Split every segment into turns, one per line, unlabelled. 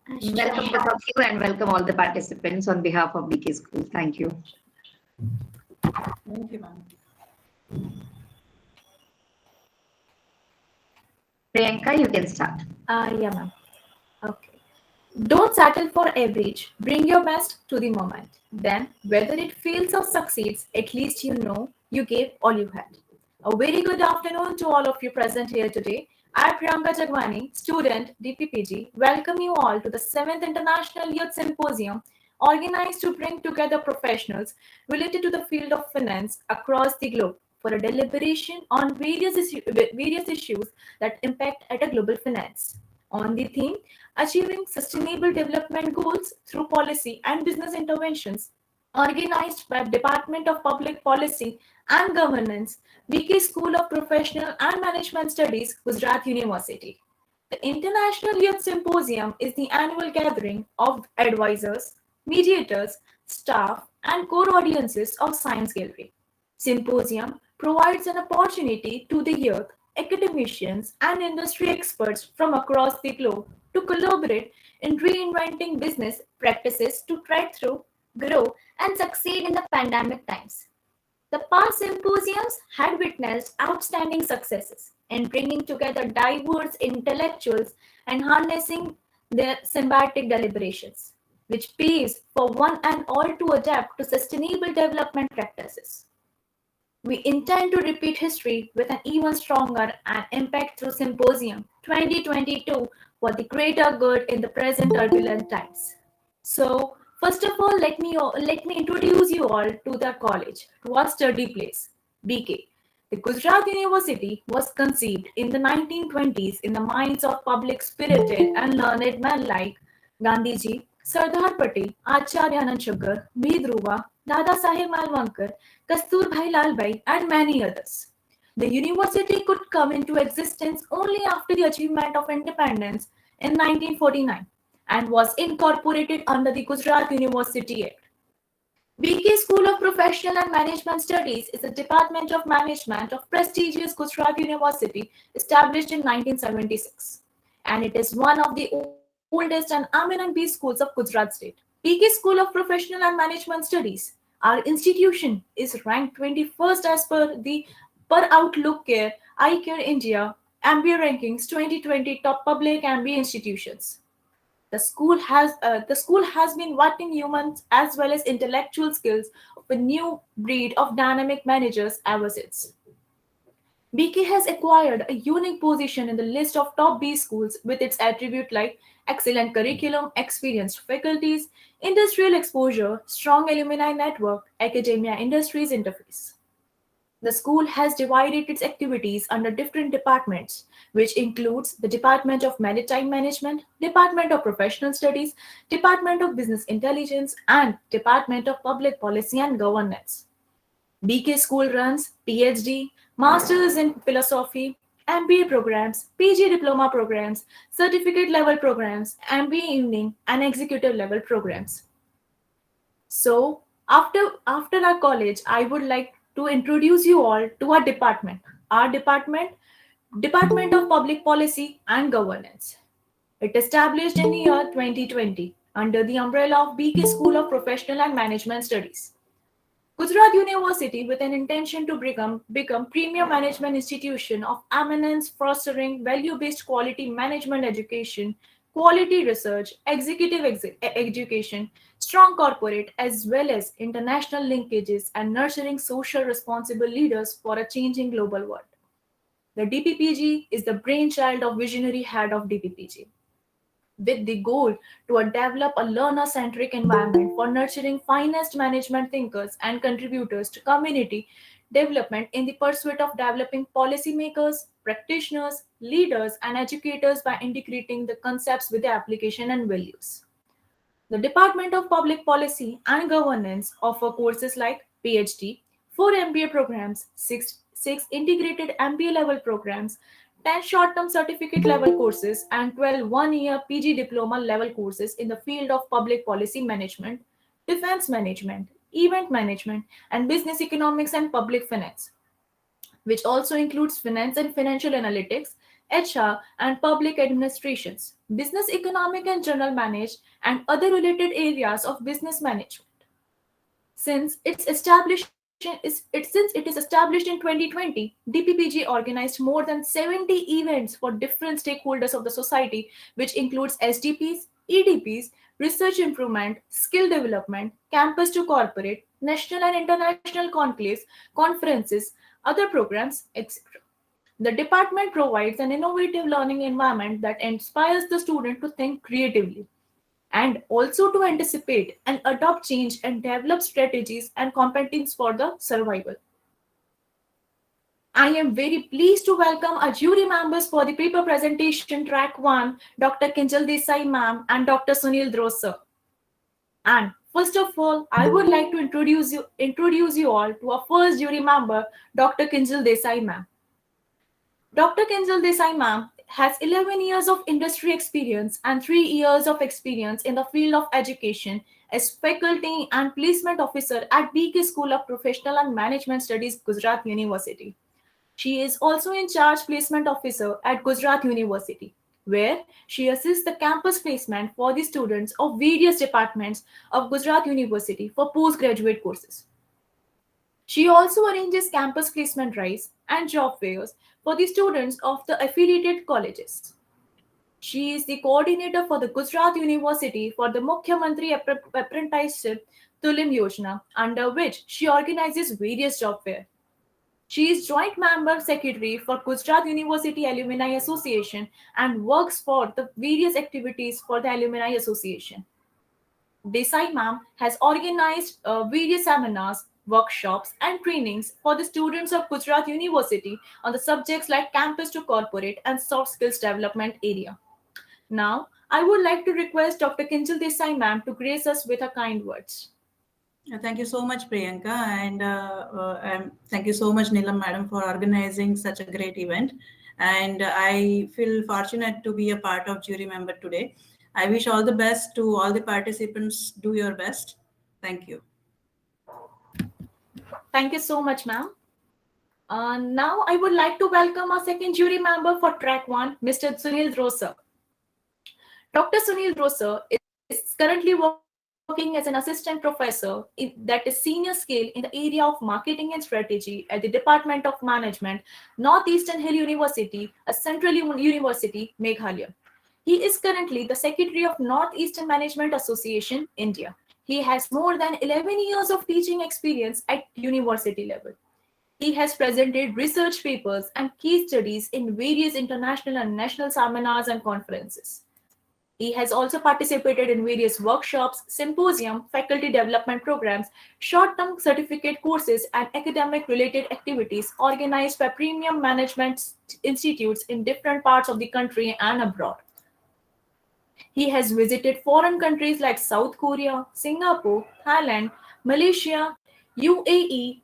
Welcome both of you and welcome all the participants on behalf of BK School. Thank you.
Thank you, ma'am.
Priyanka, you can start.
Yeah, ma'am. Okay. Don't settle for average. Bring your best to the moment. Then, whether it fails or succeeds, at least you know you gave all you had. A very good afternoon to all of you present here today. I, Priyanka Jagwani, student DPPG, welcome you all to the 7th International Youth Symposium organized to bring together professionals related to the field of finance across the globe for a deliberation on various issues that impact at a global finance. On the theme, Achieving Sustainable Development Goals Through Policy and Business Interventions, organized by Department of Public Policy and Governance, BK School of Professional and Management Studies, Gujarat University. The International Youth Symposium is the annual gathering of advisors, mediators, staff, and core audiences of Science Gallery. Symposium provides an opportunity to the youth, academicians, and industry experts from across the globe to collaborate in reinventing business practices to thread through, grow, and succeed in the pandemic times. The past symposiums had witnessed outstanding successes in bringing together diverse intellectuals and harnessing their symbiotic deliberations, which paves for one and all to adapt to sustainable development practices. We intend to repeat history with an even stronger and impact through Symposium 2022 for the greater good in the present turbulent times. So, first of all, let me introduce you all to the college, to our study place, BK. The Gujarat University was conceived in the 1920s in the minds of public spirited and learned men like Gandhiji, Sardar Patel, Acharya Anand Shankar, B. Dhruva, Dada Saheb Malvankar, Kasturbhai Lalbhai, and many others. The university could come into existence only after the achievement of independence in 1949 and was incorporated under the Gujarat University Act. BK School of Professional and Management Studies is a department of management of prestigious Gujarat University established in 1976, and it is one of the oldest and eminent B schools of Gujarat state. BK School of Professional and Management Studies, our institution, is ranked 21st as per Outlook Care iCare India MBA Rankings 2020 top public MBA institutions. The school has been watching humans as well as intellectual skills of a new breed of dynamic managers ever since. BK has acquired a unique position in the list of top B schools with its attribute like excellent curriculum, experienced faculties, industrial exposure, strong alumni network, academia industries interface. The school has divided its activities under different departments, which includes the Department of Maritime Management, Department of Professional Studies, Department of Business Intelligence, and Department of Public Policy and Governance. BK School runs PhD, Masters in Philosophy, MBA programs, PG Diploma programs, certificate level programs, MBA evening, and executive level programs. So, after our college, I would like to introduce you all to our department. Our department, Department of Public Policy and Governance. It established in the year 2020 under the umbrella of BK School of Professional and Management Studies. Gujarat University, with an intention to become premier management institution of eminence, fostering value-based quality management education, quality research, executive education, strong corporate as well as international linkages, and nurturing social responsible leaders for a changing global world. The DPPG is the brainchild of visionary head of DPPG with the goal to develop a learner-centric environment for nurturing finest management thinkers and contributors to community development in the pursuit of developing policymakers, practitioners, leaders, and educators by integrating the concepts with the application and values. The Department of Public Policy and Governance offer courses like PhD, 4 MBA programs, 6 integrated MBA level programs, 10 short-term certificate level courses, and 12 one-year PG diploma level courses in the field of public policy management, defense management, event management, and business economics and public finance, which also includes finance and financial analytics, HR, and public administrations, business economic and general manage, and other related areas of business management. Since it is established in 2020, DPPG organized more than 70 events for different stakeholders of the society, which includes SDPs, EDPs, research improvement, skill development, campus to corporate, national and international conclaves, conferences, other programs, etc. The department provides an innovative learning environment that inspires the student to think creatively and also to anticipate and adopt change and develop strategies and competence for the survival. I am very pleased to welcome our jury members for the paper presentation track 1, Dr. Kinjal Desai ma'am and Dr. Sunil Drosa. And first of all, I would like to introduce you all to our first jury member, Dr. Kinjal Desai ma'am. Dr. Kinjal Desai ma'am has 11 years of industry experience and 3 years of experience in the field of education as faculty and placement officer at BK School of Professional and Management Studies, Gujarat University. She is also in charge placement officer at Gujarat University, where she assists the campus placement for the students of various departments of Gujarat University for postgraduate courses. She also arranges campus placement drives and job fairs for the students of the affiliated colleges. She is the coordinator for the Gujarat University for the Mukhyamantri Apprenticeship Tulim Yojana, under which she organizes various job fairs. She is joint member secretary for Gujarat University Alumni Association and works for the various activities for the Alumni Association. Desai ma'am has organized various seminars, workshops, and trainings for the students of Gujarat University on the subjects like campus to corporate and soft skills development area. Now, I would like to request Dr. Kinjal Desai ma'am to grace us with her kind words.
Thank you so much, Priyanka, and thank you so much, Neelam Madam, for organizing such a great event. And I feel fortunate to be a part of jury member today. I wish all the best to all the participants. Do your best. Thank you.
Thank you so much, ma'am. Now, I would like to welcome our second jury member for track 1, Mr. Sunil Drosa. Dr. Sunil Drosa is currently working as an assistant professor that is senior scale in the area of marketing and strategy at the Department of Management, Northeastern Hill University, a central university, Meghalaya. He is currently the secretary of Northeastern Management Association, India. He has more than 11 years of teaching experience at university level. He has presented research papers and case studies in various international and national seminars and conferences. He has also participated in various workshops, symposium, faculty development programs, short-term certificate courses, and academic-related activities organized by premium management institutes in different parts of the country and abroad. He has visited foreign countries like South Korea, Singapore, Thailand, Malaysia, UAE,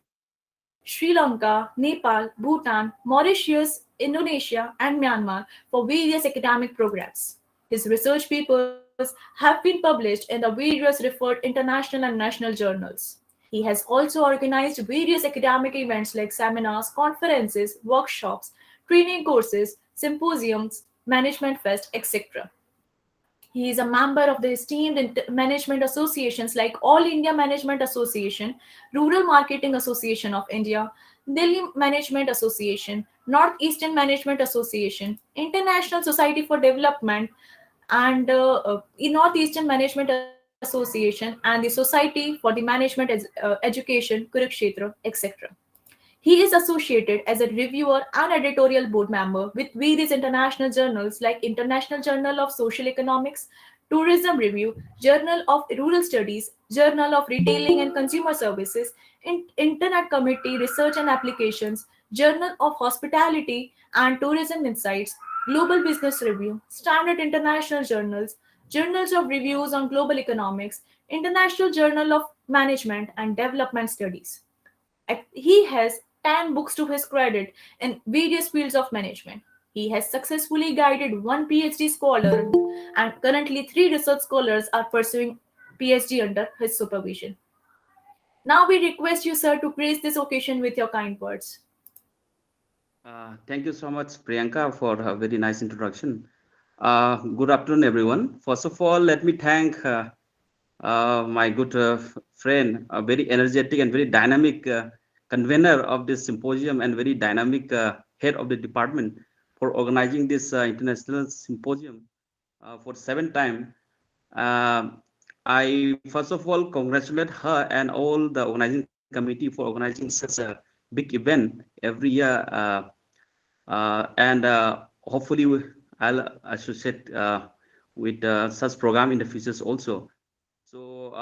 Sri Lanka, Nepal, Bhutan, Mauritius, Indonesia, and Myanmar for various academic programs. His research papers have been published in the various referred international and national journals. He has also organized various academic events like seminars, conferences, workshops, training courses, symposiums, management fest, etc. He is a member of the esteemed management associations like All India Management Association, Rural Marketing Association of India, Delhi Management Association, Northeastern Management Association, International Society for Development, and Northeastern Management Association, and the Society for the Management Education, Kurukshetra, etc. He is associated as a reviewer and editorial board member with various international journals like International Journal of Social Economics, Tourism Review, Journal of Rural Studies, Journal of Retailing and Consumer Services, Internet Committee Research and Applications, Journal of Hospitality and Tourism Insights, Global Business Review, Standard International Journals, Journals of Reviews on Global Economics, International Journal of Management and Development Studies. He has 10 books to his credit in various fields of management. He has successfully guided one PhD scholar, and currently 3 research scholars are pursuing PhD under his supervision. Now we request you, sir, to grace this occasion with your kind words.
Thank you so much, Priyanka, for a very nice introduction. Good afternoon, everyone. First of all, let me thank my good friend, a very energetic and very dynamic convener of this symposium and very dynamic head of the department for organizing this international symposium for seventh time. Uh, I first of all congratulate her and all the organizing committee for organizing such a big event every year. And hopefully I'll associate with such program in the futures also. So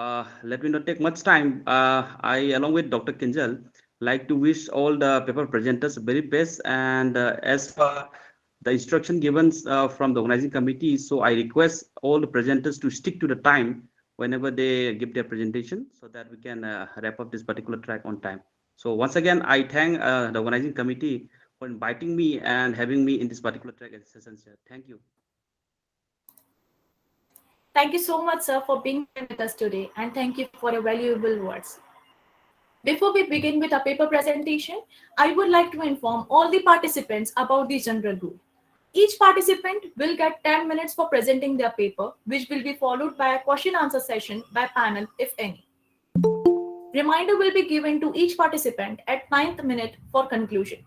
let me not take much time. I, along with Dr. Kinjal, like to wish all the paper presenters very best. And as per the instruction given from the organizing committee, so I request all the presenters to stick to the time whenever they give their presentation, so that we can wrap up this particular track on time. So once again, I thank the organizing committee for inviting me and having me in this particular track as session chair. Thank you.
Thank you so much, sir, for being here with us today, and thank you for your valuable words. Before we begin with our paper presentation, I would like to inform all the participants about the general rule. Each participant will get 10 minutes for presenting their paper, which will be followed by a question answer session by panel, if any. Reminder will be given to each participant at 9th minute for conclusion.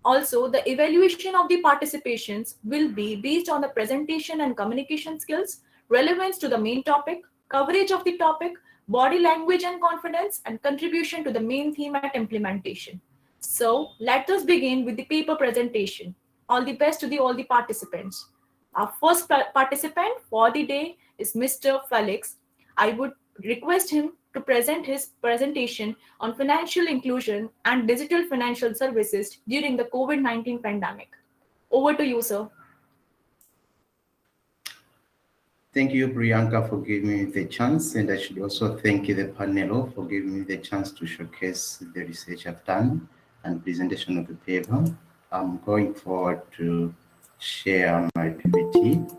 Also, the evaluation of the participations will be based on the presentation and communication skills, relevance to the main topic, coverage of the topic, body language and confidence, and contribution to the main theme at implementation. So, let us begin with the paper presentation. All the best to all the participants. Our first participant for the day is Mr. Felix. I would request him to present his presentation on financial inclusion and digital financial services during the COVID-19 pandemic. Over to you, sir.
Thank you, Priyanka, for giving me the chance, and I should also thank the panel for giving me the chance to showcase the research I've done and presentation of the paper. I'm going forward to share my PPT.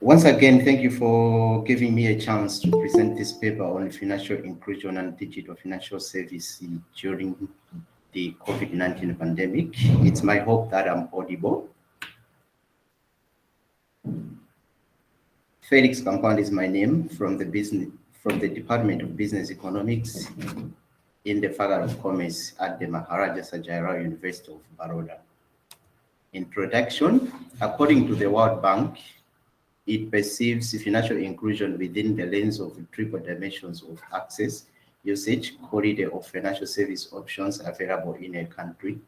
Once again, thank you for giving me a chance to present this paper on financial inclusion and digital financial services during the COVID-19 pandemic. It's my hope that I'm audible. Felix Compound is my name from the Department of Business Economics in the Faculty of Commerce at the Maharaja Sajayarao University of Baroda. Introduction: according to the World Bank, it perceives financial inclusion within the lens of triple dimensions of access, usage, quality of financial service options available in a country.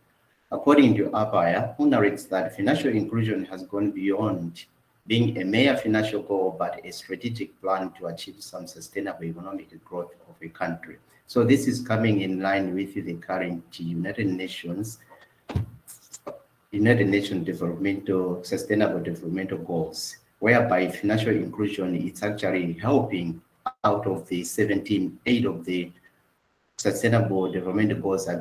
According to APAIA, who narrates that financial inclusion has gone beyond being a mere financial goal, but a strategic plan to achieve some sustainable economic growth of a country. So this is coming in line with the current United Nations Sustainable Developmental Goals, whereby financial inclusion is actually helping out of the 8 of the Sustainable Development Goals are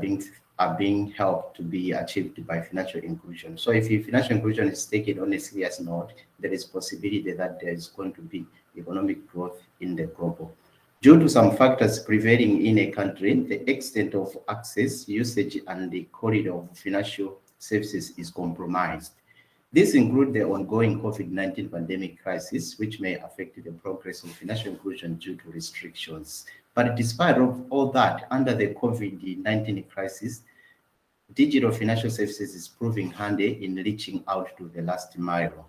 being helped to be achieved by financial inclusion. So if financial inclusion is taken on a serious note, there is possibility that there is going to be economic growth in the global. Due to some factors prevailing in a country, the extent of access, usage, and the quality of financial services is compromised. This includes the ongoing COVID-19 pandemic crisis, which may affect the progress of financial inclusion due to restrictions. But despite of all that, under the COVID-19 crisis, digital financial services is proving handy in reaching out to the last mile.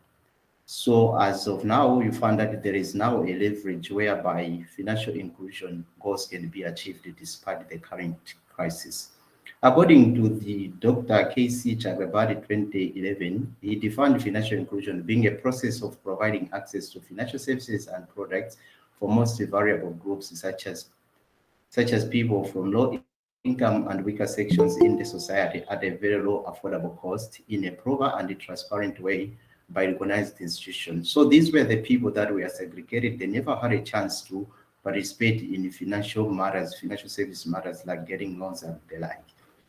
So as of now, you find that there is now a leverage whereby financial inclusion goals can be achieved despite the current crisis. According to the Dr. K.C. Chakrabarty 2011, he defined financial inclusion being a process of providing access to financial services and products for most vulnerable groups, such as people from low income and weaker sections in the society at a very low affordable cost in a proper and transparent way by recognized institutions. So these were the people that were segregated. They never had a chance to participate in financial matters, financial service matters like getting loans and the like.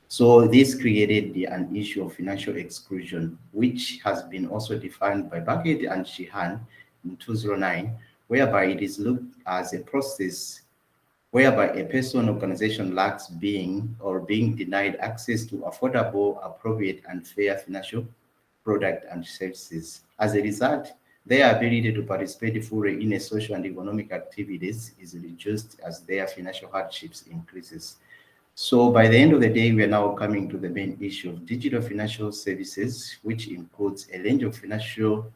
So this created an issue of financial exclusion, which has been also defined by Bucket and Sheehan in 2009, whereby it is looked as a process whereby a person or organization lacks being denied access to affordable, appropriate, and fair financial product and services. As a result, their ability to participate fully in a social and economic activities is reduced as their financial hardships increases. So by the end of the day, we are now coming to the main issue of digital financial services, which includes a range of financial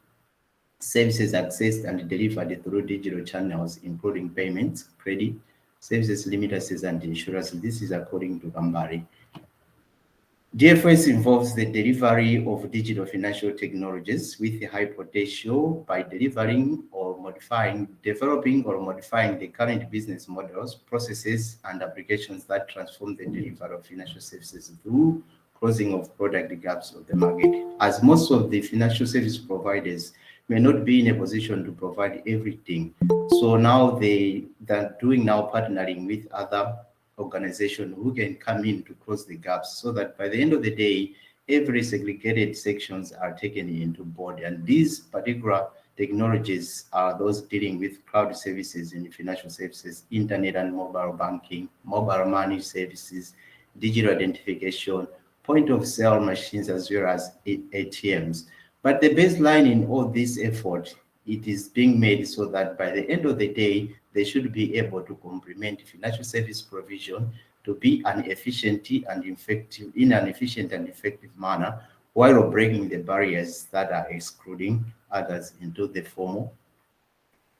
services accessed and delivered through digital channels, including payments, credit, services, remittances, and insurance. This is according to Gambari. DFS involves the delivery of digital financial technologies with high potential by developing or modifying the current business models, processes, and applications that transform the delivery of financial services through closing of product gaps of the market. As most of the financial service providers may not be in a position to provide everything, so now they're partnering with other organization who can come in to close the gaps, so that by the end of the day, every segregated sections are taken into board. And these particular technologies are those dealing with cloud services in financial services, internet and mobile banking, mobile money services, digital identification, point of sale machines, as well as ATMs. But the baseline in all this effort, it is being made so that by the end of the day, they should be able to complement financial service provision to be an efficient and effective manner, while breaking the barriers that are excluding others into the formal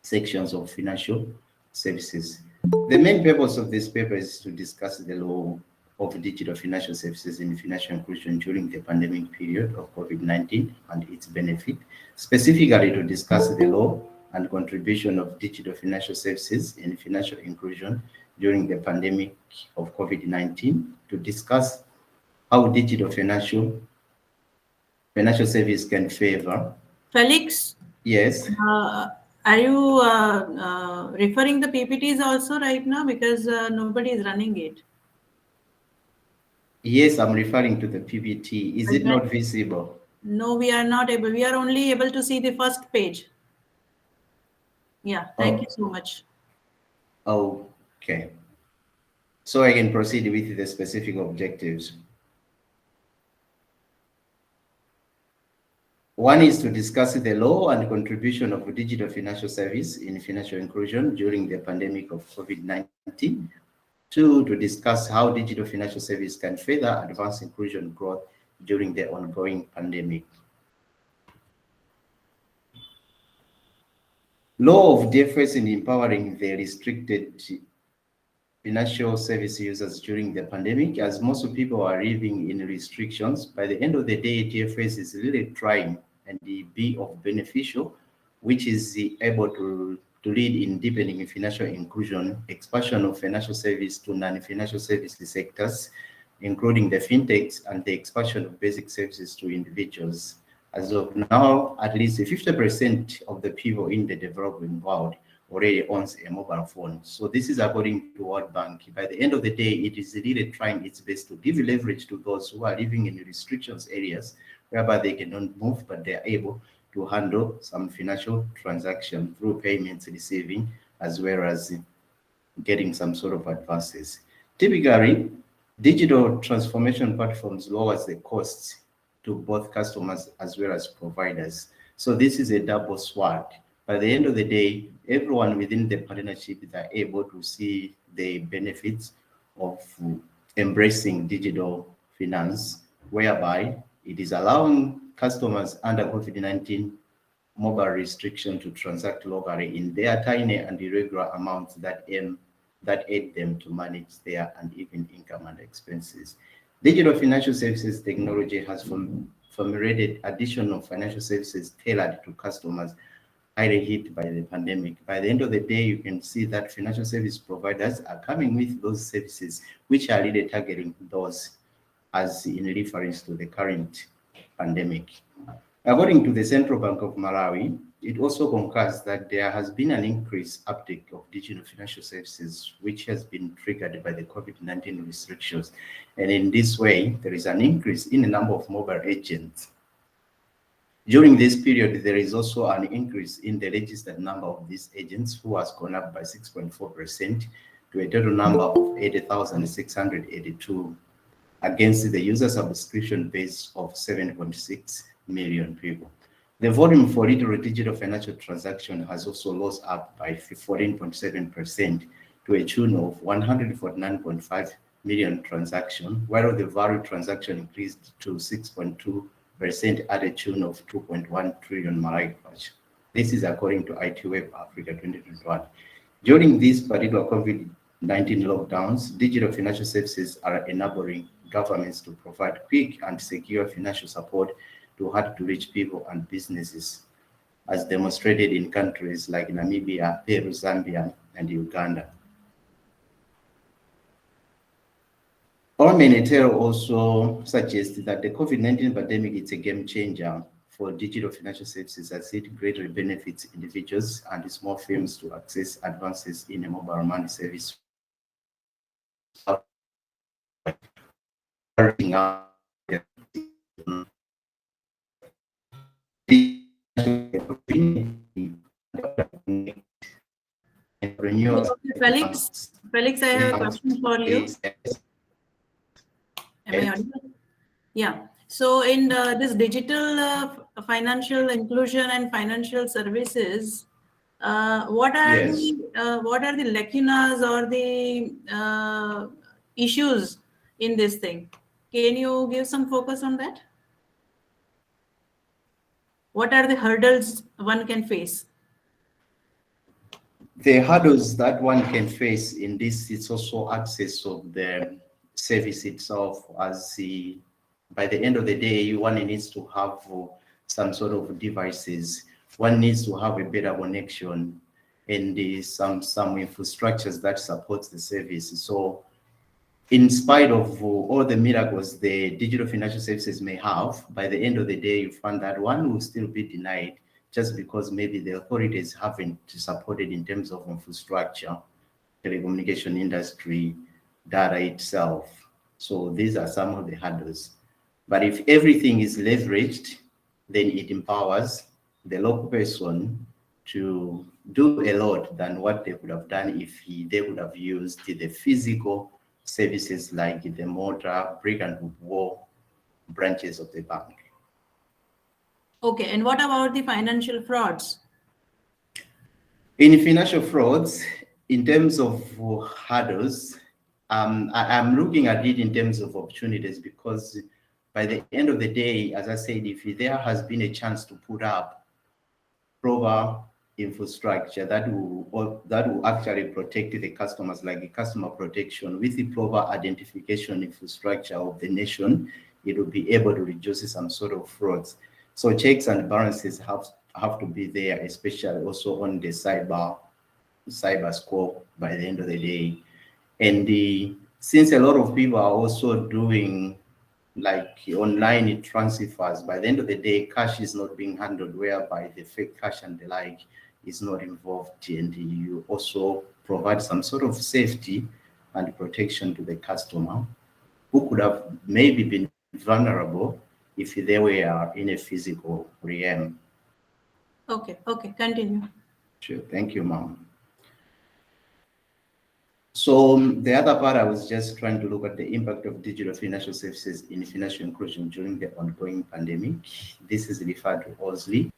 sections of financial services. The main purpose of this paper is to discuss the law of digital financial services in financial inclusion during the pandemic period of COVID-19 and its benefit, specifically to discuss the law and contribution of digital financial services in financial inclusion during the pandemic of COVID-19, to discuss how digital financial service can favor.
Felix?
Yes.
Are you referring the PPTs also right now, because nobody is running it?
Yes, I'm referring to the PPT. Is it not visible?
No, we are not able. We are only able to see the first page. Yeah, thank you so much.
Okay. So I can proceed with the specific objectives. One is to discuss the law and contribution of digital financial service in financial inclusion during the pandemic of COVID-19. Two, to discuss how digital financial service can further advance inclusion growth during the ongoing pandemic. Law of DFS in empowering the restricted financial service users during the pandemic, as most people are living in restrictions. By the end of the day, DFS is really trying and be of beneficial, which is able to lead in deepening financial inclusion, expansion of financial service to non-financial services sectors, including the fintechs, and the expansion of basic services to individuals. As of now, at least 50% of the people in the developing world already owns a mobile phone. So this is according to World Bank. By the end of the day, it is really trying its best to give leverage to those who are living in restrictions areas, whereby they cannot move, but they are able to handle some financial transaction through payments, receiving, as well as getting some sort of advances. Typically, digital transformation platforms lowers the costs to both customers as well as providers. So this is a double sword. By the end of the day, everyone within the partnership is able to see the benefits of embracing digital finance, whereby it is allowing customers under COVID-19 mobile restriction to transact locally in their tiny and irregular amounts that aid them to manage their uneven income and expenses. Digital financial services technology has formulated additional financial services tailored to customers highly hit by the pandemic. By the end of the day, you can see that financial service providers are coming with those services which are really targeting those, as in reference to the current pandemic. According to the Central Bank of Malawi, it also concurs that there has been an increased uptake of digital financial services, which has been triggered by the COVID-19 restrictions. And in this way, there is an increase in the number of mobile agents. During this period, there is also an increase in the registered number of these agents, who has gone up by 6.4% to a total number of 80,682 against the user subscription base of 7.6 million people. The volume for literal digital financial transaction has also rose up by 14.7% to a tune of 149.5 million transactions, while the value transaction increased to 6.2% at a tune of 2.1 trillion Malawi kwacha. This is according to IT Web Africa 2021. During these particular COVID-19 lockdowns, digital financial services are enabling governments to provide quick and secure financial support to hard-to-reach people and businesses, as demonstrated in countries like Namibia, Peru, Zambia, and Uganda. Managerial also suggests that the COVID-19 pandemic is a game changer for digital financial services, as it greatly benefits individuals and small firms to access advances in a mobile money service.
Felix, I have a question for you. Am I audible? Yeah. So in this digital financial inclusion and financial services, what are the lacunas or the issues in this thing? Can you give some focus on that? What are the hurdles one can face?
The hurdles that one can face in this is also access of the service itself, as by the end of the day, one needs to have some sort of devices. One needs to have a better connection and some infrastructures that supports the service. So in spite of all the miracles the digital financial services may have, by the end of the day, you find that one will still be denied just because maybe the authorities haven't supported in terms of infrastructure, telecommunication industry, data itself. So these are some of the hurdles. But if everything is leveraged, then it empowers the local person to do a lot than what they could have done if they would have used the physical services like the mortar, brick and mortar branches of the bank.
Okay, and what about the financial frauds?
In financial frauds, in terms of hurdles, I'm looking at it in terms of opportunities, because by the end of the day, as I said, if there has been a chance to put up proper infrastructure that will actually protect the customers, like the customer protection, with the proper identification infrastructure of the nation, it will be able to reduce some sort of frauds. So checks and balances have to be there, especially also on the cyber scope by the end of the day. And since a lot of people are also doing like online transfers, by the end of the day, cash is not being handled, whereby the fake cash and the like is not involved, and you also provide some sort of safety and protection to the customer who could have maybe been vulnerable if they were in a physical realm.
Okay, continue.
Sure, thank you, ma'am. So the other part, I was just trying to look at the impact of digital financial services in financial inclusion during the ongoing pandemic. This is referred to OSLI.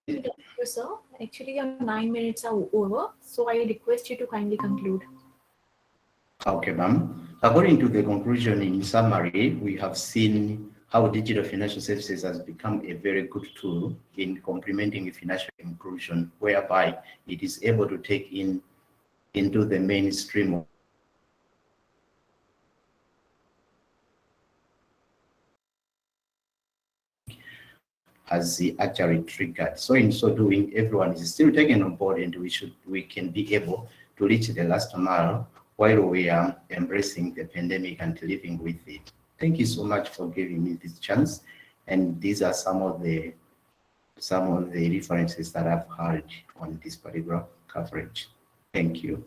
you, sir. Actually, your 9 minutes are over, so I request you to kindly conclude.
Okay, ma'am. According to the conclusion, in summary, we have seen how digital financial services has become a very good tool in complementing financial inclusion, whereby it is able to take into the mainstream has actually triggered. So in so doing, everyone is still taken on board, and we can be able to reach the last mile while we are embracing the pandemic and living with it. Thank you so much for giving me this chance. And these are some of the references that I've heard on this particular coverage. Thank you.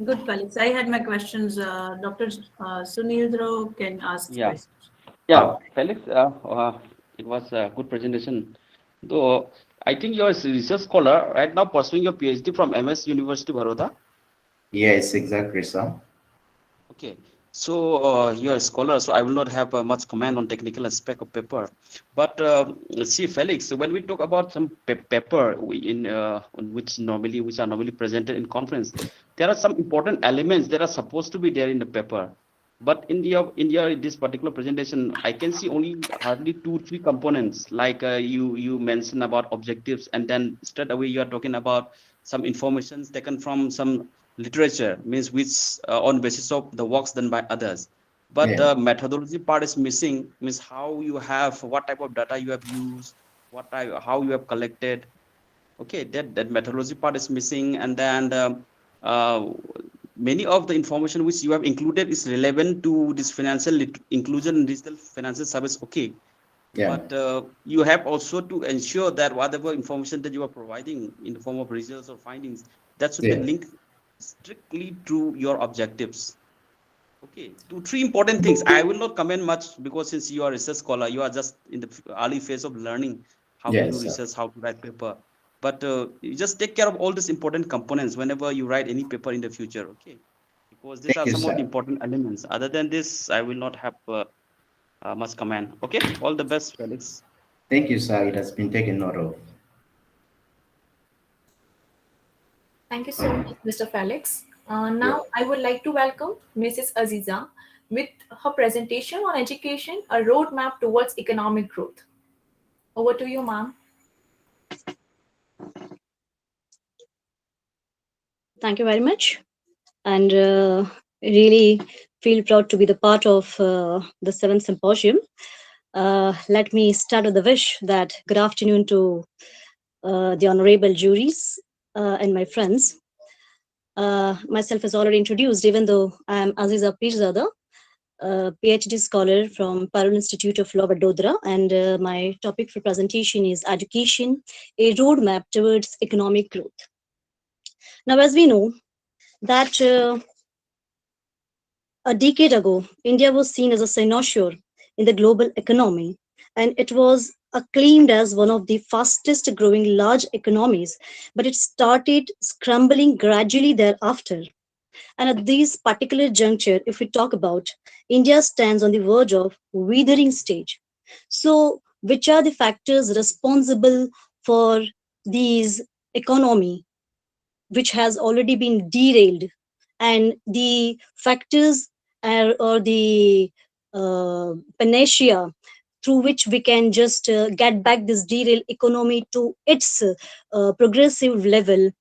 Good, colleagues. I had my questions. Dr. Sunil can ask questions.
Yeah, Felix, it was a good presentation. Though I think you're a research scholar right now pursuing your PhD from MS University Baroda.
Yes, exactly, sir.
Okay, so you're a scholar, so I will not have much comment on technical aspect of paper. But see, Felix, when we talk about some paper which are normally presented in conference, there are some important elements that are supposed to be there in the paper. But in this particular presentation, I can see only hardly 2-3 components. Like you mentioned about objectives, and then straight away you are talking about some informations taken from some literature, means which on basis of the works done by others. But
Yeah.
the methodology part is missing, means how you have, what type of data you have used, how you have collected. Okay, that methodology part is missing, and then uh, many of the information which you have included is relevant to this financial inclusion in digital financial service. Okay,
Yeah.
but you have also to ensure that whatever information that you are providing in the form of results or findings, that should be
Yeah.
linked strictly to your objectives. Okay, 2-3 important things. I will not comment much because since you are a research scholar, you are just in the early phase of learning how to do
Yes, sir.
research, how to write paper. But you just take care of all these important components whenever you write any paper in the future. Okay, because these
Thank
are
you,
some of the
sir.
important elements. Other than this, I will not have much comment. Okay, all the best, Felix.
Thank you, sir. It has been taken note of.
Thank you so much, Mr. Felix. Now,
Yeah.
I would like to welcome Mrs. Aziza with her presentation on education, a roadmap towards economic growth. Over to you, ma'am.
Thank you very much. And really feel proud to be the part of the 7th Symposium. Let me start with the wish that good afternoon to the honorable juries and my friends. Myself is already introduced, even though I am Aziza Pirzada, a PhD scholar from Parul Institute of Law, Vadodara, and my topic for presentation is Education, a Roadmap Towards Economic Growth. Now, as we know, that a decade ago, India was seen as a cynosure in the global economy, and it was acclaimed as one of the fastest growing large economies, but it started scrambling gradually thereafter. And at this particular juncture, if we talk about, India stands on the verge of withering stage. So, which are the factors responsible for these economy which has already been derailed, and the factors or the panacea through which we can just get back this derailed economy to its progressive level.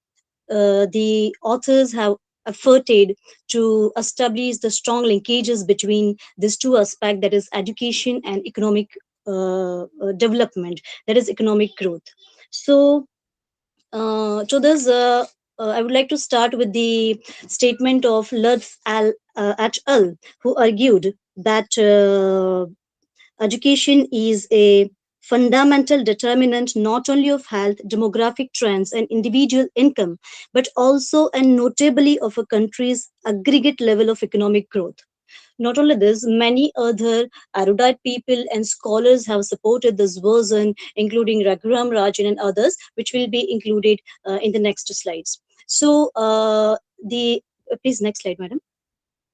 The authors have efforted to establish the strong linkages between these two aspects, that is education and economic development, that is economic growth. So to this, I would like to start with the statement of Lutz et al., who argued that education is a fundamental determinant not only of health, demographic trends, and individual income, but also and notably of a country's aggregate level of economic growth. Not only this, many other erudite people and scholars have supported this version, including Raghuram Rajan and others, which will be included in the next slides. So, the please next slide, madam.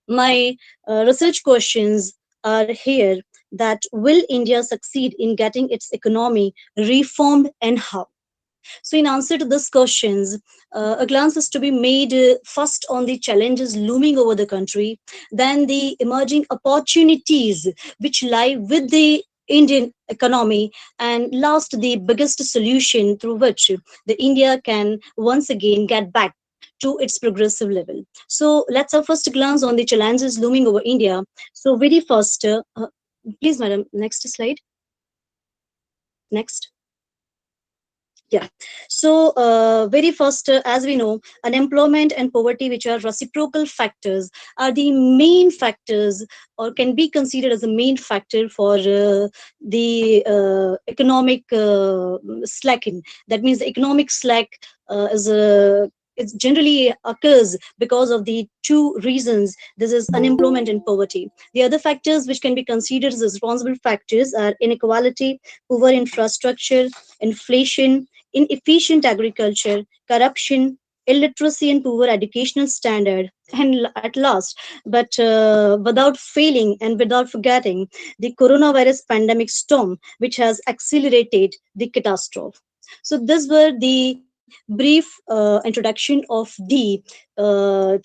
My research questions are here that will India succeed in getting its economy reformed and how? So, in answer to these questions, a glance is to be made first on the challenges looming over the country, then the emerging opportunities which lie with the Indian economy, and last, the biggest solution through which the India can once again get back to its progressive level. So, let's have first glance on the challenges looming over India. So, very first, please, madam, next slide. Next. Yeah. So, very first, as we know, unemployment and poverty, which are reciprocal factors, are the main factors or can be considered as a main factor for the economic slacking. That means the economic slack is a it generally occurs because of the two reasons. This is unemployment and poverty. The other factors which can be considered as responsible factors are inequality, poor infrastructure, inflation, inefficient agriculture, corruption, illiteracy and poor educational standard, and at last, but without failing and without forgetting, the coronavirus pandemic storm, which has accelerated the catastrophe. So these were the brief introduction of the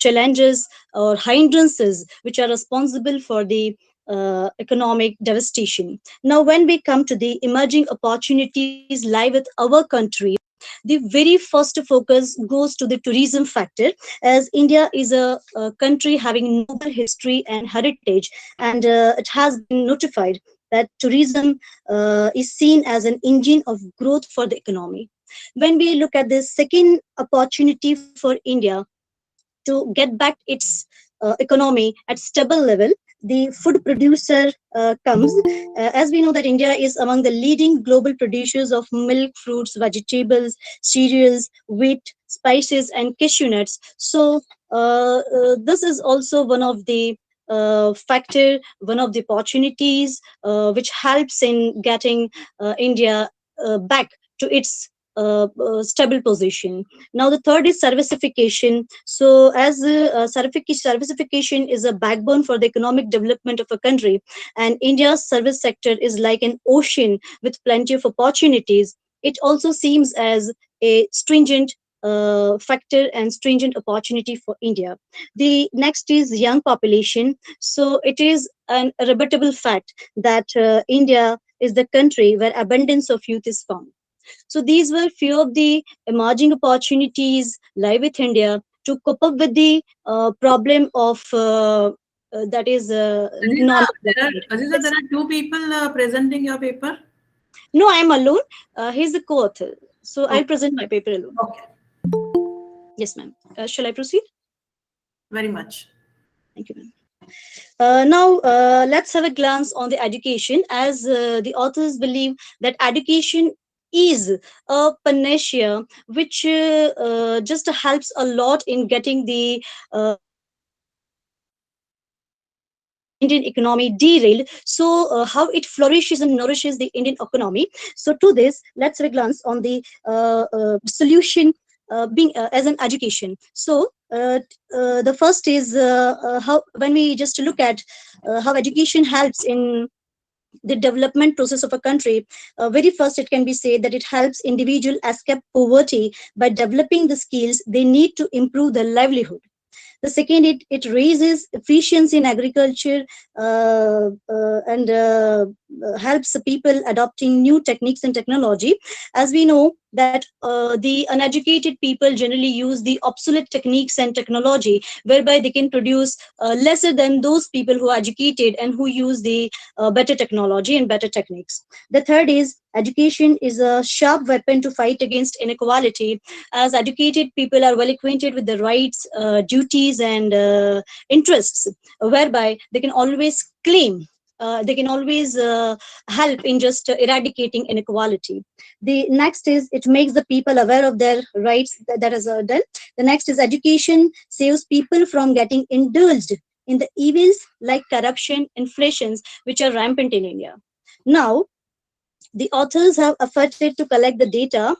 challenges or hindrances which are responsible for the economic devastation. Now, when we come to the emerging opportunities lie with our country, the very first focus goes to the tourism factor, as India is a country having noble history and heritage, and it has been notified that tourism is seen as an engine of growth for the economy. When we look at the second opportunity for India to get back its economy at stable level, the food producer comes. As we know that India is among the leading global producers of milk, fruits, vegetables, cereals, wheat, spices, and cashew nuts. So this is also one of the factor, one of the opportunities which helps in getting India back to its stable position. Now, the third is servicification. So, as servicification is a backbone for the economic development of a country, and India's service sector is like an ocean with plenty of opportunities. It also seems as a stringent factor and stringent opportunity for India. The next is young population. So, it is an irrebuttable fact that India is the country where abundance of youth is found. So these were few of the emerging opportunities lie with India to cope up with the problem of that is non.
Aziza, there are two people presenting your paper.
No, I am alone. He's the co-author, so I'll present my paper alone.
Okay.
Yes, ma'am. Shall I proceed?
Very much.
Thank you, ma'am. Now, let's have a glance on the education, as the authors believe that education is a panacea which just helps a lot in getting the Indian economy derailed. So, how it flourishes and nourishes the Indian economy. So, to this, let's have a glance on the solution being as an education. So, the first is how when we just look at how education helps in the development process of a country. Very first, it can be said that it helps individual escape poverty by developing the skills they need to improve their livelihood. The second, it raises efficiency in agriculture and helps the people adopting new techniques and technology. As we know that the uneducated people generally use the obsolete techniques and technology, whereby they can produce lesser than those people who are educated and who use the better technology and better techniques. The third is education is a sharp weapon to fight against inequality, as educated people are well acquainted with the rights, duties, and interests, whereby they can always claim. They can always help in just eradicating inequality. The next is it makes the people aware of their rights. That is done. The next is education saves people from getting indulged in the evils like corruption, inflations, which are rampant in India. Now, the authors have efforted to collect the data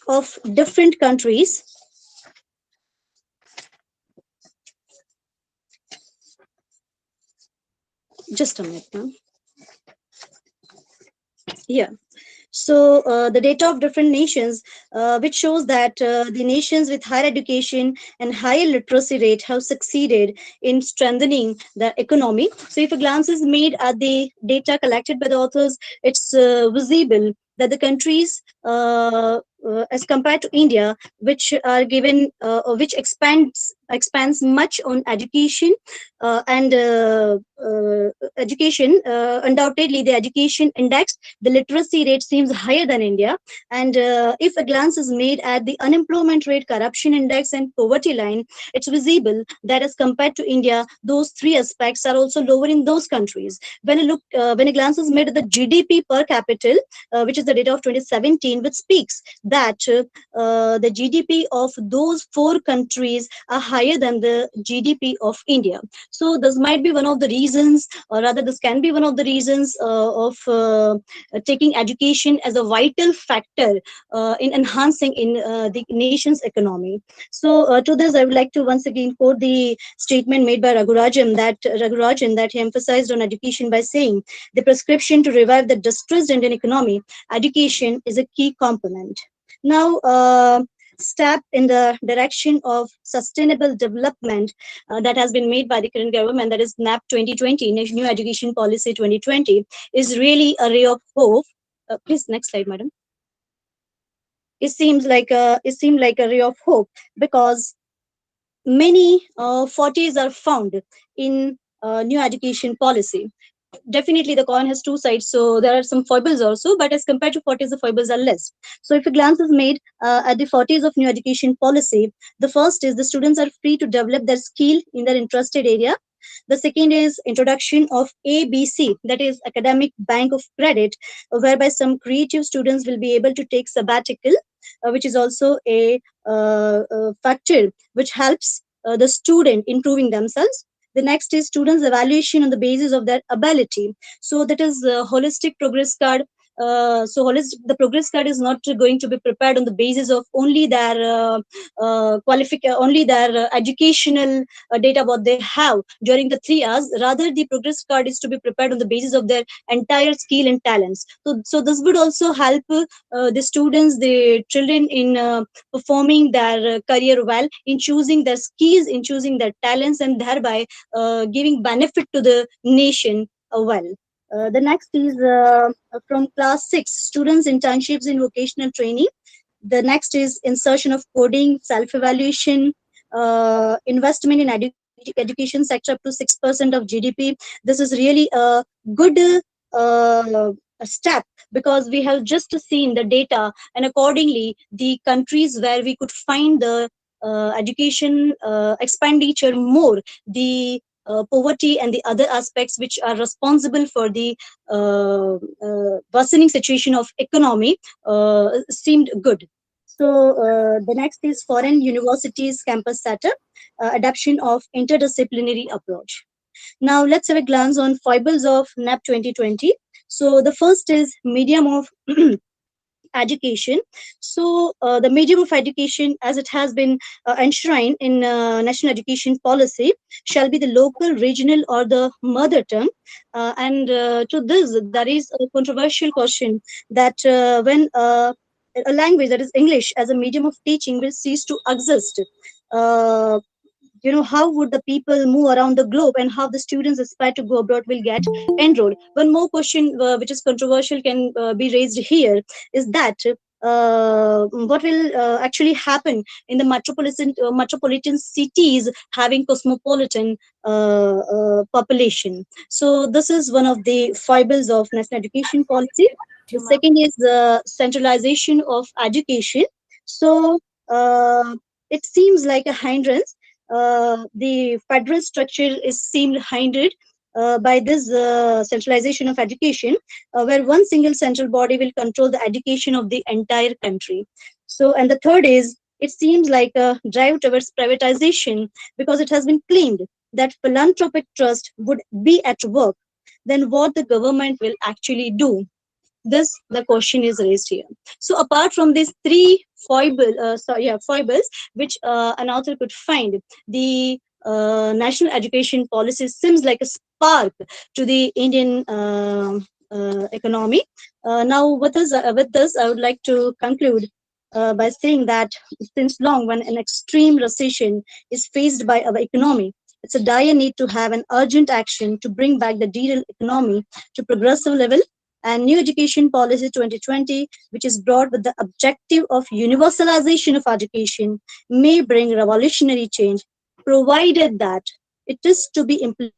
of different countries Just a minute, ma'am. Yeah. So the data of different nations, which shows that the nations with higher education and higher literacy rate have succeeded in strengthening the economy. So if a glance is made at the data collected by the authors, it's visible that the countries as compared to India, which are given, which expands much on education and education. Undoubtedly, the education index, the literacy rate seems higher than India. And if a glance is made at the unemployment rate, corruption index, and poverty line, it's visible that as compared to India, those three aspects are also lower in those countries. When a glance is made at the GDP per capita, which is the data of 2017, which speaks that the GDP of those four countries are higher than the GDP of India. So this might be one of the reasons, or rather, this can be one of the reasons of taking education as a vital factor in enhancing in the nation's economy. So to this, I would like to once again quote the statement made by Ragurajan that he emphasized on education by saying, the prescription to revive the distressed Indian economy, education is a key component. Now, step in the direction of sustainable development that has been made by the current government, that is NAP 2020, New Education Policy 2020, is really a ray of hope. Please, next slide, madam. It seemed like a ray of hope because many 40s are found in new education policy. Definitely the coin has two sides, so there are some foibles also, but as compared to 40s, the foibles are less. So if a glance is made at the 40s of new education policy, the first is the students are free to develop their skill in their interested area. The second is introduction of ABC, that is academic bank of credit, whereby some creative students will be able to take sabbatical, which is also a factor which helps the student improving themselves. The next is students' evaluation on the basis of their ability. So that is holistic progress card. The progress card is not going to be prepared on the basis of only their educational data what they have during the 3 hours. Rather, the progress card is to be prepared on the basis of their entire skill and talents. So this would also help the students, the children, in performing their career well, in choosing their skills, in choosing their talents, and thereby giving benefit to the nation well. The next is from class 6, students internships in vocational training. The next is insertion of coding, self-evaluation, investment in education sector up to 6% of GDP. This is really a good a step, because we have just seen the data, and accordingly the countries where we could find the education expenditure more, the poverty and the other aspects which are responsible for the worsening situation of economy seemed good. So the next is foreign universities campus setup, adoption of interdisciplinary approach. Now let's have a glance on foibles of NAP 2020. So the first is medium of education. So the medium of education, as it has been enshrined in national education policy, shall be the local, regional, or the mother tongue. And to this, there is a controversial question that when a language, that is English, as a medium of teaching will cease to exist, how would the people move around the globe, and how the students aspire to go abroad will get enrolled? One more question which is controversial can be raised here is that what will actually happen in the metropolitan cities having cosmopolitan population? So this is one of the foibles of national education policy. The second is the centralization of education. So it seems like a hindrance. The federal structure is seemed hindered by this centralization of education, where one single central body will control the education of the entire country. So, and the third is, it seems like a drive towards privatization, because it has been claimed that philanthropic trust would be at work. Then what the government will actually do? The question is raised here. So apart from these three foibles which an author could find, the national education policy seems like a spark to the Indian economy. Now, with this, I would like to conclude by saying that since long, when an extreme recession is faced by our economy, it's a dire need to have an urgent action to bring back the derailed economy to progressive level. And new education policy 2020, which is brought with the objective of universalization of education, may bring revolutionary change, provided that it is to be implemented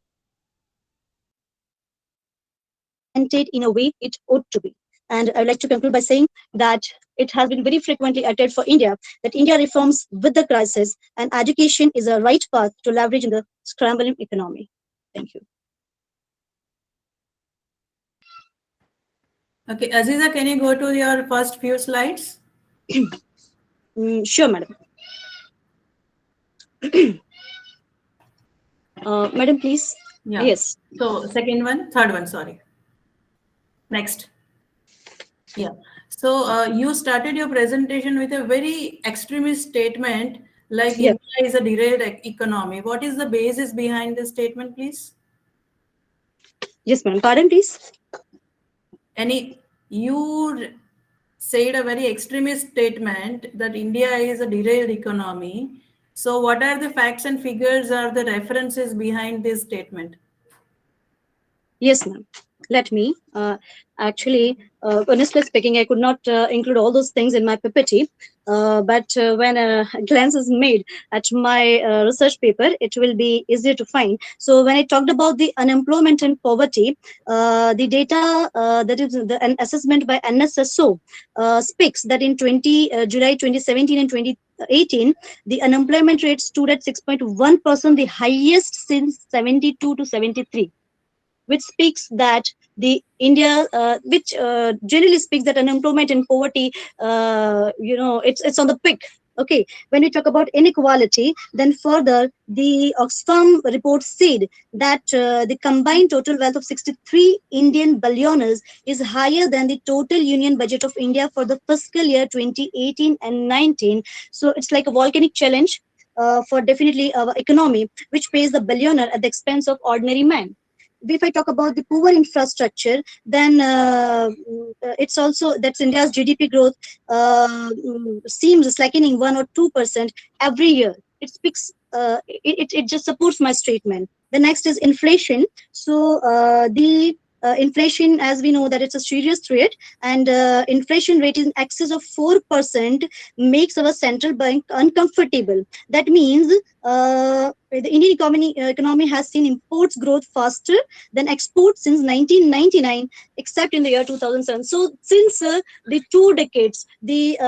in a way it ought to be. And I would like to conclude by saying that it has been very frequently uttered for India that India reforms with the crisis, and education is a right path to leverage in the scrambling economy. Thank you.
Okay, Aziza, can you go to your first few slides?
Sure, madam. Madam, please.
Yeah.
Yes.
So third one, sorry. Next. Yeah. So you started your presentation with a very extremist statement like
Yeah.
India is a derailed economy. What is the basis behind this statement, please?
Yes, madam. Pardon, please.
You said a very extremist statement that India is a derailed economy. So what are the facts and figures are the references behind this statement?
Yes, ma'am. Let me. Actually, honestly speaking, I could not include all those things in my PPT. But when a glance is made at my research paper, it will be easier to find. So when I talked about the unemployment and poverty, the data that is an assessment by NSSO speaks that in July 2017 and 2018, the unemployment rate stood at 6.1%, the highest since 72 to 73, which speaks that the India, which generally speaks that unemployment and poverty, it's on the peak. Okay, when we talk about inequality, then further the Oxfam report said that the combined total wealth of 63 Indian billionaires is higher than the total union budget of India for the fiscal year 2018 and 19. So it's like a volcanic challenge for definitely our economy, which pays the billionaire at the expense of ordinary man. If I talk about the poor infrastructure, then it's also that's India's GDP growth seems slackening 1 or 2% every year. It speaks. It just supports my statement. The next is inflation. So the inflation, as we know, that it's a serious threat, and inflation rate in excess of 4% makes our central bank uncomfortable. That means the Indian economy has seen imports growth faster than exports since 1999, except in the year 2007. So since the 2 decades, the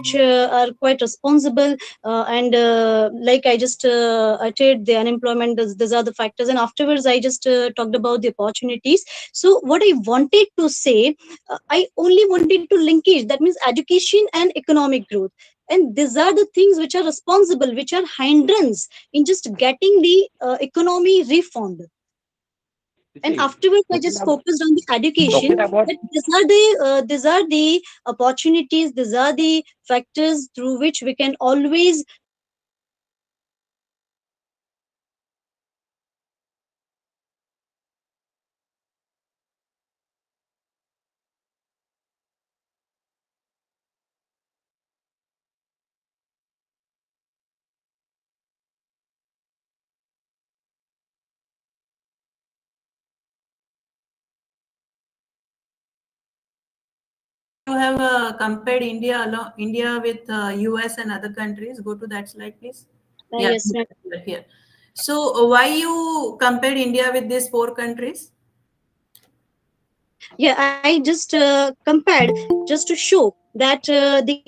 which are quite responsible, and like I just uttered the unemployment, these are the factors, and afterwards I just talked about the opportunities. So what I wanted to say, I only wanted to linkage, that means education and economic growth, and these are the things which are responsible, which are hindrance in just getting the economy reformed.
You
And
see,
afterwards I just focused on the education,
talking about
that these are the opportunities, these are the factors through which we can always
You have compared India with US and other countries. Go to that slide, please. Yeah,
yes ma'am.
here. So why you compared India with these 4 countries?
Yeah, I just compared just to show that the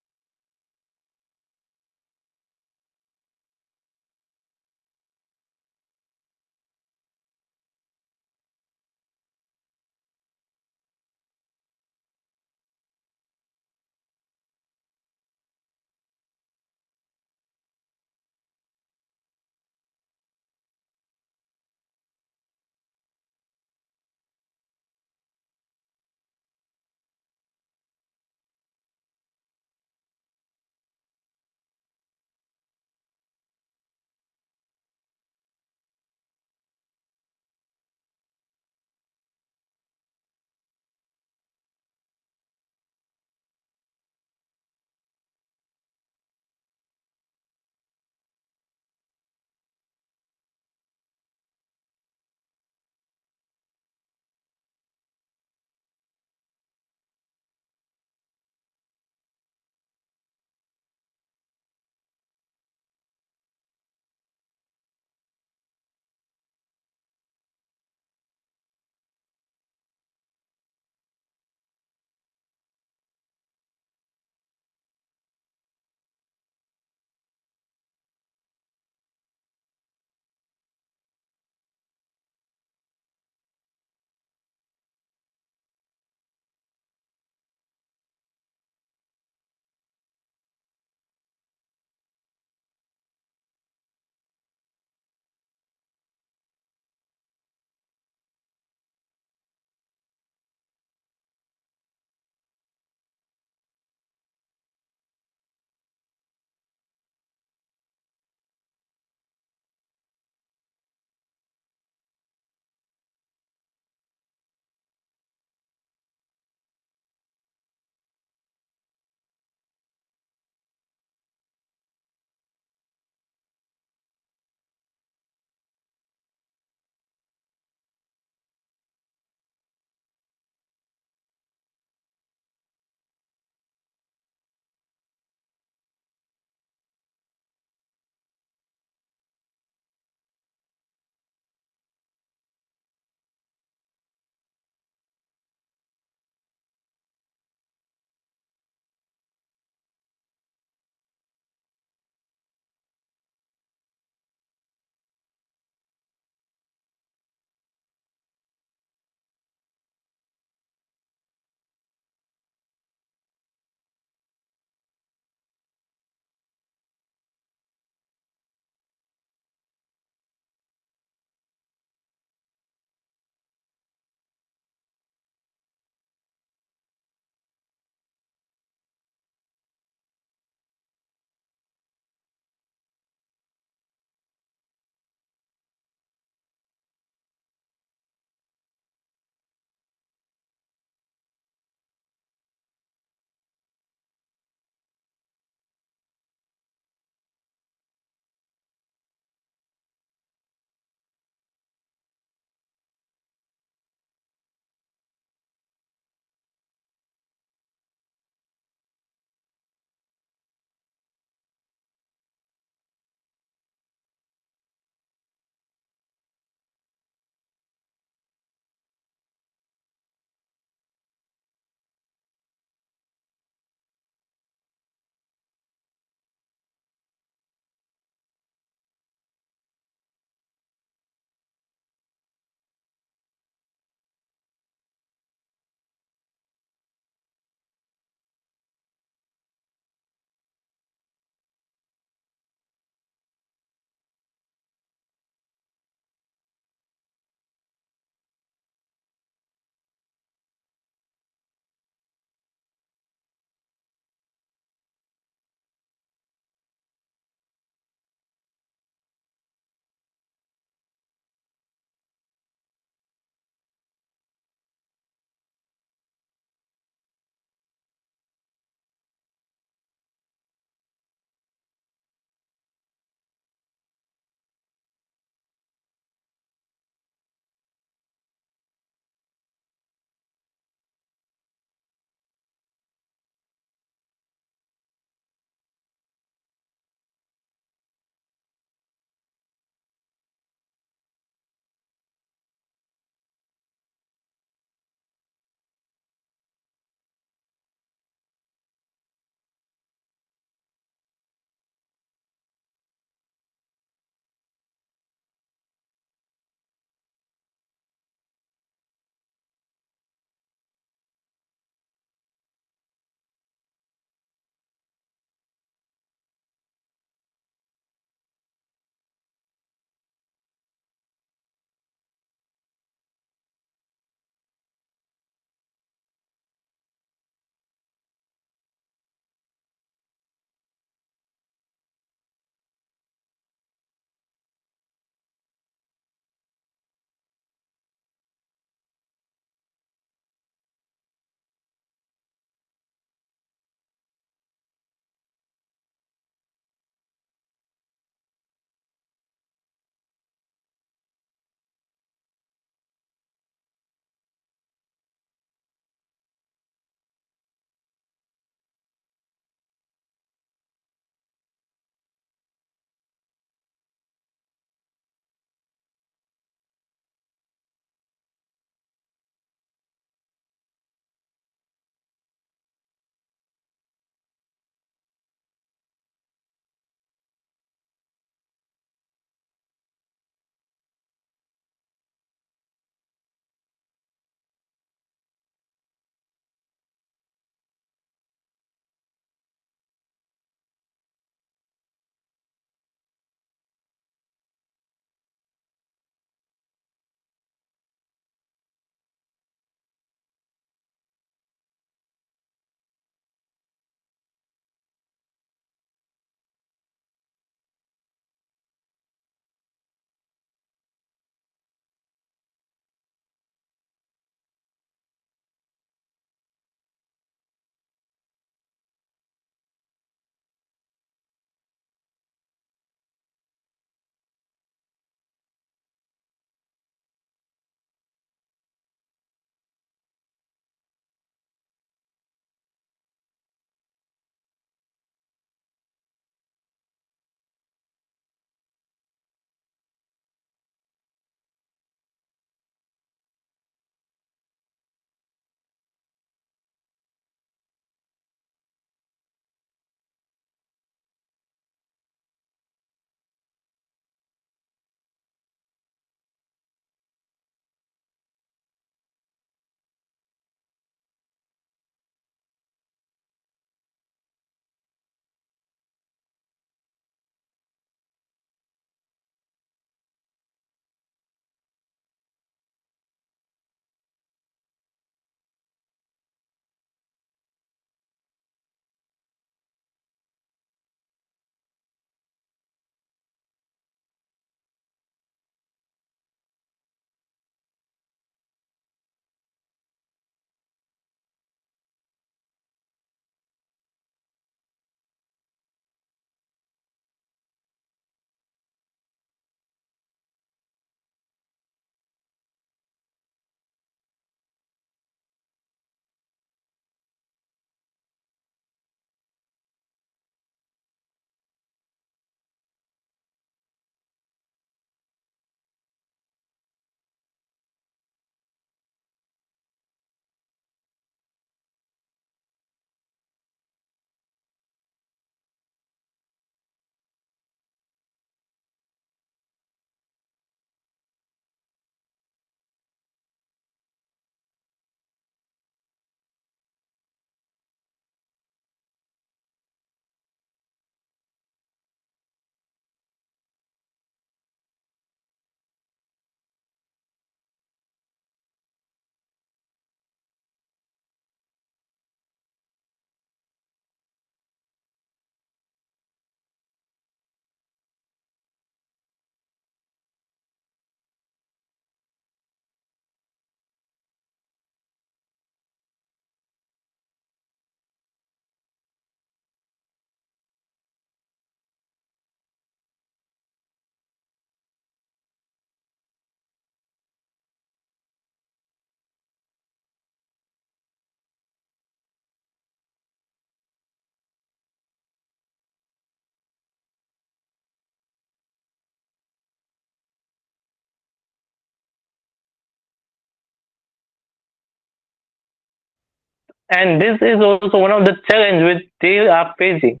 And this is also one of the challenges which they are facing.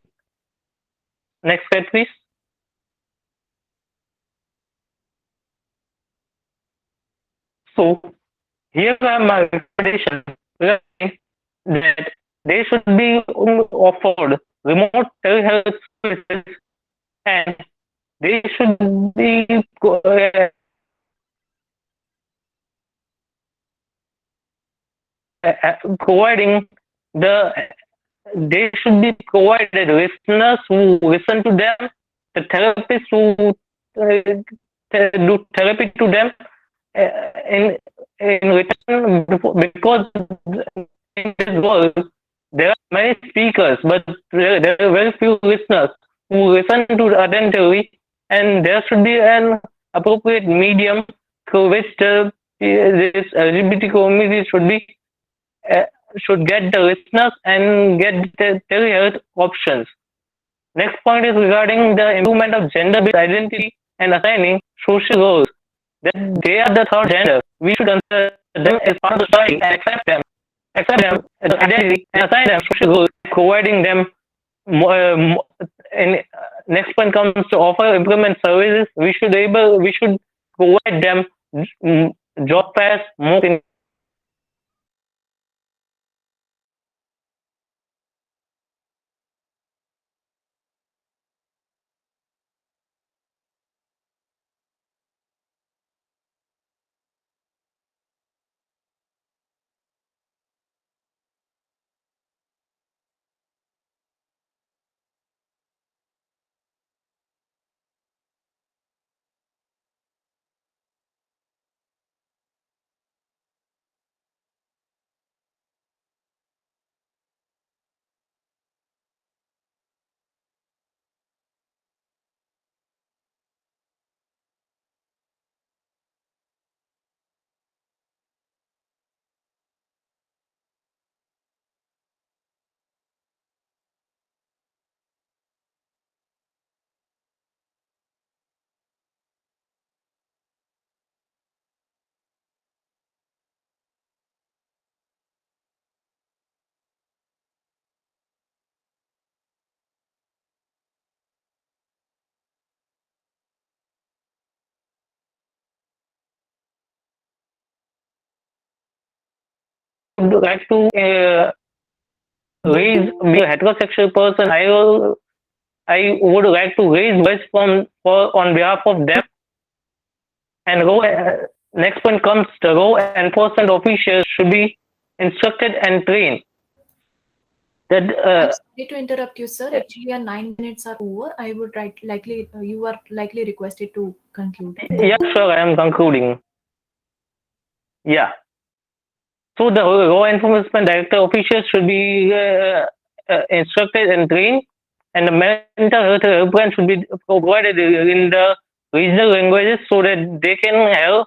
Next slide, please. So here are my recommendations that they should be offered remote telehealth services, and they should be providing the they should be provided listeners who listen to them, the therapists who do therapy to them in return, because in this world there are many speakers, but there are very few listeners who listen to attentively, and there should be an appropriate medium through which this LGBT community should get the listeners and get the telehealth options. Next point is regarding the improvement of gender-based identity and assigning social roles. That they are the third gender. We should consider them as part of the society and accept them as identity and assign them social roles, providing them and next point comes to offer implement services. We should provide them job fairs, more would like to raise being a heterosexual person. I would like to raise voice on behalf of them. And next point comes the law enforcement officials should be instructed and trained. That
I'm sorry to interrupt you, sir. Actually, our 9 minutes are over. I would you are likely requested to conclude.
Yeah, sure. I am concluding. Yeah. So the law enforcement director officials should be instructed and trained, and the mental health helpline should be provided in the regional languages so that they can have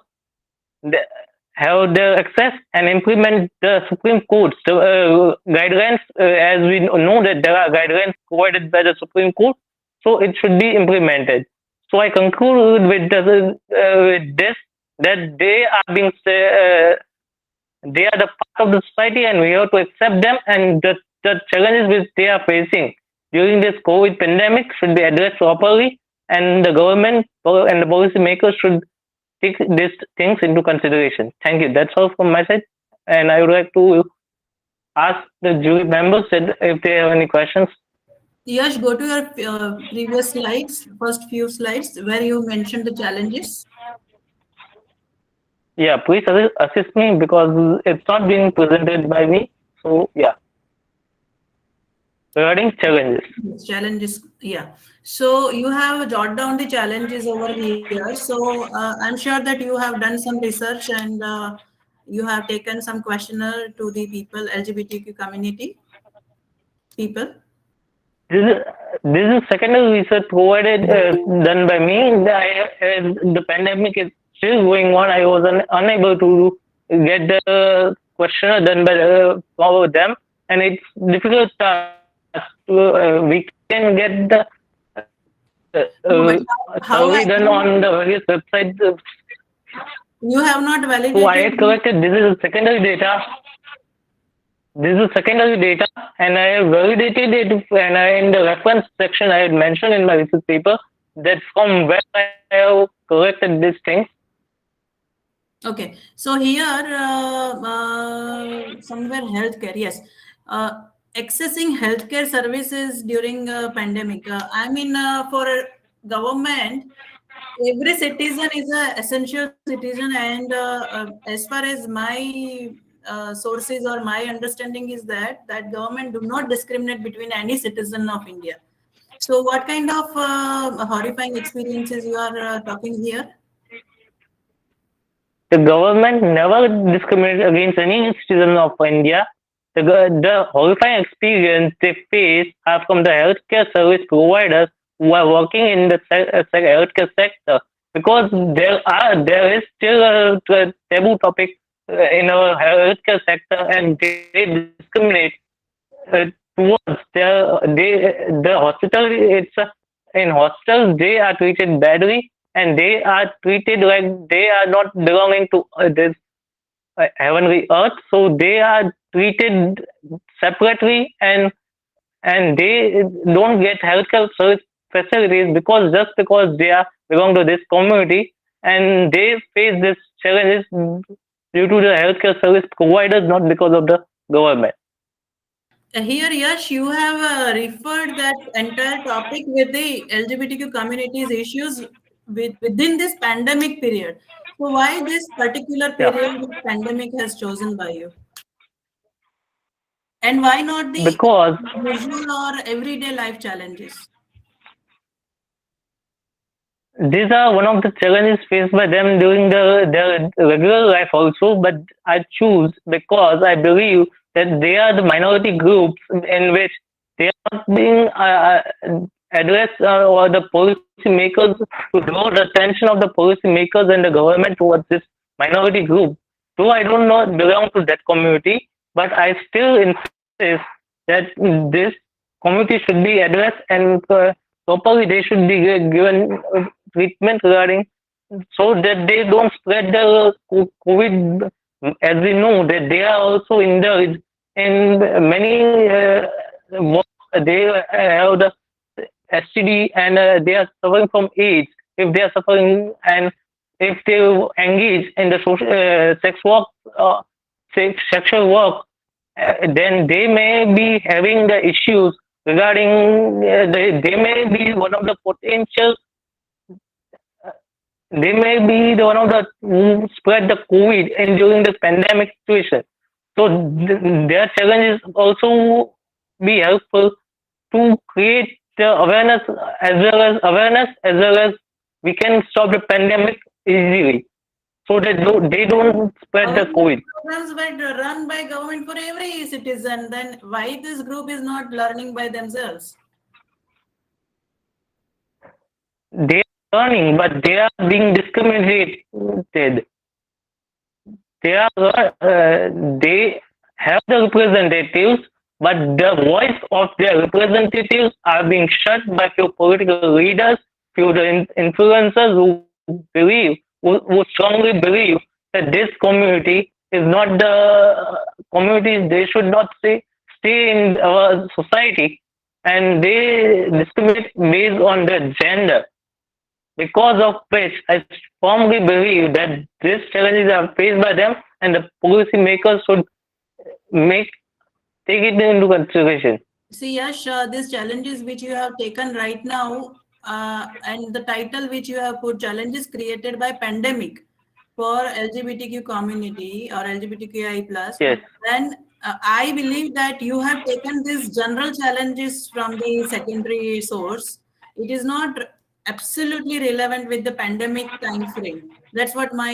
the access and implement the Supreme Court's guidelines. As we know that there are guidelines provided by the Supreme Court, so it should be implemented. So I conclude with this that they are being they are the part of the society, and we have to accept them. And the challenges which they are facing during this COVID pandemic should be addressed properly, and the government and the policy makers should take these things into consideration. Thank you. That's all from my side, and I would like to ask the jury members if they have any questions.
Yash, go to your previous slides, first few slides, where you mentioned the challenges.
Yeah, please assist me because it's not being presented by me. So yeah, regarding challenges.
Challenges, yeah. So you have jotted down the challenges over here. So I'm sure that you have done some research and you have taken some questionnaire to the people, LGBTQ community people.
This is secondary research provided done by me. The pandemic is still going on. I was unable to get the questionnaire done by them, and it's difficult task. We can get the survey done on the various websites.
You have not validated.
So I had collected. This is secondary data. This is secondary data, and I have validated it, and in the reference section I had mentioned in my research paper that from where I have collected these things.
Okay, so here somewhere healthcare, yes, accessing healthcare services during pandemic. I mean, for government, every citizen is an essential citizen, and as far as my sources or my understanding is that government do not discriminate between any citizen of India. So, what kind of horrifying experiences you are talking here?
The government never discriminates against any citizen of India. The horrifying experience they face are from the healthcare service providers who are working in the healthcare sector, because there is still a taboo topic in our healthcare sector, and they discriminate towards the hospital. In hospitals they are treated badly, and they are treated like they are not belonging to this heavenly earth. So they are treated separately, and they don't get healthcare service facilities just because they are belong to this community, and they face these challenges due to the healthcare service providers, not because of the government.
Here, Yash, you have referred that entire topic with the LGBTQ communities issues within this pandemic period. So, why this particular
Yeah.
period of pandemic has chosen by you? And why not the
Because
usual or everyday life challenges?
these are one of the challenges faced by them during their regular life also, but I choose because I believe that they are the minority groups in which they are not being addressed, or the policy makers, to draw the attention of the policy makers and the government towards this minority group. Though I don't know belong to that community, but I still insist that this community should be addressed, and properly they should be given treatment regarding, so that they don't spread the COVID. As we know that they are also indulged in many they have the STD, and they are suffering from AIDS. If they are suffering, and if they engage in the social sex work, sexual work, then they may be having the issues regarding they may be one of the potential, they may be the one of the who spread the COVID and during the pandemic situation. So their challenges also be helpful to create the awareness, as well as we can stop the pandemic easily, so that they don't spread the COVID.
Programs were run by government for every citizen. Then why this group is not learning by themselves?
They are learning, but they are being discriminated. They have the representatives, but the voice of their representatives are being shut by few political leaders, few influencers who strongly believe that this community is not the community. They should not stay in our society, and they discriminate based on their gender. Because of which I firmly believe that these challenges are faced by them, and the policy makers should take it into consideration.
See, Yash, these challenges which you have taken right now, and the title which you have put, challenges created by pandemic for LGBTQ community or LGBTQI plus.
Yes.
Then I believe that you have taken these general challenges from the secondary source. It is not absolutely relevant with the pandemic time frame. That's what my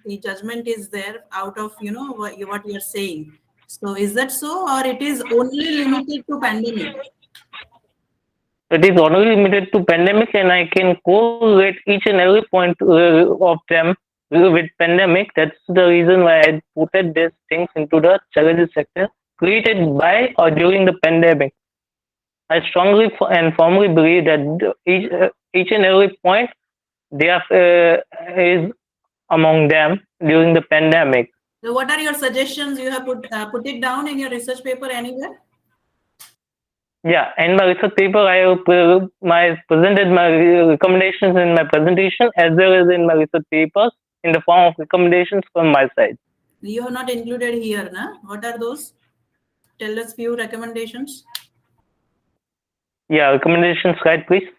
the judgment is there out of what you are saying. So is that so, or it is only limited to pandemic?
It is only limited to pandemic, and I can correlate each and every point of them with pandemic. That's the reason why I put these things into the challenges section created by or during the pandemic. I strongly and firmly believe that each and every point they are is among them during the pandemic.
So what are your suggestions? You have put it down in your research paper anywhere?
Yeah, in my research paper, I have presented my recommendations in my presentation as well as in my research papers in the form of recommendations from my side.
You have not included here, na? What are those? Tell us few recommendations.
Yeah, recommendations, right, please?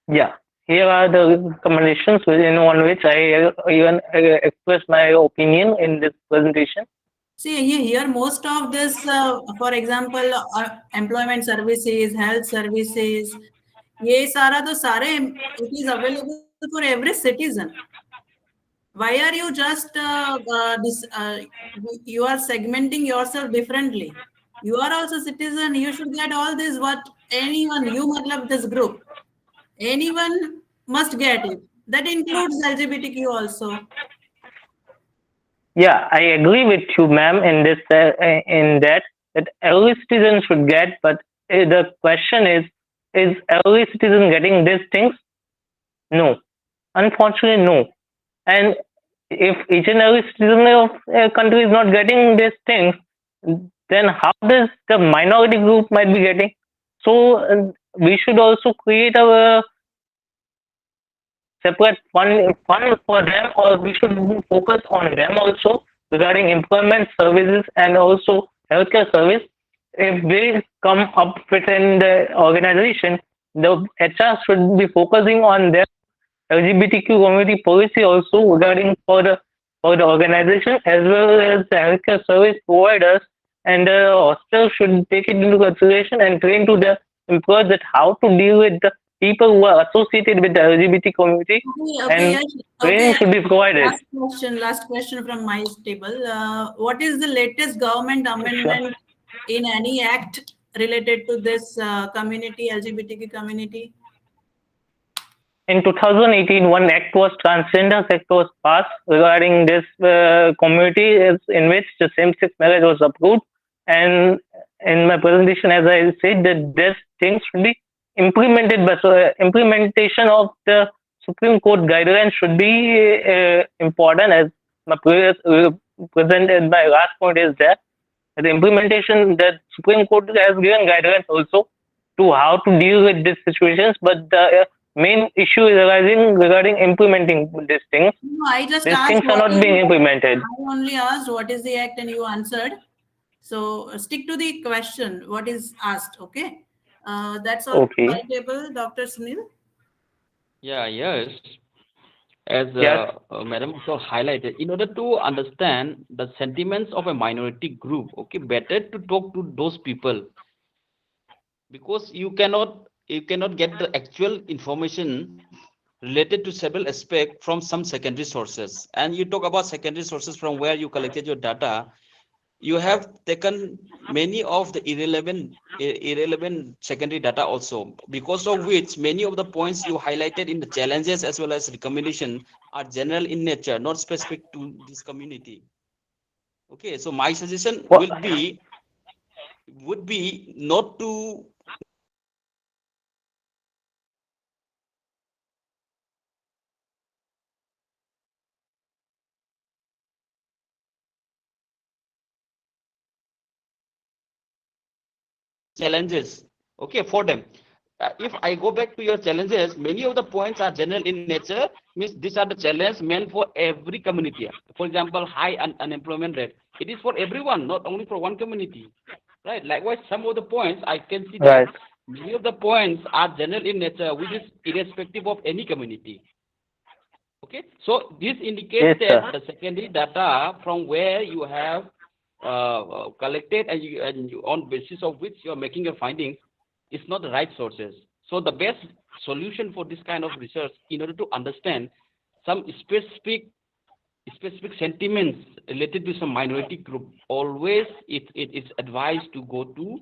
Yeah, here are the recommendations within one which I even express my opinion in this presentation.
See, here most of this, for example, employment services, health services, ये सारा तो सारे it is available for every citizen. Why are you just you are segmenting yourself differently? You are also citizen. You should get all this. What anyone you matlab this group, anyone must get it. That includes LGBTQ also.
Yeah, I agree with you, ma'am, in this in that every citizen should get. But the question is every citizen getting these things? No, unfortunately, no. And if each and every citizen of a country is not getting these things, then how does the minority group might be getting? So we should also create a separate fund for them, or we should focus on them also regarding employment services and also healthcare service. If they come up within the organization, the HR should be focusing on their LGBTQ community policy also regarding for the organization as well as the healthcare service providers, and the hospital should take it into consideration and train to the employees that how to deal with the people who are associated with the LGBT community,
Okay,
and training should be provided.
Last question from my table. What is the latest government amendment in any act related to this community, LGBTQ community?
In 2018, one act was Transgender Act was passed regarding this community, in which the same-sex marriage was approved. And in my presentation, as I said, that these things should be implemented, but implementation of the Supreme Court guidelines should be important. As my previous presented, my last point is that the implementation, that Supreme Court has given guidelines also to how to deal with these situations, but the main issue is arising regarding implementing these things.
No, I just
these
asked
things are not being implemented.
I only asked what is the act and you answered. So stick to the question, what is asked, okay? That's all.
Okay.
Table, Dr. Sunil.
Yeah, yes. As
Yes.
Madam also highlighted, in order to understand the sentiments of a minority group, okay, better to talk to those people, because you cannot get the actual information related to several aspects from some secondary sources. And you talk about secondary sources from where you collected your data. You have taken many of the irrelevant secondary data also, because of which many of the points you highlighted in the challenges as well as recommendation are general in nature, not specific to this community. Okay, so my suggestion would be not to challenges, okay, for them. If I go back to your challenges, many of the points are general in nature, means these are the challenges meant for every community. For example, high unemployment rate. It is for everyone, not only for one community, right? Likewise, some of the points I can see that
Right.
many of the points are general in nature, which is irrespective of any community. Okay, so this indicates
Yes,
that
sir.
the secondary data from where you have collected and on basis of which you are making your findings is not the right sources. So the best solution for this kind of research, in order to understand some specific sentiments related to some minority group, always it is advised to go to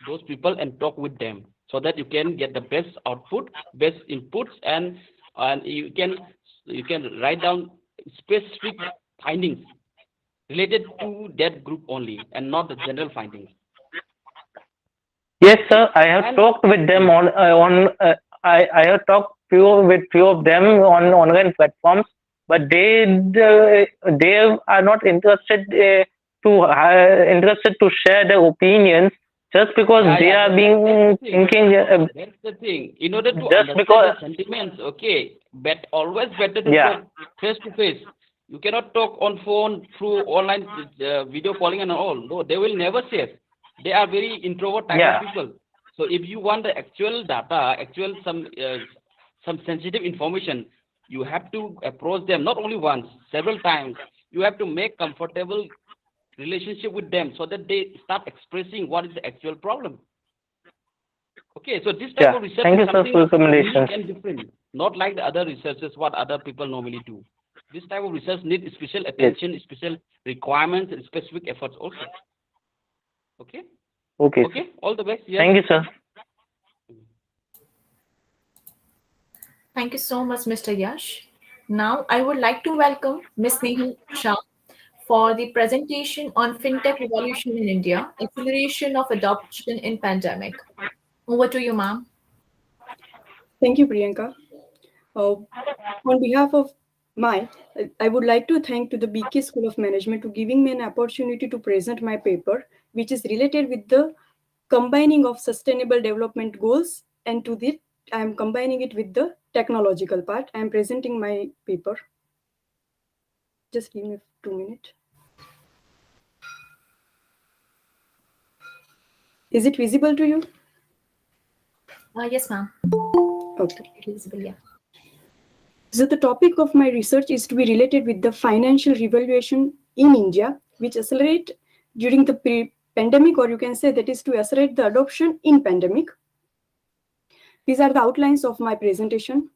those people and talk with them, so that you can get the best output, best inputs, and you can write down specific findings related to that group only and not the general findings.
Yes, sir. I have
And
talked with them I have talked with few of them on online platforms, but they are not interested to share their opinions just because they are being thinking.
That's the thing. In order to
Just
understand
because-
the sentiments, okay, but always better to
Yeah.
talk face to face. You cannot talk on phone through online video calling and all. No, they will never share. They are very introvert type
Yeah.
of people. So if you want the actual data, some sensitive information, you have to approach them not only once, several times. You have to make comfortable relationship with them so that they start expressing what is the actual problem. Okay, so this type
Yeah.
of research
Thank
is
you, sir,
something
for your
unique
recommendations.
and different, not like the other researches what other people normally do. This type of research needs special attention, special requirements, and specific efforts also. Okay.
Okay.
Okay. All the best. Yes.
Thank you, sir.
Thank you so much, Mr. Yash. Now, I would like to welcome Ms. Nehal Shah for the presentation on FinTech Revolution in India, Acceleration of Adoption in Pandemic. Over to you, ma'am.
Thank you, Priyanka. On behalf of I would like to thank to the BK School of Management to giving me an opportunity to present my paper, which is related with the combining of sustainable development goals, and to this, I am combining it with the technological part. I am presenting my paper. Just give me 2 minutes. Is it visible to you?
Yes, ma'am.
Okay.
It is visible, yeah.
So the topic of my research is to be related with the financial revaluation in India, which accelerate during the pandemic, or you can say that is to accelerate the adoption in pandemic. These are the outlines of my presentation.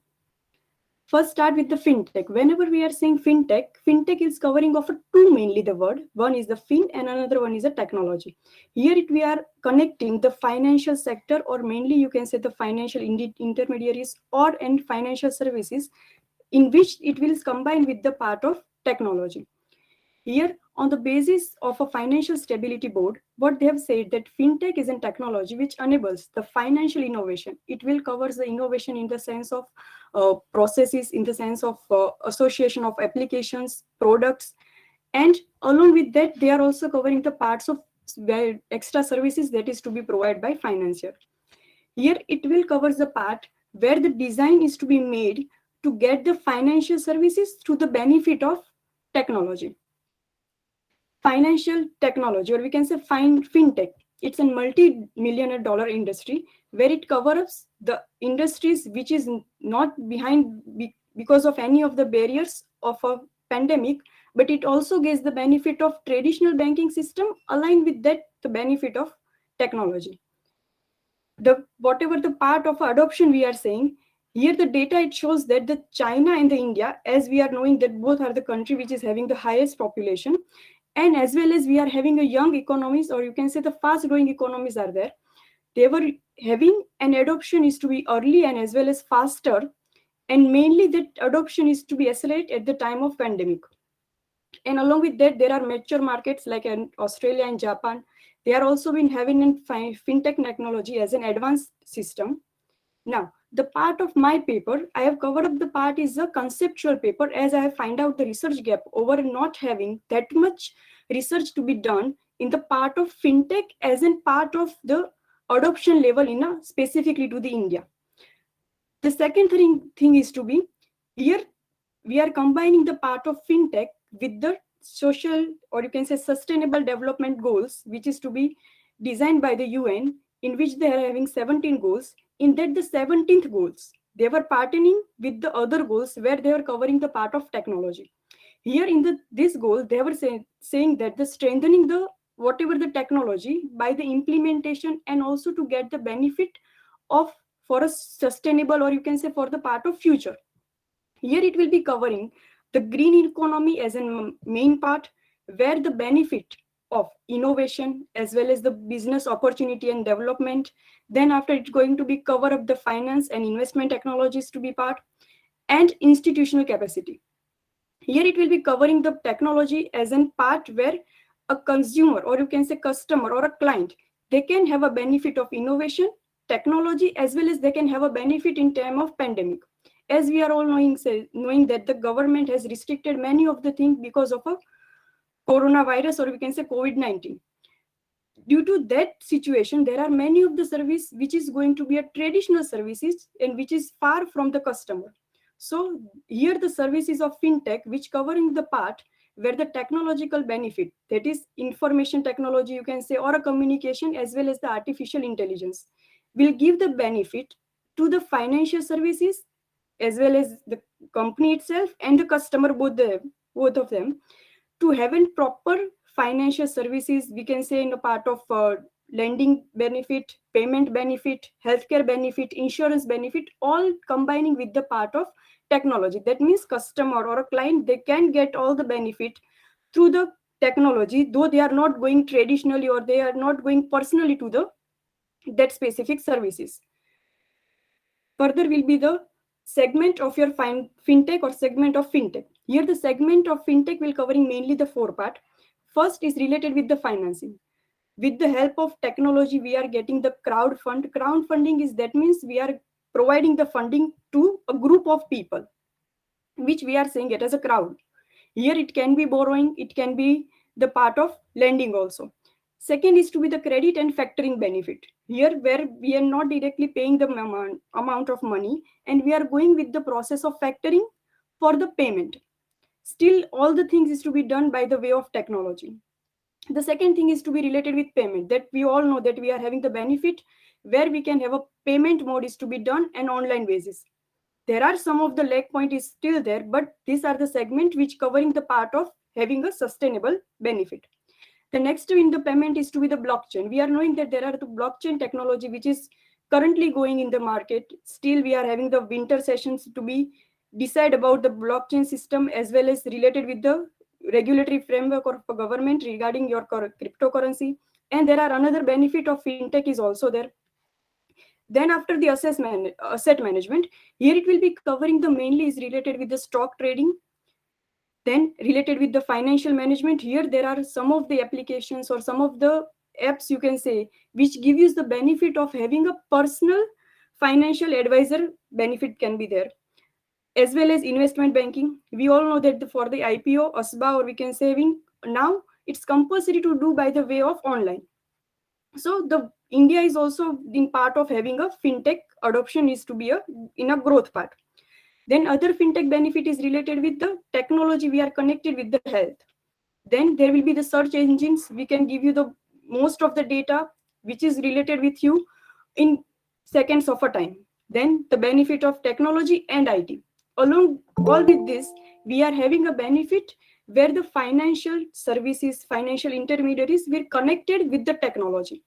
First, start with the fintech. Whenever we are saying fintech is covering of two mainly the word. One is the fin and another one is the technology. Here we are connecting the financial sector, or mainly you can say the financial intermediaries and financial services, in which it will combine with the part of technology. Here, on the basis of a financial stability board, what they have said that fintech is a technology which enables the financial innovation. It will cover the innovation in the sense of processes, in the sense of association of applications, products, and along with that, they are also covering the parts of extra services that is to be provided by financier. Here, it will cover the part where the design is to be made to get the financial services through the benefit of technology. Financial technology, or we can say fintech, it's a multi-million-dollar industry where it covers the industries which is not behind because of any of the barriers of a pandemic, but it also gets the benefit of traditional banking system aligned with that the benefit of technology. Whatever the part of adoption we are saying, here the data it shows that the China and the India, as we are knowing that both are the country which is having the highest population, and as well as we are having a young economies, or you can say the fast growing economies are there. They were having an adoption is to be early and as well as faster, and mainly that adoption is to be accelerated at the time of pandemic. And along with that, there are mature markets like Australia and Japan. They are also been having fintech technology as an advanced system. Now, the part of my paper, I have covered up the part is a conceptual paper, as I have find out the research gap over not having that much research to be done in the part of fintech as in part of the adoption level in specifically to the India. The second thing is to be here, we are combining the part of fintech with the social, or you can say sustainable development goals, which is to be designed by the UN, in which they are having 17 goals. In that, the 17th goals, they were partnering with the other goals where they were covering the part of technology. Here in this goal, they were saying that the strengthening the whatever the technology by the implementation, and also to get the benefit of for a sustainable, or you can say for the part of future. Here it will be covering the green economy as a main part, where the benefit of innovation as well as the business opportunity and development. Then after it's going to be cover up the finance and investment technologies to be part, and institutional capacity. Here it will be covering the technology as a part where a consumer, or you can say customer or a client, they can have a benefit of innovation, technology, as well as they can have a benefit in time of pandemic. as we are all knowing that the government has restricted many of the things because of a coronavirus, or we can say COVID-19. Due to that situation, there are many of the service which is going to be a traditional services and which is far from the customer. So here the services of fintech, which covering the part where the technological benefit, that is information technology, you can say, or a communication, as well as the artificial intelligence, will give the benefit to the financial services as well as the company itself and the customer, both of them, to have a proper financial services, we can say, in a part of lending benefit, payment benefit, healthcare benefit, insurance benefit, all combining with the part of technology. That means customer or a client, they can get all the benefit through the technology, though they are not going traditionally or they are not going personally to that specific services. Further will be the segment of your fintech or segment of fintech. Here the segment of fintech will covering mainly the 4 part. First is related with the financing. With the help of technology, we are getting the crowdfund. Crowdfunding is, that means we are providing the funding to a group of people, which we are saying it as a crowd. Here it can be borrowing, it can be the part of lending also. Second is to be the credit and factoring benefit. Here where we are not directly paying the amount of money and we are going with the process of factoring for the payment. Still, all the things is to be done by the way of technology. The second thing is to be related with payment, that we all know that we are having the benefit where we can have a payment mode is to be done on online basis. There are some of the lag point is still there, but these are the segment which covering the part of having a sustainable benefit. The next in the payment is to be the blockchain. We are knowing that there are the blockchain technology which is currently going in the market. Still, we are having the winter sessions to be decide about the blockchain system as well as related with the regulatory framework of the government regarding your cryptocurrency. And there are another benefit of fintech is also there. Then after the asset management, here it will be covering the mainly is related with the stock trading. Then related with the financial management, here there are some of the applications or some of the apps, you can say, which give you the benefit of having a personal financial advisor benefit can be there. As well as investment banking. We all know that for the IPO, ASBA, or we can saving, now it's compulsory to do by the way of online. So the India is also in part of having a fintech adoption is to be in a growth part. Then other fintech benefit is related with the technology, we are connected with the health. Then there will be the search engines, we can give you the most of the data which is related with you in seconds of a time. Then the benefit of technology and IT. Along all with this, we are having a benefit where the financial services, financial intermediaries were connected with the technology.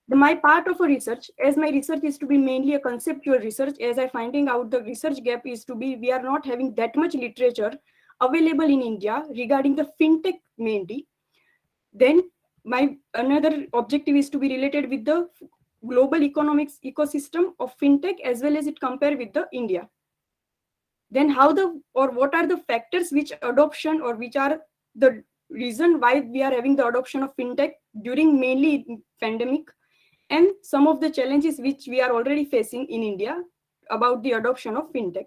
My part of a research, as my research is to be mainly a conceptual research, as I finding out the research gap is to be, we are not having that much literature available in India regarding the fintech mainly. Then my another objective is to be related with the global economics ecosystem of fintech as well as it compare with the India. Then what are the factors which adoption or which are the reason why we are having the adoption of fintech during mainly pandemic, and some of the challenges which we are already facing in India about the adoption of fintech.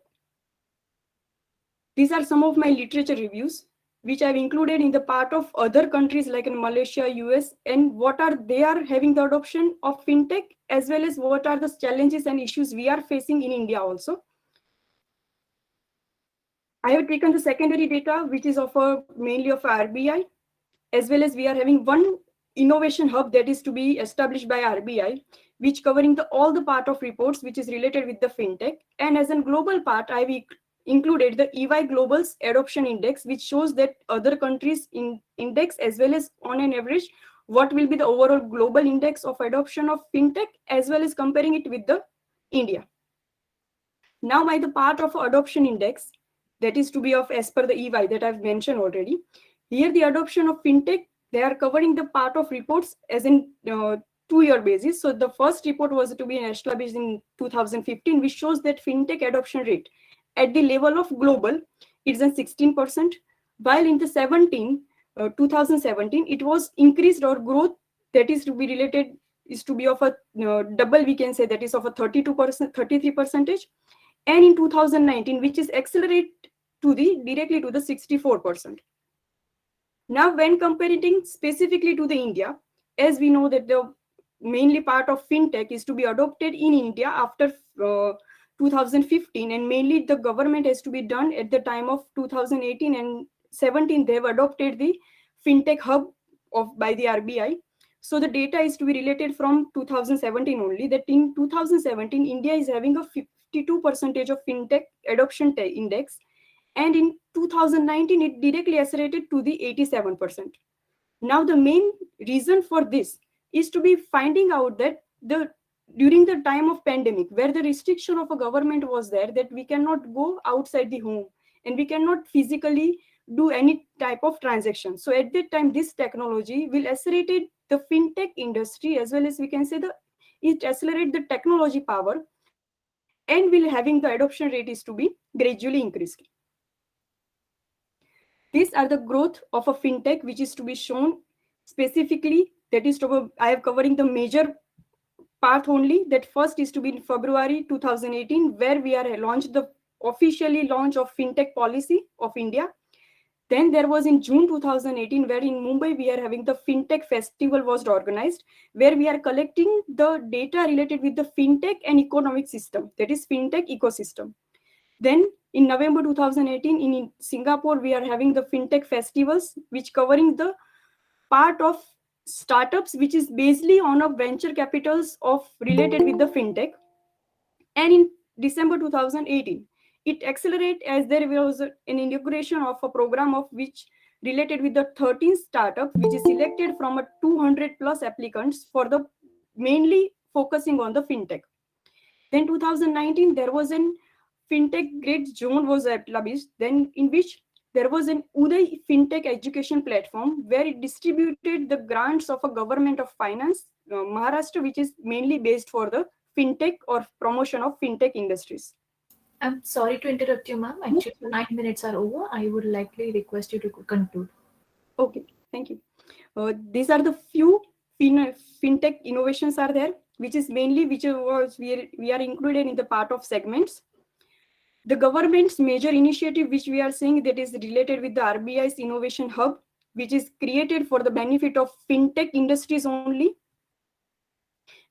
These are some of my literature reviews which I've included in the part of other countries like in Malaysia, US, and what are they are having the adoption of fintech as well as what are the challenges and issues we are facing in India also. I have taken the secondary data, which is mainly of RBI, as well as we are having one innovation hub that is to be established by RBI, which covering all the part of reports, which is related with the fintech. And as a global part, I've included the EY Global's Adoption Index, which shows that other countries in index as well as on an average, what will be the overall global index of adoption of fintech, as well as comparing it with the India. Now by the part of adoption index, that is to be of as per the EY that I've mentioned already. Here the adoption of fintech, they are covering the part of reports as in 2-year basis. So the first report was to be established in 2015, which shows that fintech adoption rate at the level of global, it's at 16%, while in the 2017, it was increased or growth that is to be related, is to be of a double, we can say, that is of a 32%, 33%. and in 2019, which is accelerate to the directly to the 64%. Now, when comparing specifically to the India, as we know that the mainly part of fintech is to be adopted in India after 2015, and mainly the government has to be done at the time of 2018 and 17. They have adopted the fintech hub by the RBI. So the data is to be related from 2017 only. That in 2017, India is having a 52% of fintech adoption index, and in 2019 it directly accelerated to the 87%. Now the main reason for this is to be finding out that during the time of pandemic, where the restriction of a government was there, that we cannot go outside the home and we cannot physically do any type of transaction. So at that time, this technology will accelerate the fintech industry, as well as we can say it accelerate the technology power, and will having the adoption rate is to be gradually increased. These are the growth of a fintech, which is to be shown specifically. That is I am covering the major part only. That first is to be in February 2018, where we are launched the officially launch of fintech policy of India. Then there was in June 2018, where in Mumbai we are having the fintech festival was organized, where we are collecting the data related with the fintech and economic system, that is fintech ecosystem. Then in November 2018 in Singapore, we are having the fintech festivals, which covering the part of startups, which is basically on a venture capitals of related with the fintech. And in December 2018, it accelerated as there was an inauguration of a program of which related with the 13 startup, which is selected from a 200 plus applicants for the mainly focusing on the fintech. Then 2019, there was an fintech great zone was established, then in which there was an Uday fintech education platform, where it distributed the grants of a government of finance, Maharashtra, which is mainly based for the fintech or promotion of fintech industries.
I'm sorry to interrupt you, ma'am. Actually, 9 minutes are over. I would likely request you to conclude.
Okay, thank you. These are the few fintech innovations are there, which is mainly we are included in the part of segments. The government's major initiative, which we are seeing, that is related with the RBI's Innovation Hub, which is created for the benefit of fintech industries only.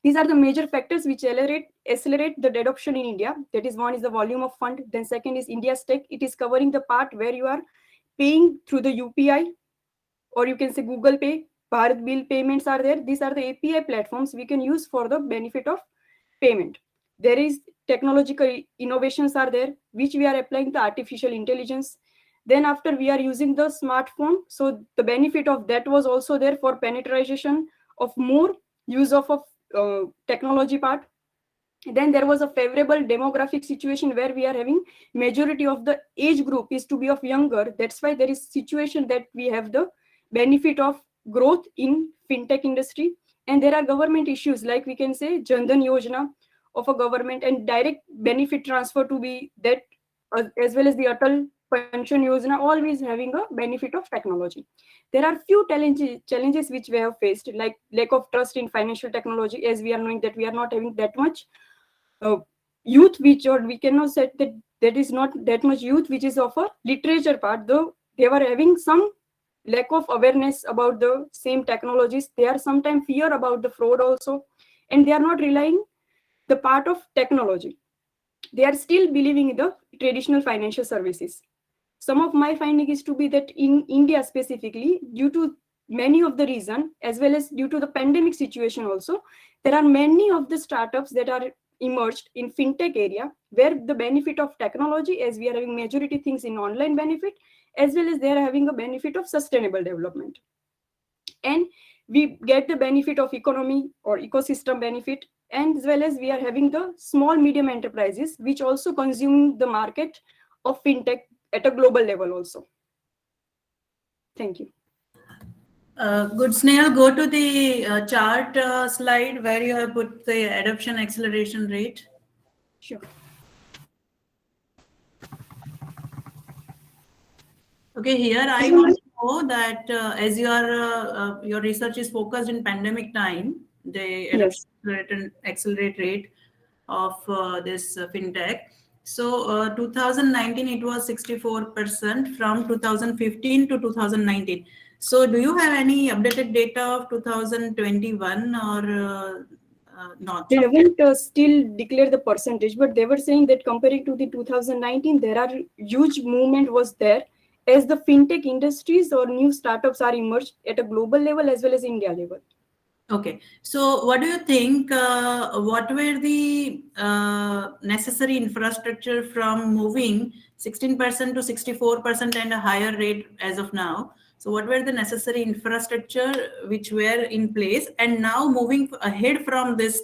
These are the major factors which accelerate the adoption in India. That is, one is the volume of fund. Then second is India's tech. It is covering the part where you are paying through the UPI, or you can say Google Pay, Bharat Bill payments are there. These are the API platforms we can use for the benefit of payment. There is technological innovations are there, which we are applying the artificial intelligence. Then after we are using the smartphone, so the benefit of that was also there for penetration of more use of technology part. Then there was a favorable demographic situation where we are having majority of the age group is to be of younger. That's why there is situation that we have the benefit of growth in fintech industry. And there are government issues like we can say Jan Dhan Yojana of a government and direct benefit transfer to be that, as well as the Atal Pension Yojana, always having a benefit of technology. There are few challenges which we have faced, like lack of trust in financial technology, as we are knowing that we are not having that much youth, which, or we cannot say that there is not that much youth which is of a literature part, though they were having some lack of awareness about the same technologies. They are sometimes fear about the fraud also, and they are not relying the part of technology. They are still believing in the traditional financial services. Some of my finding is to be that in India specifically, due to many of the reason, as well as due to the pandemic situation also, there are many of the startups that are emerged in fintech area, where the benefit of technology, as we are having majority things in online benefit, as well as they are having a benefit of sustainable development. And we get the benefit of economy or ecosystem benefit, and as well as we are having the small medium enterprises, which also consume the market of fintech at a global level also. Thank you.
Good, Snehal, go to the chart slide where you have put the adoption acceleration rate.
Sure.
Okay, here I want to know that as your research is focused in pandemic time, the adoption accelerate rate of this fintech. So 2019 it was 64% from 2015 to 2019. So do you have any updated data of 2021 or not?
They haven't still declared the percentage, but they were saying that comparing to the 2019, there are huge movement was there as the fintech industries or new startups are emerged at a global level as well as India level.
Okay, so what do you think? What were the necessary infrastructure from moving 16% to 64% and a higher rate as of now? So what were the necessary infrastructure which were in place, and now moving ahead from this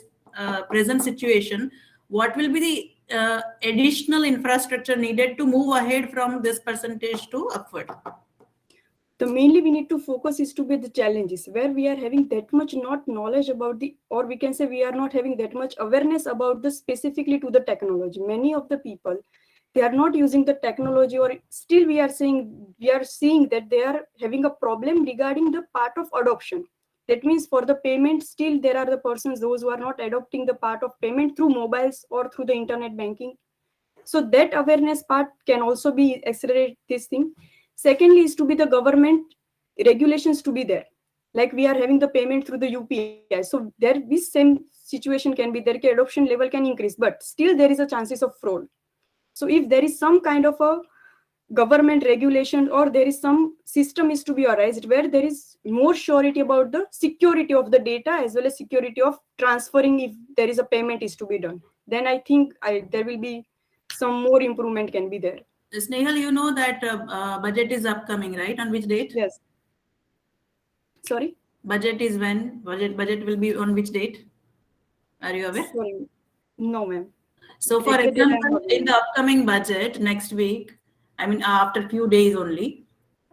present situation, what will be the additional infrastructure needed to move ahead from this percentage to upward?
The mainly we need to focus is to be the challenges where we are having that much not knowledge about the, or we can say we are not having that much awareness about the specifically to the technology. Many of the people, they are not using the technology, or still we are seeing that they are having a problem regarding the part of adoption. That means for the payment, still there are the persons, those who are not adopting the part of payment through mobiles or through the internet banking. So that awareness part can also be accelerate this thing. Secondly is to be the government regulations to be there. Like we are having the payment through the UPI. So there this same situation can be there, adoption level can increase, but still there is a chances of fraud. So if there is some kind of a government regulation or there is some system is to be arised where there is more surety about the security of the data as well as security of transferring if there is a payment is to be done, then I think there will be some more improvement can be there.
Snehal, you know that budget is upcoming, right? On which date?
Yes. Sorry?
Budget is when? Budget will be on which date? Are you aware?
Sorry. No, ma'am.
So for example, in the upcoming budget next week, I mean after a few days only,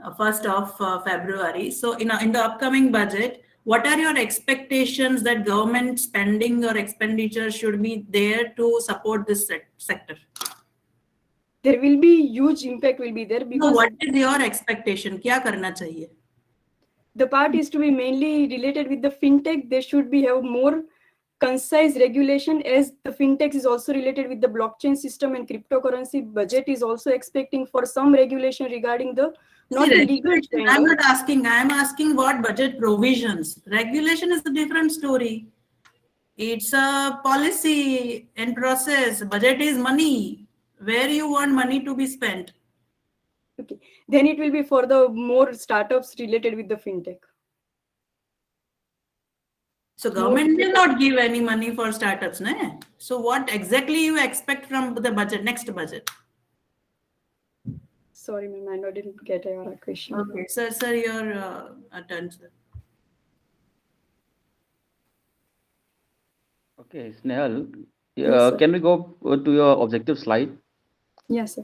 1st of February. So in the upcoming budget, what are your expectations that government spending or expenditure should be there to support this sector?
There will be huge impact will be there because.
So what is your expectation? Kya karna chahiye?
The part is to be mainly related with the fintech. They should be have more concise regulation, as the fintech is also related with the blockchain system and cryptocurrency. Budget is also expecting for some regulation regarding the not the legal trend.
I'm not asking. I'm asking what budget provisions. Regulation is a different story. It's a policy and process. Budget is money. Where you want money to be spent.
Okay, then it will be for the more startups related with the fintech.
So government will not give any money for startups, ne? So what exactly you expect from the budget, next budget?
Sorry, ma'am, I didn't get your question.
Okay, sir, your turn, sir.
Okay, Snehal,
Yes,
can we go to your objective slide?
Yes, sir.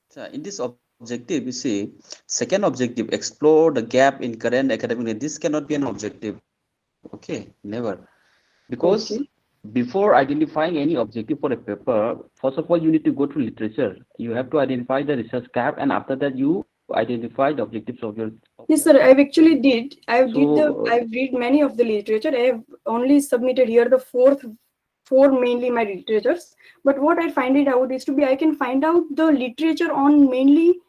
So in this objective, you see, second objective, explore the gap in current academic. This cannot be an objective. Okay, never. Because before identifying any objective for a paper, first of all, you need to go through literature. You have to identify the research gap, and after that, you identify the objectives of your.
Yes, sir. I've actually did. I've read many of the literature. I have only submitted here the four mainly my literatures. But what I find it out is to be I can find out the literature on mainly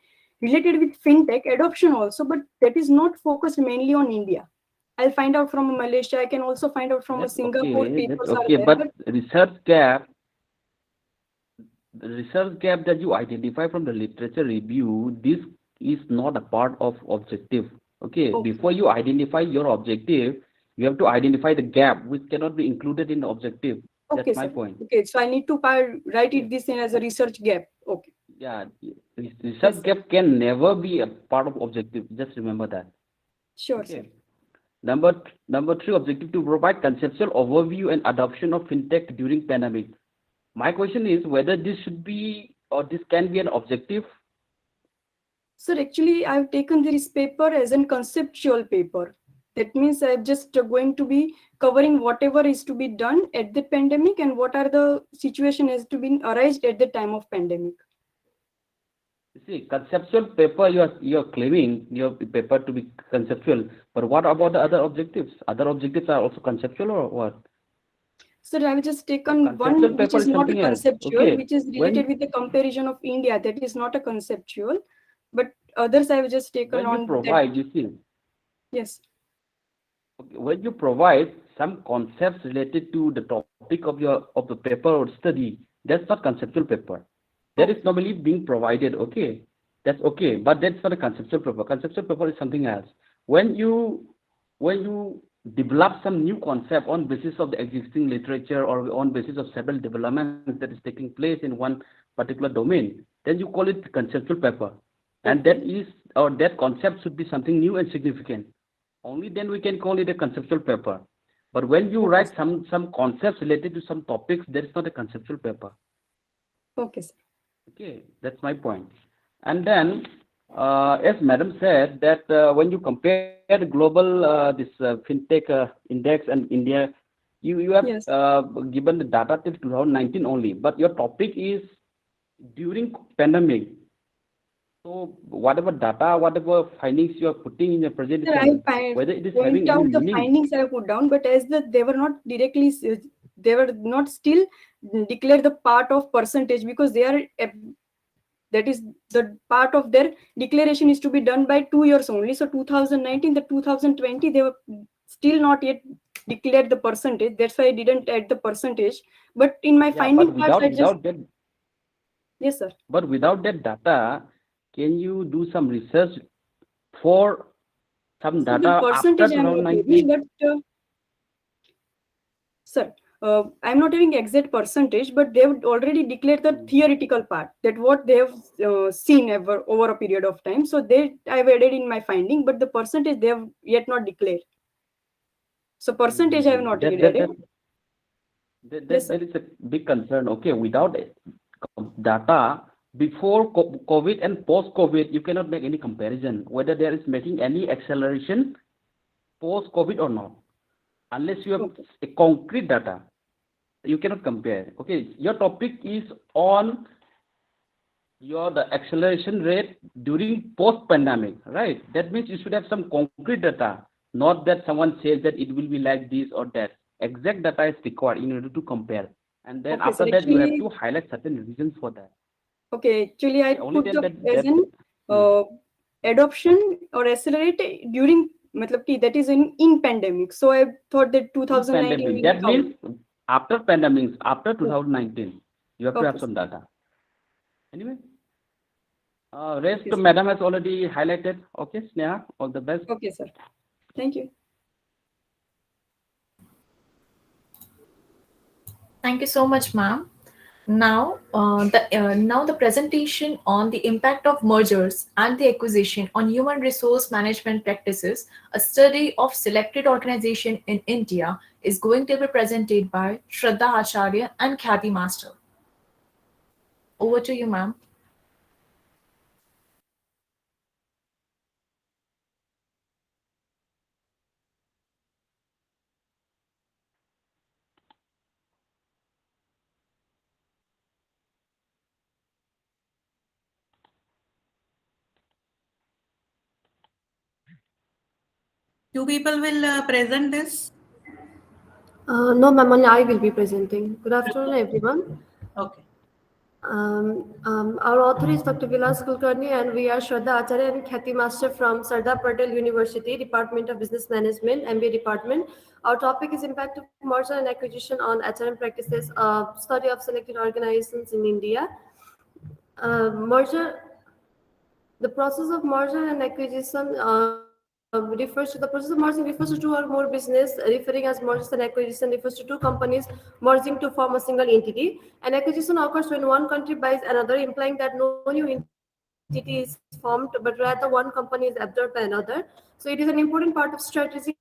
related with fintech adoption also, but that is not focused mainly on India. I'll find out from Malaysia. I can also find out from a Singapore papers.
Okay, but research gap. The research gap that you identify from the literature review, this is not a part of objective. Okay, before you identify your objective, you have to identify the gap, which cannot be included in the objective. That's my point.
Okay, so I need to write it this in as a research gap. Okay.
Yeah, research gap can never be a part of objective. Just remember that.
Sure,
okay.
Sir.
Number 3 objective, to provide conceptual overview and adoption of fintech during pandemic. My question is whether this should be or this can be an objective.
Sir, actually, I've taken this paper as a conceptual paper. That means I'm just going to be covering whatever is to be done at the pandemic and what are the situation has to be arised at the time of pandemic.
You see, conceptual paper, you're claiming your paper to be conceptual, but what about the other objectives? Other objectives are also conceptual or what?
So I have just taken
Conceptual
one which
paper
is
is
not a
something else.
conceptual,
Okay.
which is related with the comparison of India. That is not a conceptual, but others I have just taken
When you
on
provide, you see,
yes.
okay, when you provide some concepts related to the topic of the paper or study, that's not conceptual paper. That is normally being provided. Okay, that's okay, but that's not a conceptual paper. Conceptual paper is something else. When you develop some new concept on basis of the existing literature or on basis of several developments that is taking place in one particular domain, then you call it conceptual paper, and that is, or that concept should be something new and significant. Only then we can call it a conceptual paper. But when you write some concepts related to some topics, that is not a conceptual paper.
Okay, sir.
Okay, that's my point. And then, as Madam said, that when you compare the global this fintech index and India, you have
Yes.
given the data till 2019 only, but your topic is during pandemic. So whatever data, whatever findings you are putting in your
Sir,
presentation,
I
whether it is having
point
any
out the
meaning.
findings I have put down, but as they were not directly, they were not still declared the part of percentage, because they are that is the part of their declaration is to be done by 2 years only. So 2019, the 2020, they were still not yet declared the percentage. That's why I didn't add the percentage. But in my
Yeah,
finding
but
parts, I just
without that,
yes, sir.
but without that data, can you do some research for some
So the
data after
percentage I'm not having,
2019?
but sir, I'm not having exact percentage, but they would already declare the theoretical part, that what they have seen over a period of time. So they I've added in my finding, but the percentage they have yet not declared. So percentage I have not
That,
yet
that,
added.
that,
Yes,
that,
sir.
that is a big concern. Okay, without data before COVID and post-COVID, you cannot make any comparison whether there is making any acceleration post-COVID or not. Unless you have
Okay.
a concrete data, you cannot compare. Okay, your topic is on the acceleration rate during post-pandemic, right? That means you should have some concrete data, not that someone says that it will be like this or that. Exact data is required in order to compare, and then
Okay,
after
sir.
that you have
Actually,
to highlight certain reasons for that.
okay. Actually, I
Only
put
then
the
that
as in adoption or accelerate during, matlab ki that is in pandemic. So I thought that
in
2019
pandemic.
will
That
count.
means after pandemic, after
Yeah.
2019, you have to
Okay,
have some
sir.
data. Anyway, rest
Okay, sir.
madam has already highlighted. Okay, Sneha, all the best.
Okay, sir. Thank you.
Thank you so much, ma'am. Now, the presentation on the impact of mergers and the acquisition on human resource management practices, a study of selected organization in India, is going to be presented by Shraddha Acharya and Khyati Master. Over to you, ma'am.
Two people will present this.
No, ma'am, only I will be presenting. Good afternoon, everyone.
Okay.
Our author is Dr. Vilas Kulkarni, and we are Shraddha Acharya and Khyati Master from Sardar Patel University, Department of Business Management, MBA department. Our topic is impact of merger and acquisition on HRM practices, study of selected organizations in India. The process of merger and acquisition refers to two or more business, referring as mergers and acquisition refers to two companies merging to form a single entity. An acquisition occurs when one country buys another, implying that no new entity is formed, but rather one company is absorbed by another. So it is an important part of strategic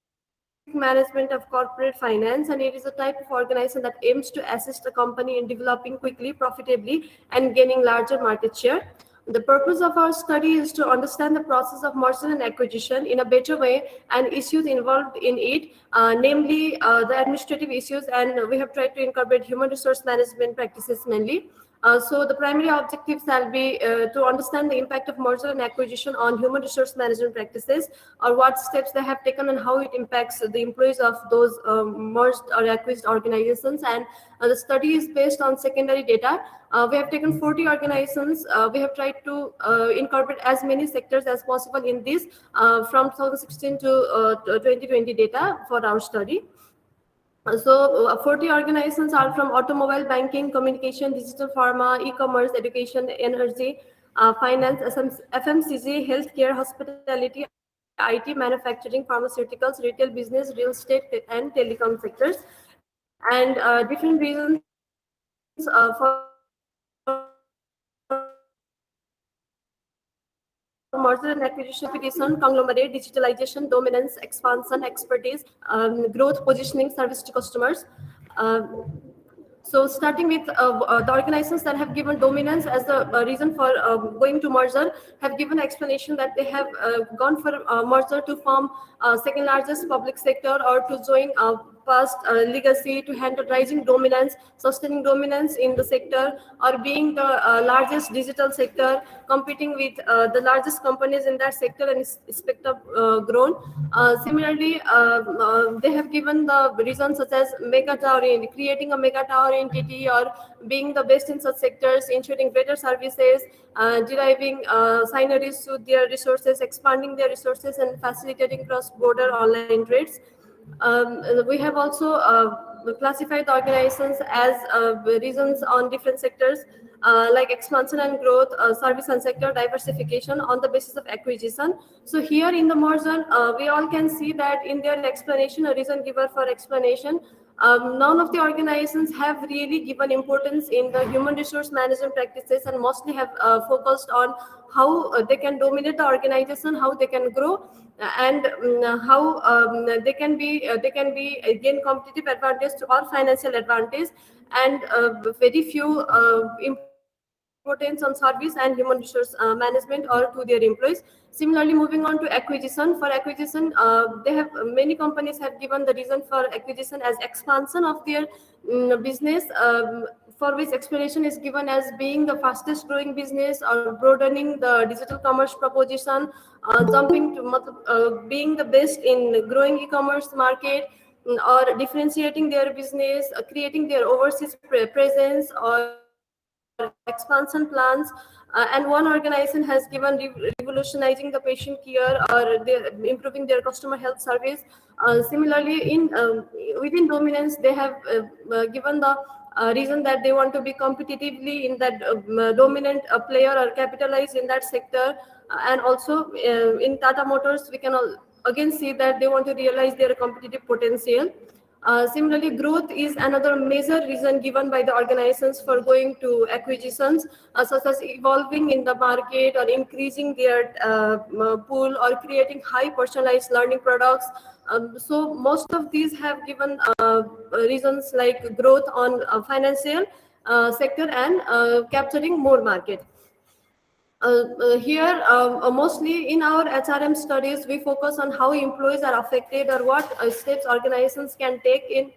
management of corporate finance, and it is a type of organization that aims to assist a company in developing quickly, profitably, and gaining larger market share. The purpose of our study is to understand the process of merger and acquisition in a better way and issues involved in it, namely the administrative issues, and we have tried to incorporate human resource management practices mainly. So the primary objectives shall be to understand the impact of merger and acquisition on human resource management practices, or what steps they have taken and how it impacts the employees of those merged or acquired organizations. And the study is based on secondary data. We have taken 40 organizations. We have tried to incorporate as many sectors as possible in this from 2016 to 2020 data for our study. So 40 organizations are from automobile, banking, communication, digital pharma, e-commerce, education, energy, finance, FMCG, healthcare, hospitality, IT, manufacturing, pharmaceuticals, retail business, real estate, and telecom sectors. And different reasons for merger and acquisition, competition, conglomerate, digitalization, dominance, expansion, expertise, growth, positioning, service to customers. So starting with the organizations that have given dominance as the reason for going to merger have given explanation that they have gone for merger to form second largest public sector, or to join past legacy, to handle rising dominance, sustaining dominance in the sector, or being the largest digital sector, competing with the largest companies in that sector and expect grown. Similarly, they have given the reasons such as mega tower, creating a mega tower entity, or being the best in such sectors, ensuring better services, deriving synergies to their resources, expanding their resources, and facilitating cross-border online trades. We have also classified the organizations as reasons on different sectors, like expansion and growth, service and sector diversification on the basis of acquisition. So here in the merger, we all can see that in their explanation, a reason giver for explanation, none of the organizations have really given importance in the human resource management practices, and mostly have focused on how they can dominate the organization, how they can grow, and how they can be gain competitive advantage or financial advantage, and very few importance on service and human resource management or to their employees. Similarly, moving on to acquisition. For acquisition, many companies have given the reason for acquisition as expansion of their business, for which explanation is given as being the fastest growing business, or broadening the digital commerce proposition, jumping to being the best in growing e-commerce market, or differentiating their business, creating their overseas presence, or expansion plans. And one organization has given revolutionizing the patient care, or improving their customer health service. Similarly, within dominance, they have given the reason that they want to be competitively in that dominant player, or capitalize in that sector. And also in Tata Motors, we can again see that they want to realize their competitive potential. Similarly, growth is another major reason given by the organizations for going to acquisitions, such as evolving in the market, or increasing their pool, or creating high personalized learning products. So most of these have given reasons like growth on financial sector, and capturing more market. Here, mostly in our HRM studies, we focus on how employees are affected, or what steps organizations can take in.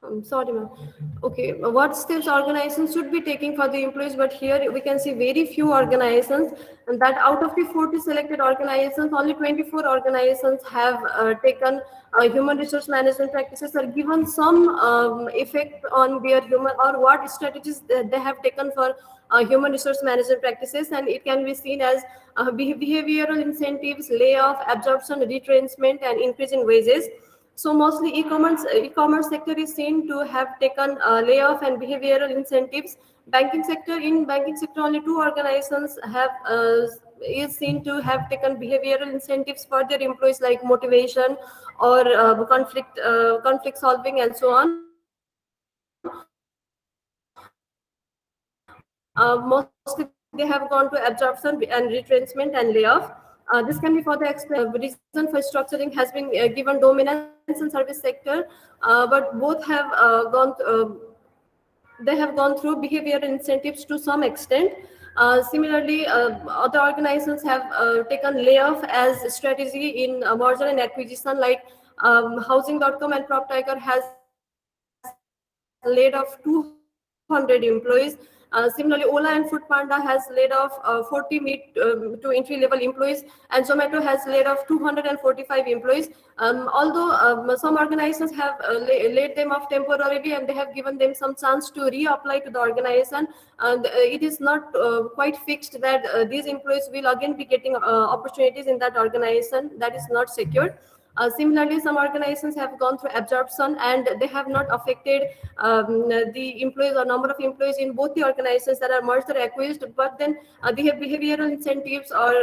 I'm sorry, ma'am. Okay, what steps organizations should be taking for the employees? But here we can see very few organizations, and that out of the 40 selected organizations, only 24 organizations have taken human resource management practices, or given some effect on their human, or what strategies they have taken for human resource management practices. And it can be seen as behavioral incentives, layoff, absorption, retrenchment, and increase in wages. So mostly e-commerce sector is seen to have taken layoff and behavioral incentives. Banking sector, only 2 organizations have is seen to have taken behavioral incentives for their employees, like motivation, or conflict solving, and so on. Mostly they have gone to absorption and retrenchment and layoff. This can be for the reason for structuring has been given dominance in service sector, but both have they have gone through behavioral incentives to some extent. Similarly, other organizations have taken layoff as strategy in merger and acquisition, like Housing.com and PropTiger has laid off 200 employees. Similarly, Ola and Foodpanda has laid off 40 mid to entry-level employees, and Zomato has laid off 245 employees. Although some organizations have laid them off temporarily, and they have given them some chance to reapply to the organization, and it is not quite fixed that these employees will again be getting opportunities in that organization. That is not secured. Similarly, some organizations have gone through absorption, and they have not affected the employees or number of employees in both the organizations that are merged or acquisied. But then they have behavioral incentives, or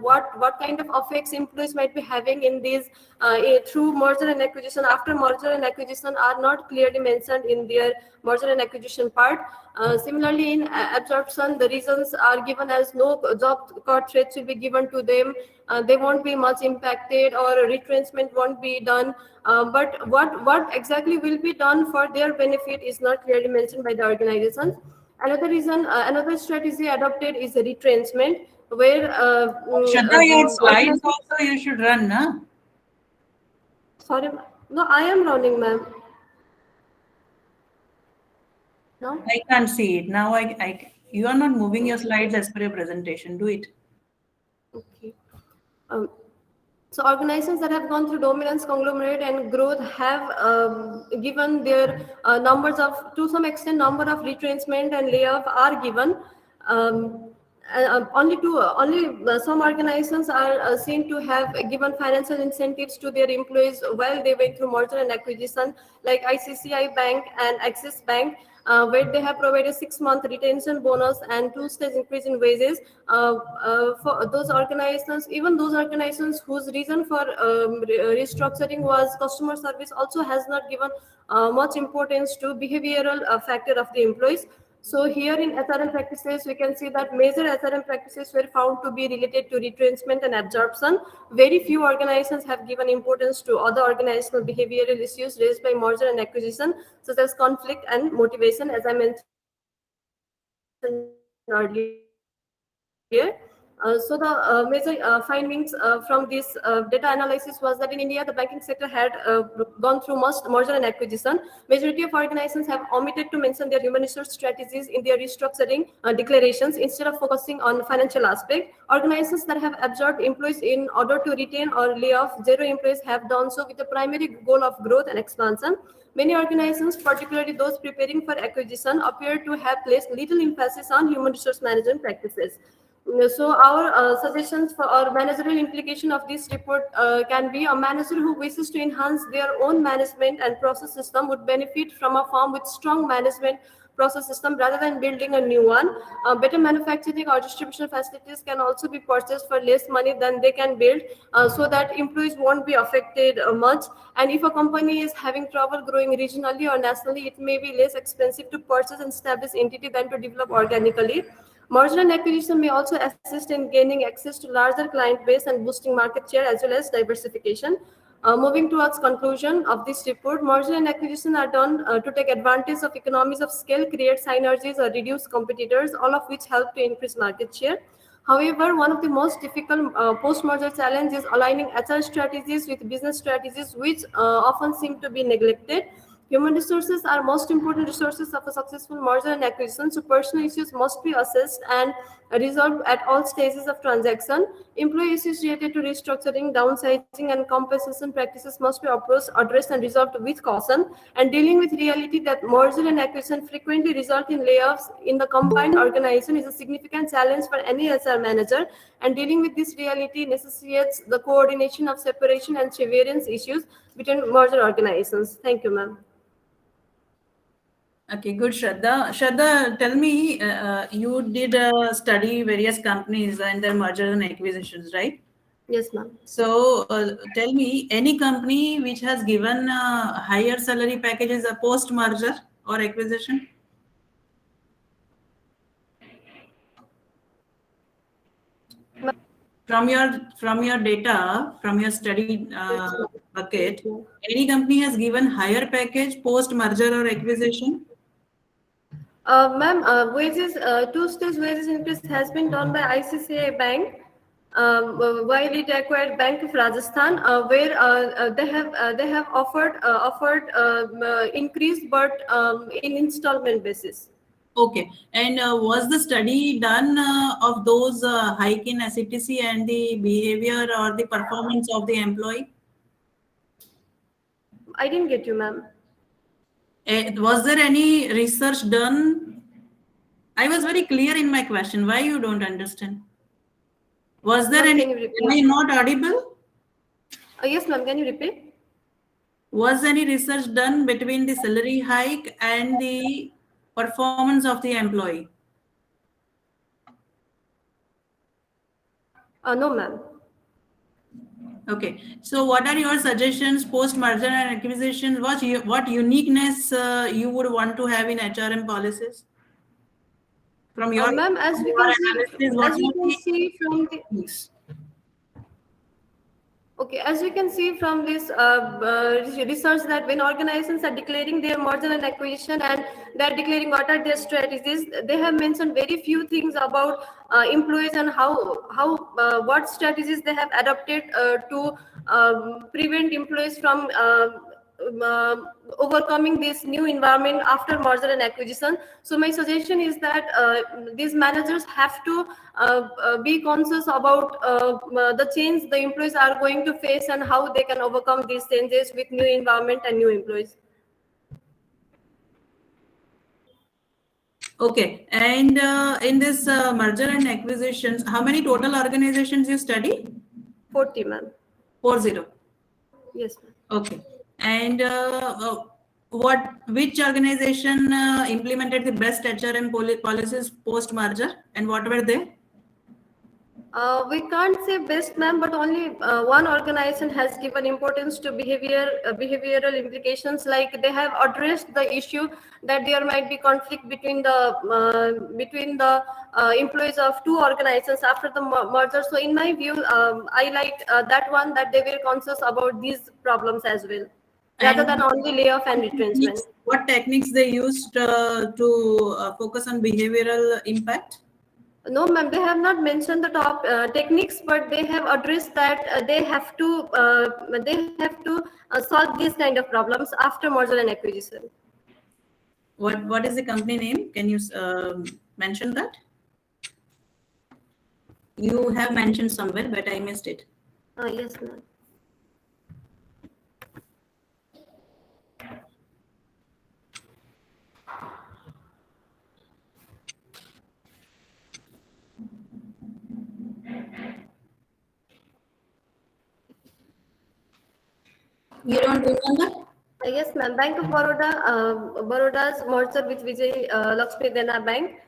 what kind of effects employees might be having in these through merger and acquisition, after merger and acquisition, are not clearly mentioned in their merger and acquisition part. Similarly, in absorption, the reasons are given as no job cut threats will be given to them. They won't be much impacted, or retrenchment won't be done. But what exactly will be done for their benefit is not clearly mentioned by the organizations. Another reason, another strategy adopted is retrenchment, where
Shraddha, your slides also you should run, na?
Sorry, no, I am running, ma'am. No,
I can't see it now. You are not moving your slides as per your presentation. Do it.
okay. So organizations that have gone through dominance, conglomerate, and growth have given their numbers of, to some extent, number of retrenchment and layoff are given. Only some organizations are seen to have given financial incentives to their employees while they went through merger and acquisition, like ICICI Bank and Axis Bank, where they have provided 6-month retention bonus and 2-stage increase in wages for those organizations. Even those organizations whose reason for restructuring was customer service also has not given much importance to behavioral factor of the employees. So here in SRM practices, we can see that major SRM practices were found to be related to retrenchment and absorption. Very few organizations have given importance to other organizational behavioral issues raised by merger and acquisition, such as conflict and motivation, as I mentioned earlier. So the major findings from this data analysis was that in India, the banking sector had gone through most merger and acquisition. Majority of organizations have omitted to mention their human resource strategies in their restructuring declarations instead of focusing on financial aspect. Organizations that have absorbed employees in order to retain or lay off zero employees have done so with the primary goal of growth and expansion. Many organizations, particularly those preparing for acquisition, appear to have placed little emphasis on human resource management practices. So our suggestions for our managerial implication of this report can be: a manager who wishes to enhance their own management and process system would benefit from a firm with strong management process system rather than building a new one. Better manufacturing or distribution facilities can also be purchased for less money than they can build, so that employees won't be affected much. And if a company is having trouble growing regionally or nationally, it may be less expensive to purchase and establish entity than to develop organically. Merger and acquisition may also assist in gaining access to larger client base and boosting market share as well as diversification. Moving towards conclusion of this report, merger and acquisition are done to take advantage of economies of scale, create synergies, or reduce competitors, all of which help to increase market share. However, one of the most difficult post-merger challenges is aligning HR strategies with business strategies, which often seem to be neglected. Human resources are most important resources of a successful merger and acquisition, so personal issues must be assessed and resolved at all stages of transaction. Employee issues related to restructuring, downsizing, and compensation practices must be approached, addressed, and resolved with caution. And dealing with reality that merger and acquisition frequently result in layoffs in the combined organization is a significant challenge for any HR manager. And dealing with this reality necessitates the coordination of separation and severance issues between merger organizations. Thank you, ma'am.
Okay, good, Shraddha. Shraddha, tell me, you did study various companies and their mergers and acquisitions, right?
Yes, ma'am.
So tell me, any company which has given higher salary packages post-merger or acquisition? From your data, from your study bucket, any company has given higher package post-merger or acquisition?
Ma'am, wages, 2-stage wages increase has been done by ICICI Bank. while it acquired Bank of Rajasthan, where they have offered increase, but in installment basis.
Okay. And was the study done of those hike in SETC and the behavior or the performance of the employee?
I didn't get you, ma'am.
Was there any research done? I was very clear in my question. Why you don't understand? Was there
Ma'am,
any?
can you repeat?
Am I not audible?
Yes, ma'am. Can you repeat?
Was any research done between the salary hike and the performance of the employee?
No, ma'am.
Okay. So what are your suggestions post merger and acquisition? What uniqueness you would want to have in HRM policies? From your
Ma'am, as we
your
can see,
analysis, what
as we
are
can
the
see from the
techniques?
Okay, as you can see from this research, that when organizations are declaring their merger and acquisition and they're declaring what are their strategies, they have mentioned very few things about employees and what strategies they have adopted to prevent employees from overcoming this new environment after merger and acquisition. So my suggestion is that these managers have to be conscious about the change the employees are going to face and how they can overcome these changes with new environment and new employees.
Okay. And in this merger and acquisitions, how many total organizations you study?
40, ma'am.
40.
Yes, ma'am.
Okay. And which organization implemented the best HRM policies post merger, and what were they?
We can't say best, ma'am, but only one organization has given importance to behavioral implications. Like they have addressed the issue that there might be conflict between the employees of two organizations after the merger. So, in my view, I liked that one, that they were conscious about these problems as well, rather than only layoff and retrenchment.
What techniques they used to focus on behavioral impact?
No, ma'am, they have not mentioned the top techniques, but they have addressed that they have to solve these kind of problems after merger and acquisition.
What is the company name? Can you mention that? You have mentioned somewhere, but I missed it.
Yes, ma'am.
You don't remember?
Yes, ma'am. Bank of Baroda's merger with Vijay Lakshmi Dena Bank.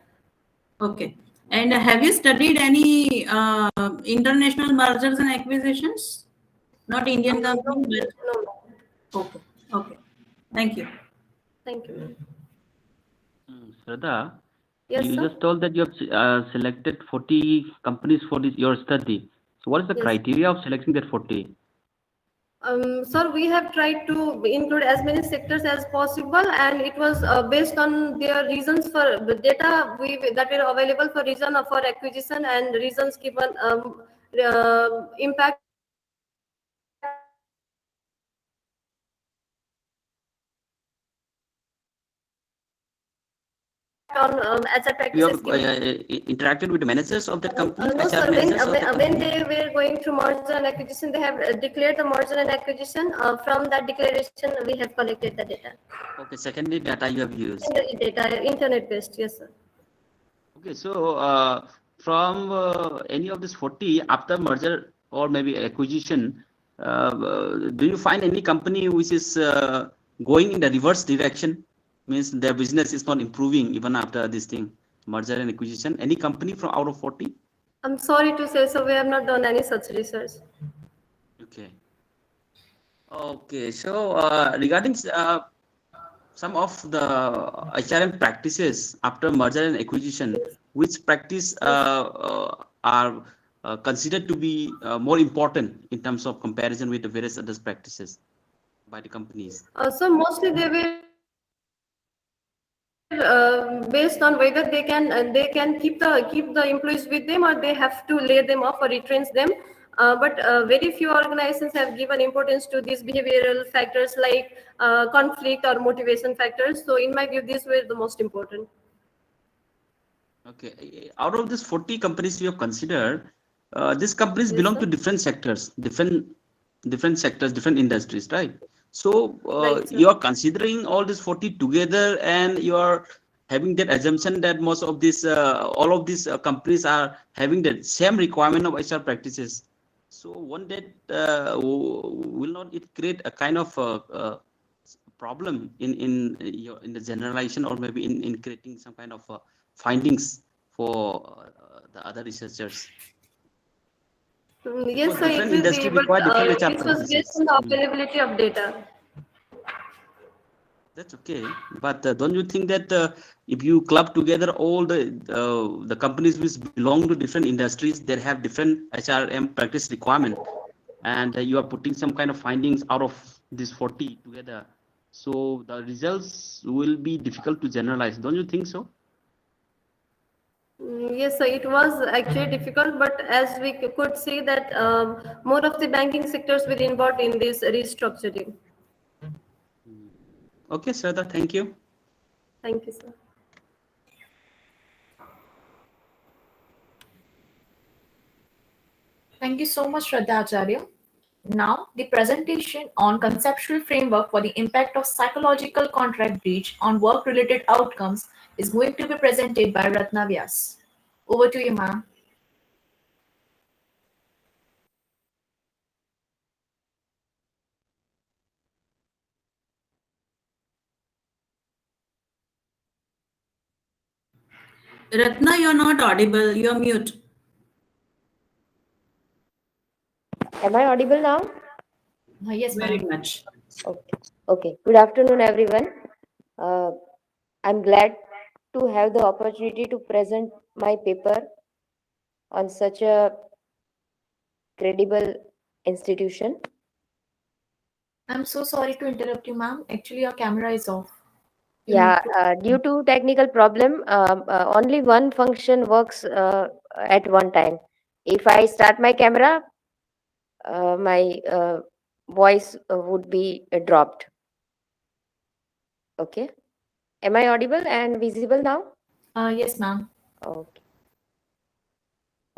Okay. And have you studied any international mergers and acquisitions? Not Indian company, but
No.
okay. Okay. Thank you.
Thank you, ma'am.
Shraddha,
Yes,
you
sir.
just told that you have selected 40 companies for your study. So what is the
Yes.
criteria of selecting that 40?
Sir, we have tried to include as many sectors as possible, and it was based on their reasons for the data that were available for reason for acquisition and reasons given impact on as a
You
practices
have
given.
interacted with the managers of that company?
No,
HR
sir.
managers of that
When
company?
they were going through merger and acquisition, they have declared the merger and acquisition. From that declaration, we have collected the data.
Okay, secondary data you have used.
Data, internet-based, yes, sir.
Okay, so from any of this 40 after merger or maybe acquisition, do you find any company which is going in the reverse direction? Means their business is not improving even after this thing, merger and acquisition. Any company from out of 40?
I'm sorry to say, so we have not done any such research.
Okay. Okay, so regarding some of the HRM practices after merger and acquisition, which practice are considered to be more important in terms of comparison with the various other practices by the companies?
So mostly they were based on whether they can keep the employees with them, or they have to lay them off or retrench them. But very few organizations have given importance to these behavioral factors like conflict or motivation factors. So in my view, these were the most important.
Okay. Out of these 40 companies you have considered, these companies
Yes,
belong
sir.
to different sectors, different sectors, different industries, right? So
Right, sir.
you are considering all these 40 together, and you are having that assumption that most of these, all of these companies are having the same requirement of HR practices. So one that will not it create a kind of problem in the generalization, or maybe in creating some kind of findings for the other researchers?
Yes,
Because
sir, it
different
will be,
industry
but
require different HR
this was based
practices.
on the availability of data.
That's okay, but don't you think that if you club together all the companies which belong to different industries, they have different HRM practice requirement, and you are putting some kind of findings out of these 40 together, so the results will be difficult to generalize. Don't you think so?
Yes, sir, it was actually difficult, but as we could see that more of the banking sectors were involved in this restructuring.
Okay, Shraddha, thank you.
Thank you, sir.
Thank you so much, Shraddha Acharya. Now, the presentation on conceptual framework for the impact of psychological contract breach on work-related outcomes is going to be presented by Ratna Vyas. Over to you, ma'am.
Ratna, you're not audible. You're mute.
Am I audible now?
Yes,
Very
ma'am.
much.
Okay. Okay. Good afternoon, everyone. Uh, I'm glad to have the opportunity to present my paper on such a credible institution.
I'm so sorry to interrupt you, ma'am. Actually, your camera is off. You
Yeah,
need to.
due to technical problem, only one function works at one time. If I start my camera, my voice would be dropped. Okay. Am I audible and visible now?
Yes, ma'am.
Okay.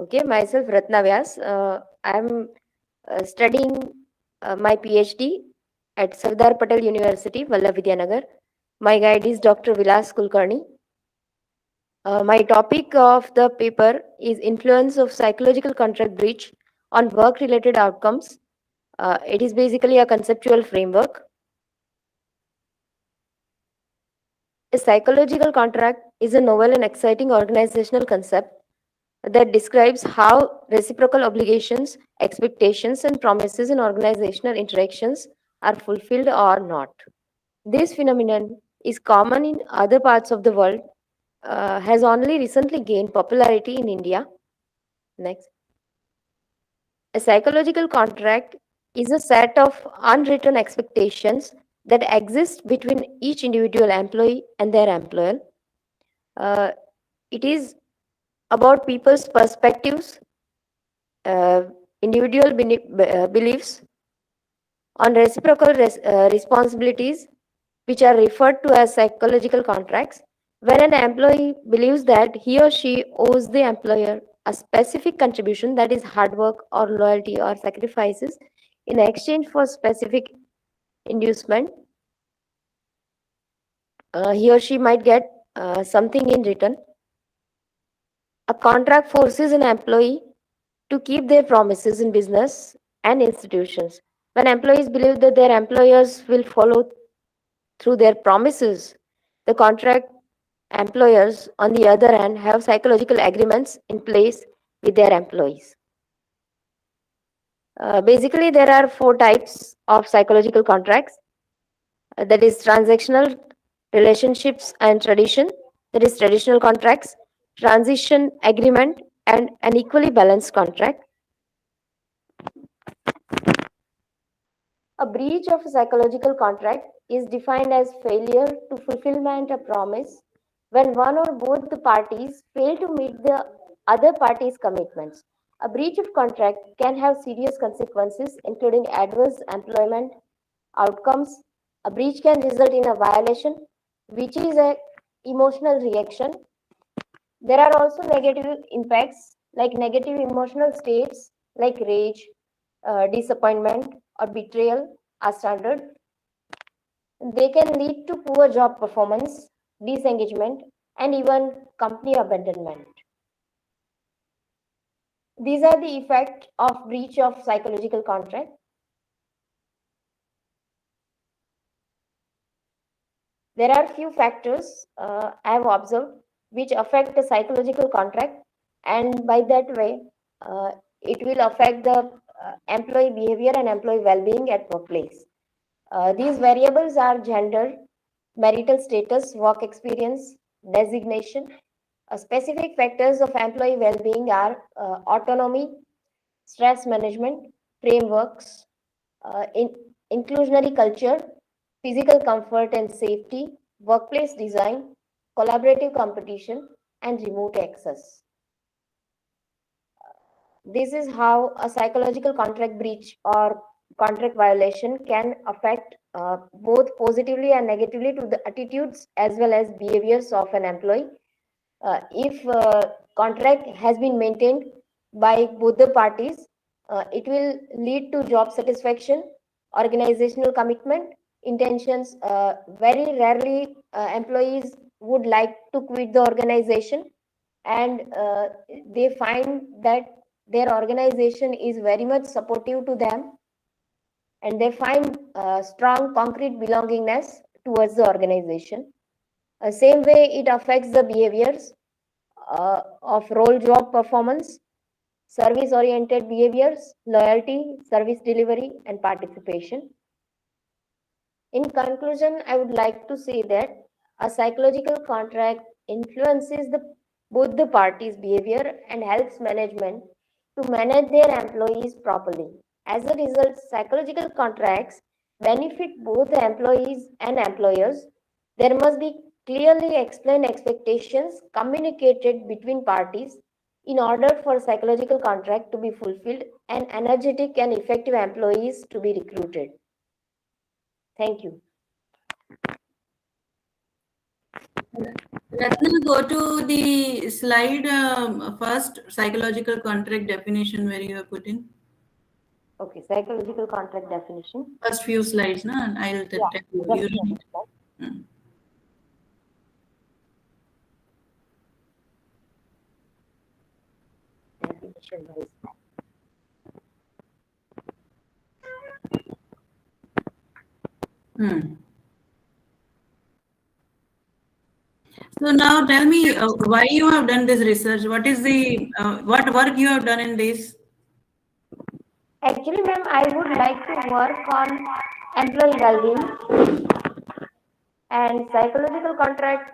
Okay, myself Ratna Vyas. I'm studying my PhD at Sardar Patel University, Vallavidhyanagar. My guide is Dr. Vilas Kulkarni. My topic of the paper is influence of psychological contract breach on work-related outcomes. It is basically a conceptual framework. A psychological contract is a novel and exciting organizational concept that describes how reciprocal obligations, expectations, and promises in organizational interactions are fulfilled or not. This phenomenon is common in other parts of the world, has only recently gained popularity in India. Next. A psychological contract is a set of unwritten expectations that exist between each individual employee and their employer. It is about people's perspectives, uh, individual beliefs on reciprocal responsibilities, which are referred to as psychological contracts. When an employee believes that he or she owes the employer a specific contribution, that is hard work or loyalty or sacrifices, in exchange for specific inducement, he or she might get something in return. A contract forces an employee to keep their promises in business and institutions. When employees believe that their employers will follow through their promises, the contract employers, on the other hand, have psychological agreements in place with their employees. Basically, there are four types of psychological contracts. That is transactional, relationships, and tradition. That is traditional contracts, transition agreement, and an equally balanced contract. A breach of a psychological contract is defined as failure to fulfillment a promise when one or both the parties fail to meet the other party's commitments. A breach of contract can have serious consequences, including adverse employment outcomes. A breach can result in a violation, which is an emotional reaction. There are also negative impacts, like negative emotional states like rage, disappointment, or betrayal are standard. They can lead to poor job performance, disengagement, and even company abandonment. These are the effects of breach of psychological contract. There are few factors I have observed which affect the psychological contract, and by that way, it will affect the employee behavior and employee well-being at workplace. These variables are gender, marital status, work experience, designation. Specific factors of employee well-being are autonomy, stress management, frameworks, inclusionary culture, physical comfort and safety, workplace design, collaborative competition, and remote access. This is how a psychological contract breach or contract violation can affect both positively and negatively to the attitudes as well as behaviors of an employee. If contract has been maintained by both the parties, it will lead to job satisfaction, organizational commitment, intentions. Very rarely employees would like to quit the organization, and they find that their organization is very much supportive to them, and they find strong concrete belongingness towards the organization. Same way, it affects the behaviors of role job performance, service oriented behaviors, loyalty, service delivery, and participation. In conclusion, I would like to say that a psychological contract influences both the parties' behavior and helps management to manage their employees properly. As a result, psychological contracts benefit both the employees and employers. There must be clearly explained expectations communicated between parties in order for psychological contract to be fulfilled and energetic and effective employees to be recruited. Thank you.
Ratna, go to the slide first, psychological contract definition where you have put in.
Okay, psychological contract definition.
First few slides, na? I'll tell you. You read it. So now tell me why you have done this research. What is the what work you have done in this?
Actually, ma'am, I would like to work on employee well-being, and psychological contract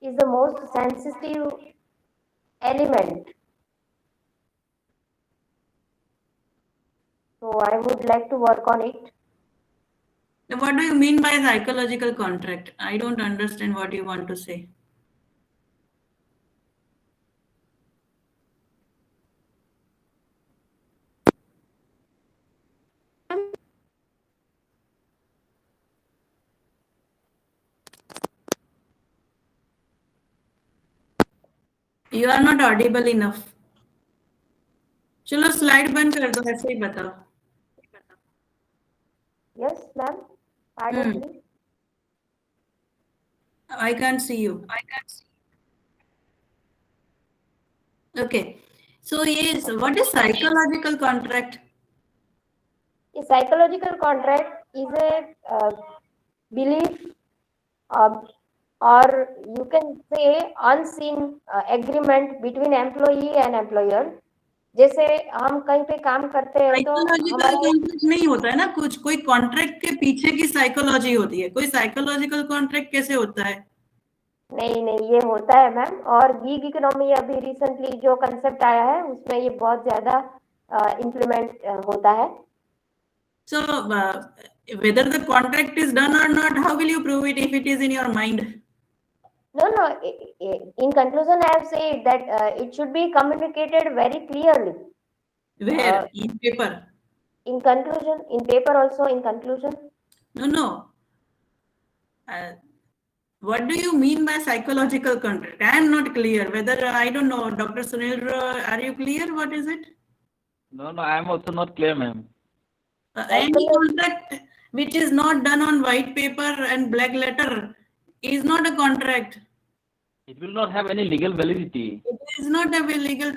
is the most sensitive element. So I would like to work on it.
Now, what do you mean by psychological contract? I don't understand what you want to say. You are not audible enough. चलो slide बंद कर दो, ऐसे ही बताओ.
Yes, ma'am. Pardon me.
I can't see you. Okay. So yes, what is psychological contract?
A psychological contract is a belief or you can say unseen agreement between employee and employer. जैसे हम कहीं पे काम करते हैं तो
psychological contract नहीं होता है ना, कुछ कोई कॉन्ट्रैक्ट के पीछे की साइकोलॉजी होती है. कोई साइकोलॉजिकल कॉन्ट्रैक्ट कैसे होता है?
नहीं, ये होता है मैम. और गिग इकोनॉमी अभी रिसेंटली जो कंसेप्ट आया है उसमें ये बहुत ज्यादा इम्प्लीमेंट होता है.
So whether the contract is done or not, how will you prove it if it is in your mind?
No. In conclusion, I have said that it should be communicated very clearly.
Where? In paper?
In conclusion, in paper also, in conclusion.
No. What do you mean by psychological contract? I am not clear. Whether I don't know, Dr. Sunil, are you clear? What is it?
No, I am also not clear, ma'am.
Any contract which is not done on white paper and black letter is not a contract.
It will not have any legal validity.
It is not a legal.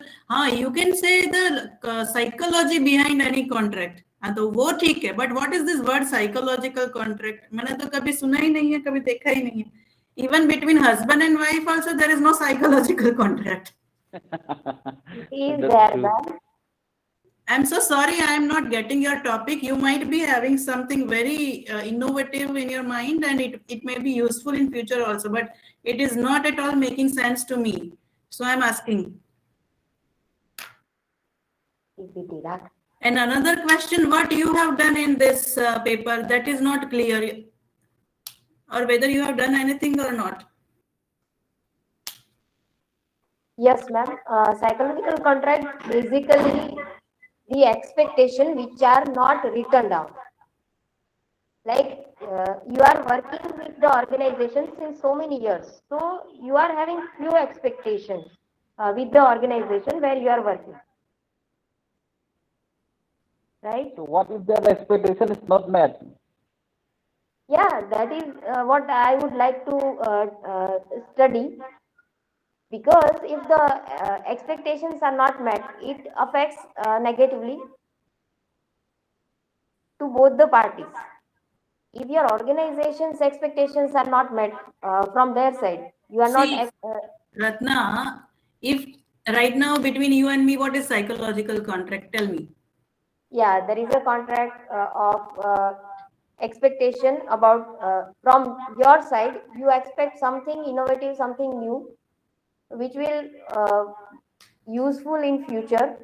You can say the psychology behind any contract. तो वो ठीक है, but what is this word psychological contract? मैंने तो कभी सुना ही नहीं है, कभी देखा ही नहीं है. Even between husband and wife also there is no psychological contract.
Is there, ma'am?
I'm so sorry, I am not getting your topic. You might be having something very innovative in your mind, and it may be useful in future also, but it is not at all making sense to me. So I'm asking. And another question, what you have done in this paper, that is not clear, or whether you have done anything or not.
Yes, ma'am. Psychological contract basically the expectation which are not written down. Like you are working with the organization since so many years, so you are having few expectations with the organization where you are working, right?
So what if their expectation is not met?
Yeah, that is what I would like to study. Because if the expectations are not met, it affects negatively to both the parties. If your organization's expectations are not met from their side, you are not.
Ratna, if right now between you and me, what is psychological contract? Tell me.
Yeah, there is a contract of expectation about from your side. You expect something innovative, something new, which will useful in future.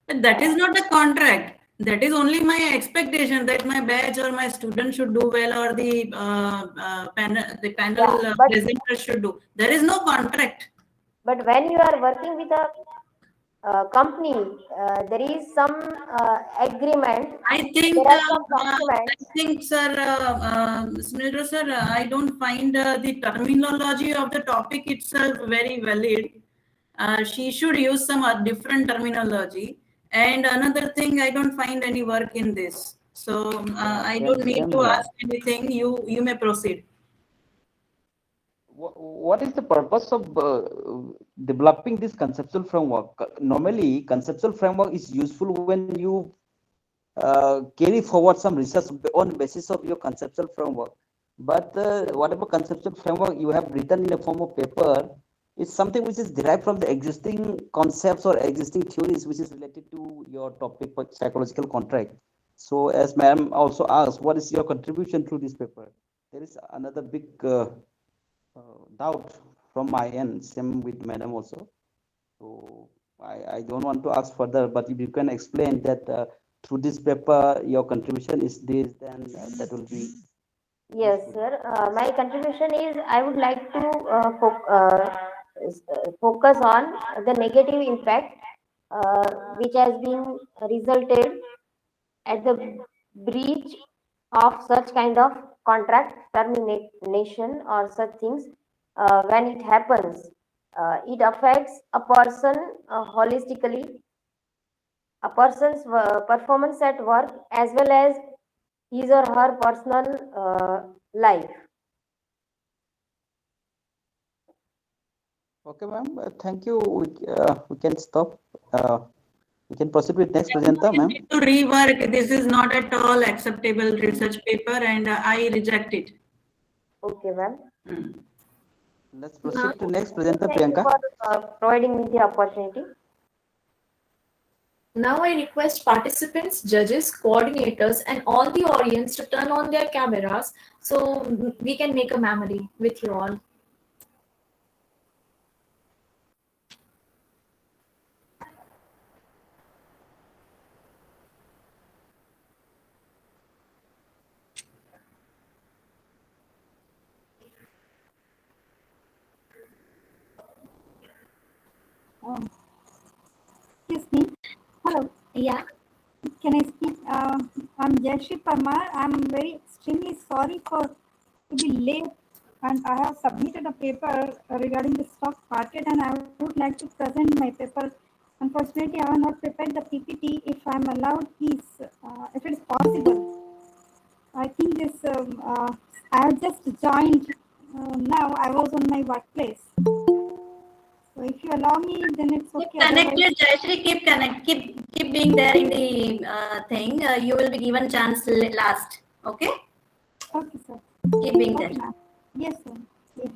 But that is not a contract. That is only my expectation that my batch or my student should do well, or the panel presenter should do. There is no contract.
But when you are working with a company, there is some agreement.
I think, sir, Sunil sir, I don't find the terminology of the topic itself very valid. She should use some different terminology. And another thing, I don't find any work in this. So I don't need to ask anything. You may proceed.
What is the purpose of developing this conceptual framework? Normally, conceptual framework is useful when you carry forward some research on the basis of your conceptual framework. But whatever conceptual framework you have written in the form of paper is something which is derived from the existing concepts or existing theories which is related to your topic for psychological contract. So as ma'am also asked, what is your contribution to this paper? There is another big doubt from my end, same with madam also. So I don't want to ask further, but if you can explain that through this paper your contribution is this, then that will be.
Yes, sir. My contribution is I would like to focus on the negative impact which has been resulted at the breach of such kind of contract termination or such things. When it happens, it affects a person holistically, a person's performance at work as well as his or her personal life.
Okay, ma'am. Thank you. We can stop. We can proceed with next presenter, ma'am.
To rework, this is not at all acceptable research paper, and I reject it.
Okay, ma'am.
Let's proceed to next presenter, Priyanka.
Thank you for providing me the opportunity.
Now I request participants, judges, coordinators, and all the audience to turn on their cameras so we can make a memory with you all.
Yeah.
Can I speak? I'm Jayashree Parmar. I'm very extremely sorry to be late, and I have submitted a paper regarding the stock market, and I would like to present my paper. Unfortunately, I have not prepared the PPT. If I'm allowed, please, if it's possible. I think this. I have just joined. Now I was on my workplace. So if you allow me, then it's okay.
Keep connected, Jayashree. Keep being there in the thing. You will be given chance last. Okay.
Okay, sir.
Keep being
Okay,
there.
ma'am. Yes, sir. Yes.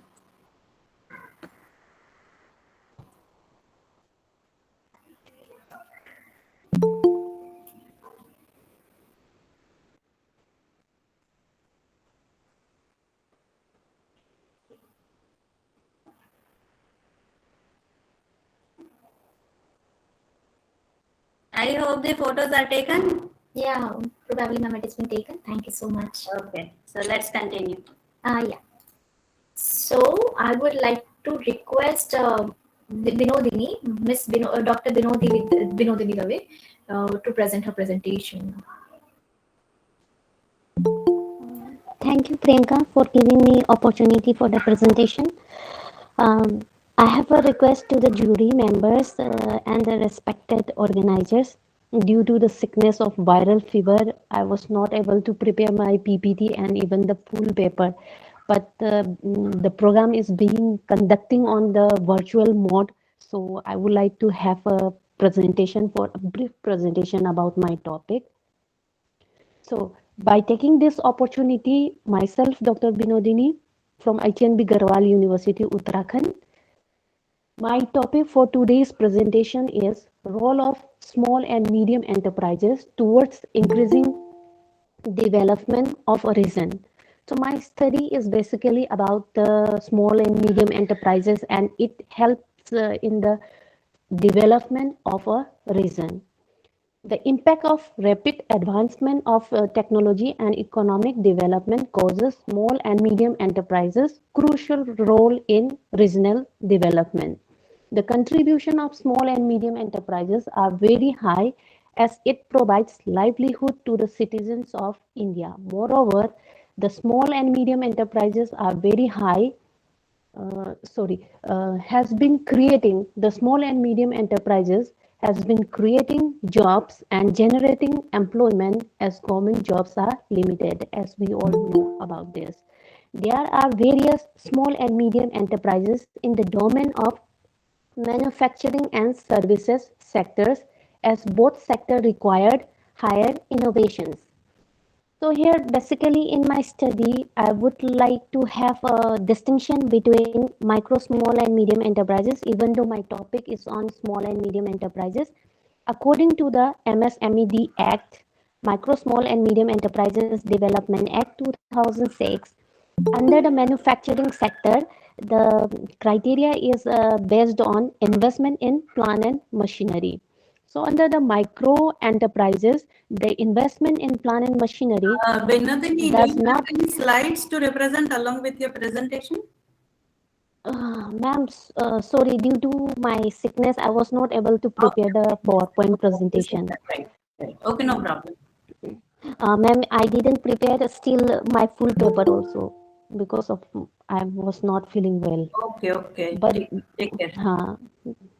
I hope the photos are taken.
Yeah, probably ma'am, it has been taken. Thank you so much.
Okay, so let's continue.
Yeah. So I would like to request Binodini, Dr. Binodini Dave, to present her presentation.
Thank you, Priyanka, for giving me opportunity for the presentation. I have a request to the jury members and the respected organizers. Due to the sickness of viral fever, I was not able to prepare my PPT and even the full paper. But the program is being conducting on the virtual mode. So I would like to have a brief presentation about my topic. So by taking this opportunity, myself, Dr. Binodini from ITNB Garhwal University, Uttarakhand. My topic for today's presentation is role of small and medium enterprises towards increasing development of a region. So my study is basically about the small and medium enterprises, and it helps in the development of a region. The impact of rapid advancement of technology and economic development causes small and medium enterprises crucial role in regional development. The contribution of small and medium enterprises are very high as it provides livelihood to the citizens of India. Moreover, the small and medium enterprises are very high has been creating the small and medium enterprises has been creating jobs and generating employment as government jobs are limited, as we all know about this. There are various small and medium enterprises in the domain of manufacturing and services sectors, as both sectors required higher innovations. So here, basically in my study, I would like to have a distinction between micro, small and medium enterprises, even though my topic is on small and medium enterprises. According to the MSMED Act, Micro, Small and Medium Enterprises Development Act 2006, under the manufacturing sector, the criteria is based on investment in plant and machinery. So under the micro enterprises, the investment in plant and machinery
Binodini,
does
do you
not.
have any slides to represent along with your presentation?
Ma'am, sorry, due to my sickness, I was not able to prepare the PowerPoint presentation.
Right. Okay, no problem.
Ma'am, I didn't prepare still my full paper also because of I was not feeling well.
Okay.
But
take care.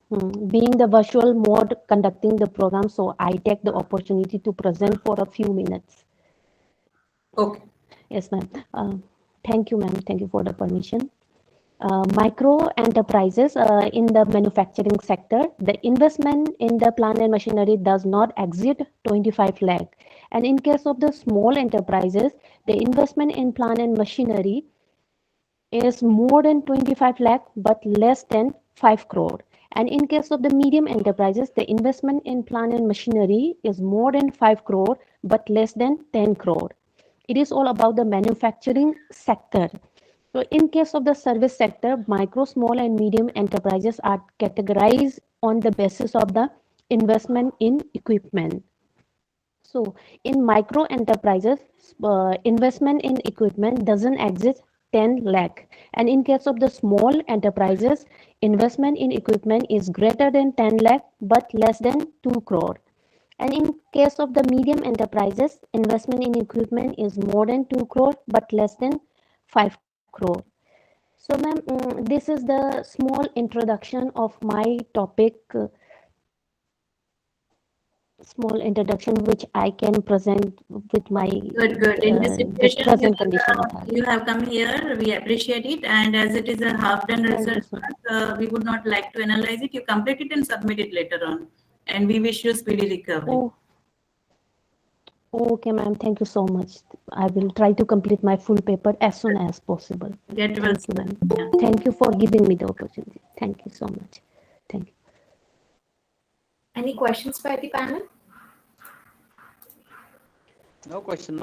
being the virtual mode conducting the program, so I take the opportunity to present for a few minutes.
Okay.
Yes, ma'am. Thank you, ma'am. Thank you for the permission. Micro enterprises in the manufacturing sector, the investment in the plant and machinery does not exceed 25 lakh. And in case of the small enterprises, the investment in plant and machinery is more than 25 lakh but less than 5 crore. And in case of the medium enterprises, the investment in plant and machinery is more than 5 crore but less than 10 crore. It is all about the manufacturing sector. So in case of the service sector, micro, small and medium enterprises are categorized on the basis of the investment in equipment. So in micro enterprises, investment in equipment doesn't exist 10 lakh. And in case of the small enterprises, investment in equipment is greater than 10 lakh but less than 2 crore. And in case of the medium enterprises, investment in equipment is more than 2 crore but less than 5 crore. So ma'am, this is the small introduction of my topic, small introduction which I can present with my
Good. In this
the
situation,
present condition of
you have come here. We appreciate it. And as it is a half-done research work, we would not like to analyze it. You complete it and submit it later on. And we wish you speedy recovery.
Oh, okay, ma'am. Thank you so much. I will try to complete my full paper as soon as possible.
Get well.
Thank you, ma'am. Thank you for giving me the opportunity. Thank you so much. Thank you.
Any questions by the panel?
No question.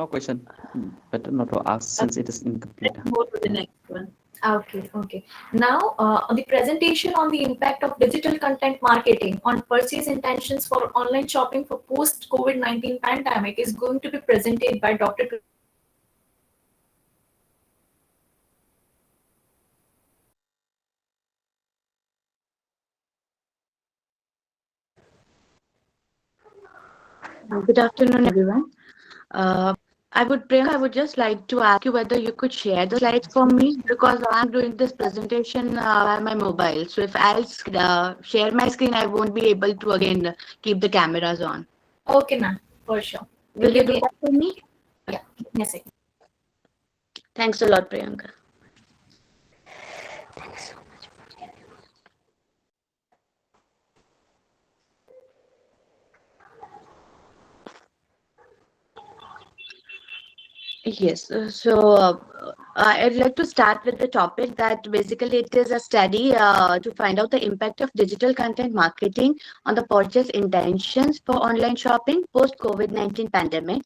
Better not to ask since it is incomplete.
Let's move to the next one.
Okay. Now, the presentation on the impact of digital content marketing on purchase intentions for online shopping for post-COVID-19 pandemic is going to be presented by Dr.
Good afternoon, everyone. I would just like to ask you whether you could share the slides for me because I'm doing this presentation on my mobile. So if I'll share my screen, I won't be able to again keep the cameras on.
Okay, ma'am, for sure.
Will you do that for me?
Yeah, yes.
Thanks a lot, Priyanka.
Thanks so much.
Yes, I'd like to start with the topic that basically it is a study to find out the impact of digital content marketing on the purchase intentions for online shopping post COVID-19 pandemic.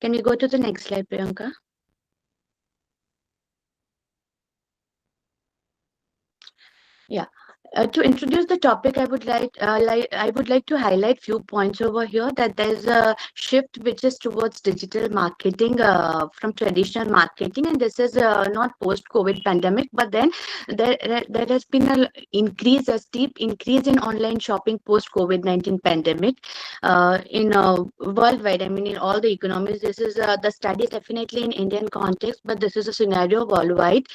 Can we go to the next slide, Priyanka? Yeah. To introduce the topic, I would like to highlight few points over here that there's a shift which is towards digital marketing from traditional marketing, and this is not post-COVID pandemic, but then there has been a steep increase in online shopping post-COVID-19 pandemic in worldwide. I mean, in all the economies. This is the study is definitely in Indian context, but this is a scenario worldwide.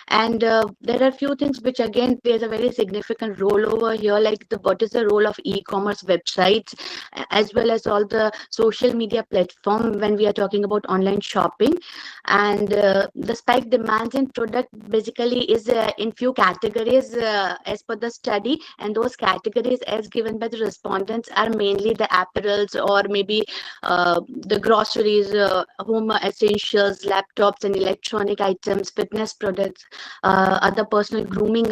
And there are few things which again plays a very significant role over here, like what is the role of e-commerce websites as well as all the social media platform when we are talking about online shopping. And the spike demands in product basically is in few categories as per the study, and those categories as given by the respondents are mainly the apparels or maybe the groceries, home essentials, laptops and electronic items, fitness products, other personal grooming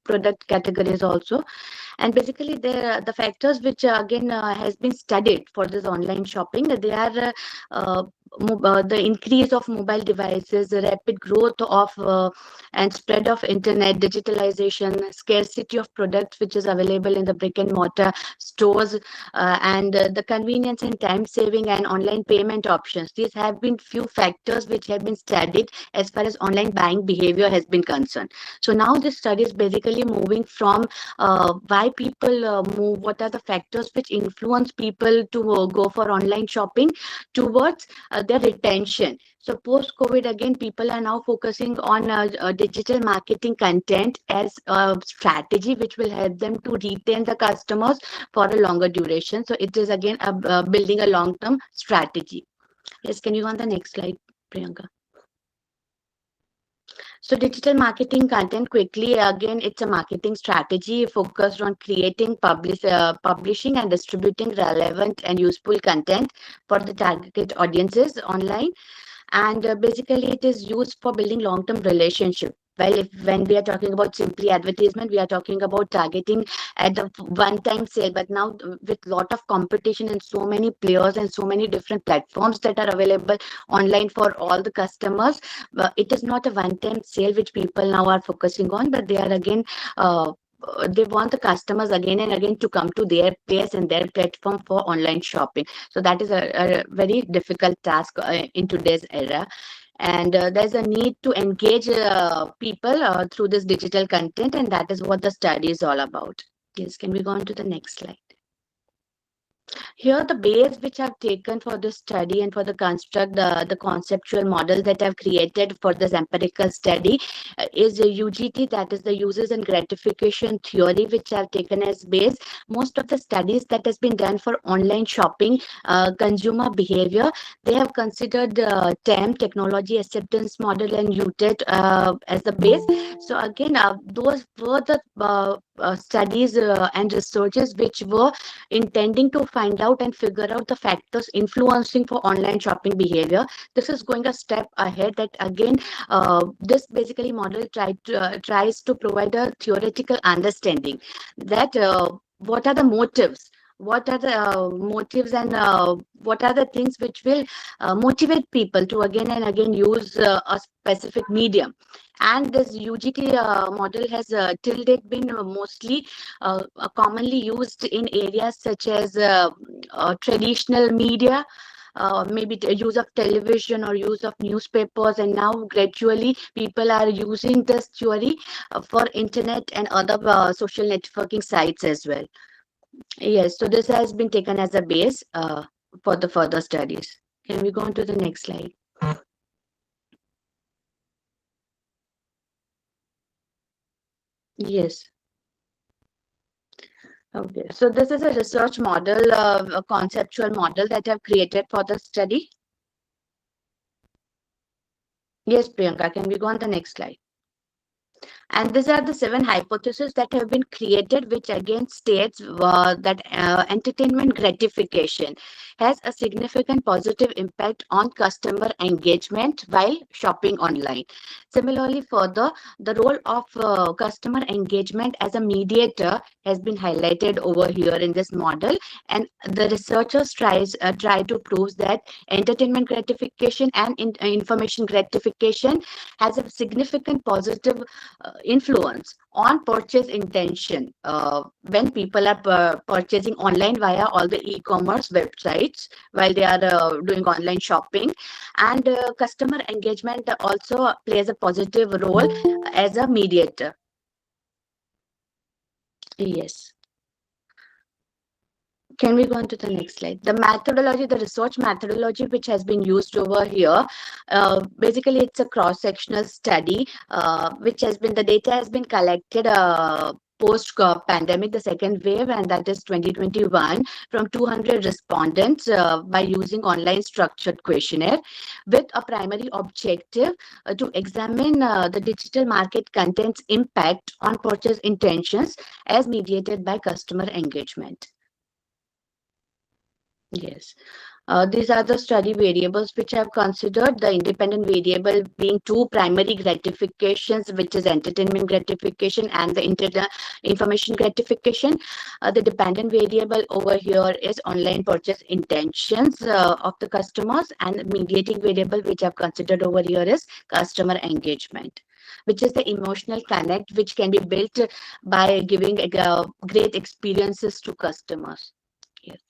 product categories also. And basically the factors which again has been studied for this online shopping, they are the increase of mobile devices, the rapid growth of and spread of internet, digitalization, scarcity of products which is available in the brick and mortar stores, and the convenience and time saving and online payment options. These have been few factors which have been studied as far as online buying behavior has been concerned. So now this study is basically moving from why people move, what are the factors which influence people to go for online shopping, towards their retention. So post-COVID, again, people are now focusing on digital marketing content as a strategy which will help them to retain the customers for a longer duration. So it is again building a long-term strategy. Yes, can you go on the next slide, Priyanka? So digital marketing content quickly, again, it's a marketing strategy focused on creating, publishing and distributing relevant and useful content for the target audiences online. And basically it is used for building long-term relationship. Well, when we are talking about simply advertisement, we are talking about targeting at the one-time sale. But now with lot of competition and so many players and so many different platforms that are available online for all the customers, it is not a one-time sale which people now are focusing on, but they are again they want the customers again and again to come to their place and their platform for online shopping. So that is a very difficult task in today's era. And there's a need to engage people through this digital content, and that is what the study is all about. Yes, can we go on to the next slide? Here, the base which I've taken for the study and for the construct, the conceptual model that I've created for this empirical study is a UGT, that is the uses and gratification theory, which I've taken as base. Most of the studies that has been done for online shopping, consumer behavior, they have considered TAM, technology acceptance model, and UTET as the base. So again, those were the studies and researches which were intending to find out and figure out the factors influencing for online shopping behavior. This is going a step ahead. That again, this basically model tries to provide a theoretical understanding that what are the motives, what are the motives, and what are the things which will motivate people to again and again use a specific medium. And this UGT model has till date been mostly commonly used in areas such as traditional media, maybe use of television or use of newspapers, and now gradually people are using this theory for internet and other social networking sites as well. Yes, so this has been taken as a base for the further studies. Can we go on to the next slide? Yes. Okay, so this is a research model, a conceptual model that I've created for the study. Yes, Priyanka, can we go on the next slide? And these are the 7 hypotheses that have been created, which again states that entertainment gratification has a significant positive impact on customer engagement while shopping online. Similarly, further, the role of customer engagement as a mediator has been highlighted over here in this model, and the researchers try to prove that entertainment gratification and information gratification has a significant positive influence on purchase intention when people are purchasing online via all the e-commerce websites while they are doing online shopping. And customer engagement also plays a positive role as a mediator. Yes. Can we go on to the next slide? The methodology, the research methodology which has been used over here, basically it's a cross-sectional study which has been, the data has been collected post-pandemic, the second wave, and that is 2021, from 200 respondents by using online structured questionnaire with a primary objective to examine the digital market content's impact on purchase intentions as mediated by customer engagement. Yes. These are the study variables which I have considered. The independent variable being 2 primary gratifications, which is entertainment gratification and the information gratification. The dependent variable over here is online purchase intentions of the customers, and the mediating variable which I've considered over here is customer engagement, which is the emotional connect which can be built by giving great experiences to customers. Yes.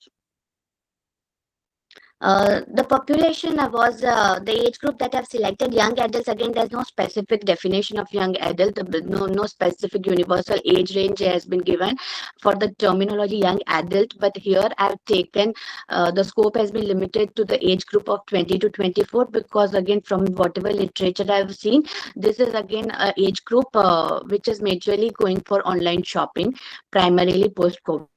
The population was the age group that I've selected, young adults. Again, there's no specific definition of young adult, no specific universal age range has been given for the terminology young adult, but here I've taken the scope has been limited to the age group of 20 to 24, because again, from whatever literature I've seen, this is again an age group which is majorly going for online shopping, primarily post-COVID.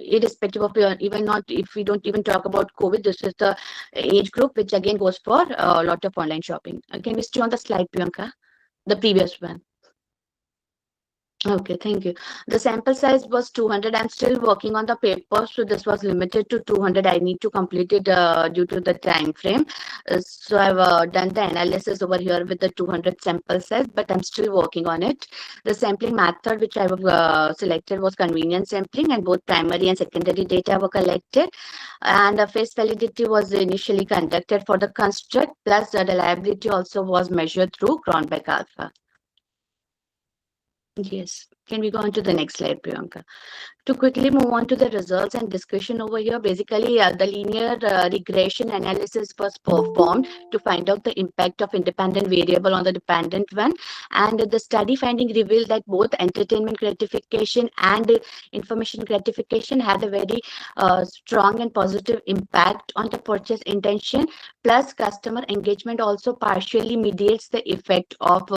Irrespective of even not, if we don't even talk about COVID, this is the age group which again goes for a lot of online shopping. Can we stay on the slide, Priyanka? The previous one. Okay, thank you. The sample size was 200. I'm still working on the paper, so this was limited to 200. I need to complete it due to the time frame. So I've done the analysis over here with the 200 sample size, but I'm still working on it. The sampling method which I have selected was convenience sampling, and both primary and secondary data were collected. And the face validity was initially conducted for the construct, plus the reliability also was measured through Cronbach alpha. Yes. Can we go on to the next slide, Priyanka? To quickly move on to the results and discussion over here, basically the linear regression analysis was performed to find out the impact of independent variable on the dependent one. And the study finding revealed that both entertainment gratification and information gratification had a very strong and positive impact on the purchase intention. Plus, customer engagement also partially mediates the effect of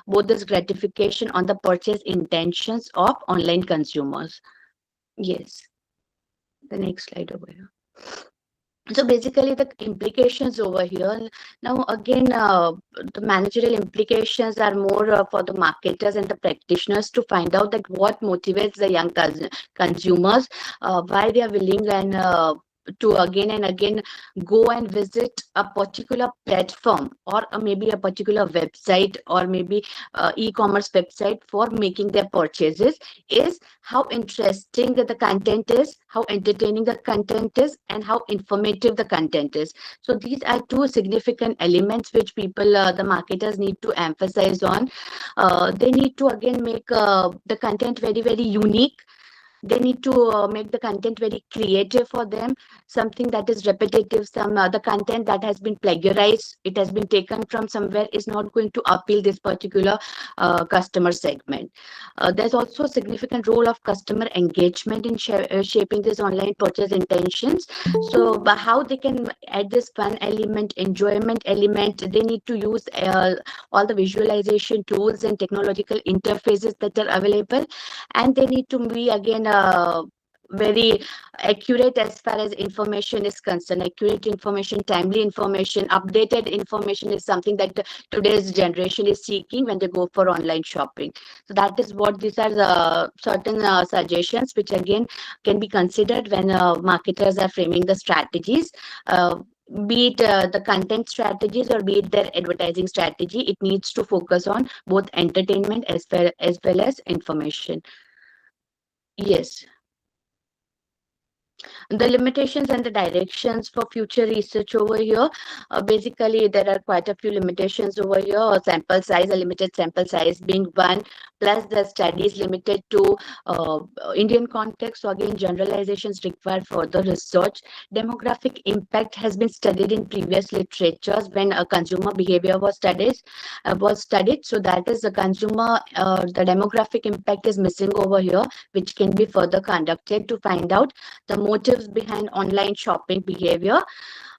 both this gratification on the purchase intentions of online consumers. Yes, the next slide over here. So basically the implications over here. Now again, the managerial implications are more for the marketers and the practitioners to find out that what motivates the young consumers, why they are willing and to again and again go and visit a particular platform or maybe a particular website or maybe e-commerce website for making their purchases is how interesting the content is, how entertaining the content is, and how informative the content is. So these are two significant elements which people, the marketers need to emphasize on. They need to again make the content very, very unique. They need to make the content very creative for them, something that is repetitive, some the content that has been plagiarized, it has been taken from somewhere, is not going to appeal this particular customer segment. There's also a significant role of customer engagement in shaping this online purchase intentions. So by how they can add this fun element, enjoyment element, they need to use all the visualization tools and technological interfaces that are available, and they need to be again very accurate as far as information is concerned. Accurate information, timely information, updated information is something that today's generation is seeking when they go for online shopping. So that is what these are the certain suggestions which again can be considered when marketers are framing the strategies. Be it the content strategies or be it their advertising strategy, it needs to focus on both entertainment as well as information. Yes. The limitations and the directions for future research over here. Basically, there are quite a few limitations over here. Sample size, a limited sample size being one, plus the study is limited to Indian context. So again, generalizations require further research. Demographic impact has been studied in previous literatures when consumer behavior was studied. So that is the consumer, the demographic impact is missing over here, which can be further conducted to find out the motives behind online shopping behavior.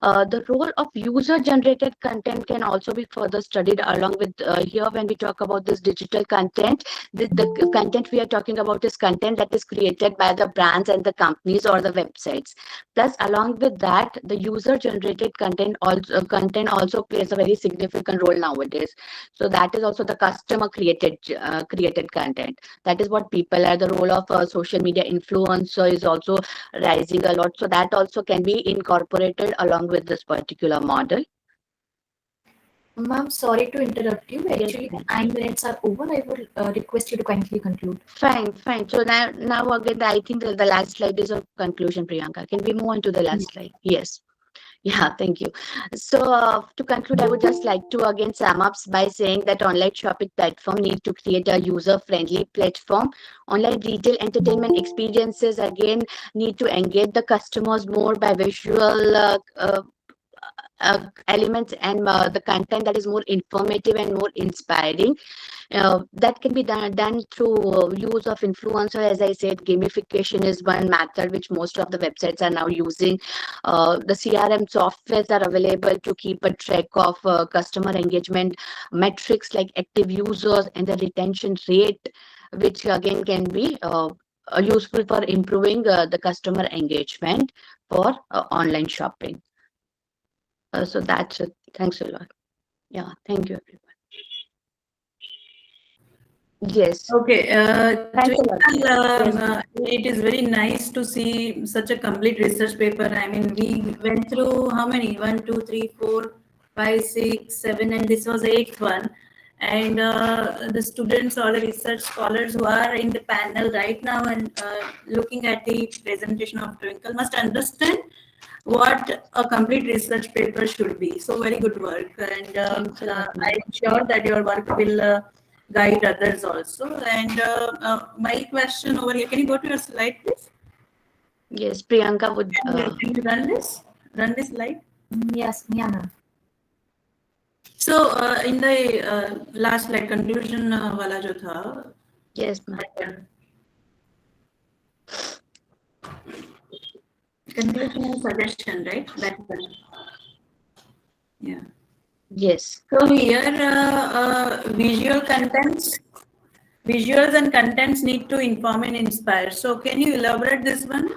The role of user-generated content can also be further studied along with here when we talk about this digital content. The content we are talking about is content that is created by the brands and the companies or the websites. Plus, along with that, the user-generated content also plays a very significant role nowadays. So that is also the customer-created content. That is what people are. The role of social media influencer is also rising a lot. So that also can be incorporated along with this particular model.
Ma'am, sorry to interrupt you. Actually, the 9 minutes are over. I would request you to kindly conclude.
Fine. So now again, I think the last slide is of conclusion, Priyanka. Can we move on to the last slide? Yes. Yeah, thank you. So to conclude, I would just like to again sum up by saying that online shopping platform need to create a user-friendly platform. Online retail entertainment experiences again need to engage the customers more by visual elements and the content that is more informative and more inspiring. That can be done through use of influencer. As I said, gamification is one method which most of the websites are now using. The CRM softwares are available to keep a track of customer engagement metrics like active users and the retention rate, which again can be useful for improving the customer engagement for online shopping. So that's it. Thanks a lot. Yeah, thank you, everyone. Yes.
Okay.
Yes.
It is very nice to see such a complete research paper. I mean, we went through how many? 1, 2, 3, 4, 5, 6, 7, and this was 8th one. And the students or the research scholars who are in the panel right now and looking at the presentation of Twinkle must understand what a complete research paper should be. So very good work, and I'm sure that your work will guide others also. And my question over here, can you go to your slide, please?
Yes, Priyanka would.
Can you run this? Run this slide.
Yes, Miana.
So in the last slide, conclusion wala jo tha.
Yes, ma'am.
Conclusion and suggestion, right? That's it. Yeah.
Yes.
So here, visuals and contents need to inform and inspire. So can you elaborate this one?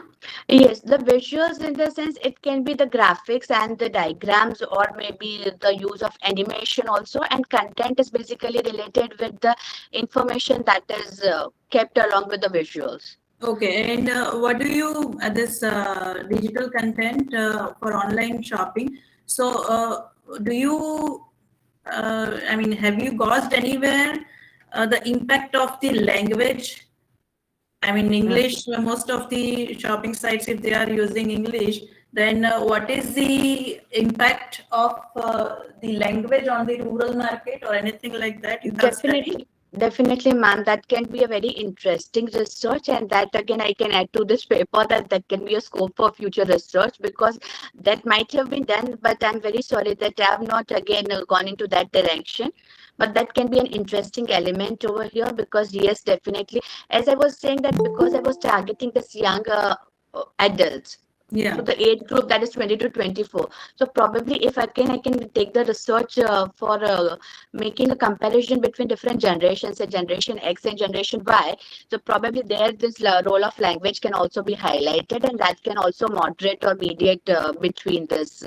Yes, the visuals in the sense it can be the graphics and the diagrams, or maybe the use of animation also, and content is basically related with the information that is kept along with the visuals.
Okay, and what do you this digital content for online shopping? So do you I mean, have you gauged anywhere the impact of the language? I mean, English, most of the shopping sites, if they are using English, then what is the impact of the language on the rural market or anything like that? You have studied?
Definitely, ma'am. That can be a very interesting research, and that again I can add to this paper that can be a scope for future research, because that might have been done, but I'm very sorry that I have not again gone into that direction. But that can be an interesting element over here, because yes, definitely, as I was saying, that because I was targeting this young adults.
Yeah.
So the age group that is 20 to 24. So probably if I can take the research for making a comparison between different generations, say Generation X and Generation Y. So probably there this role of language can also be highlighted, and that can also moderate or mediate between this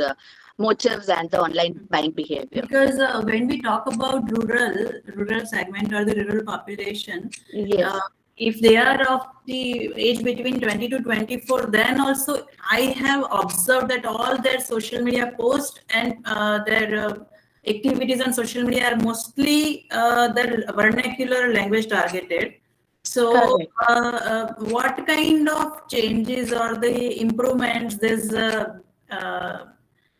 motives and the online buying behavior.
Because when we talk about rural segment or the rural population,
yes.
If they are of the age between 20 to 24, then also I have observed that all their social media posts and their activities on social media are mostly their vernacular language targeted. So what kind of changes or the improvements this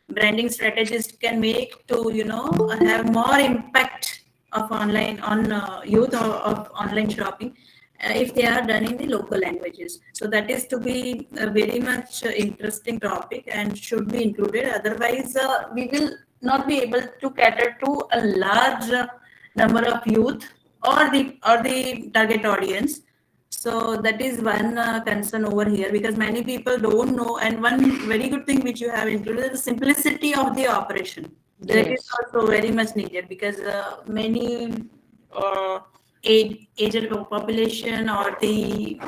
branding strategist can make to, you know, have more impact of online on youth or of online shopping if they are done in the local languages? So that is to be a very much interesting topic and should be included. Otherwise, we will not be able to cater to a large number of youth or the target audience. So that is one concern over here, because many people don't know. And one very good thing which you have included is the simplicity of the operation. That is also very much needed, because many aged population or the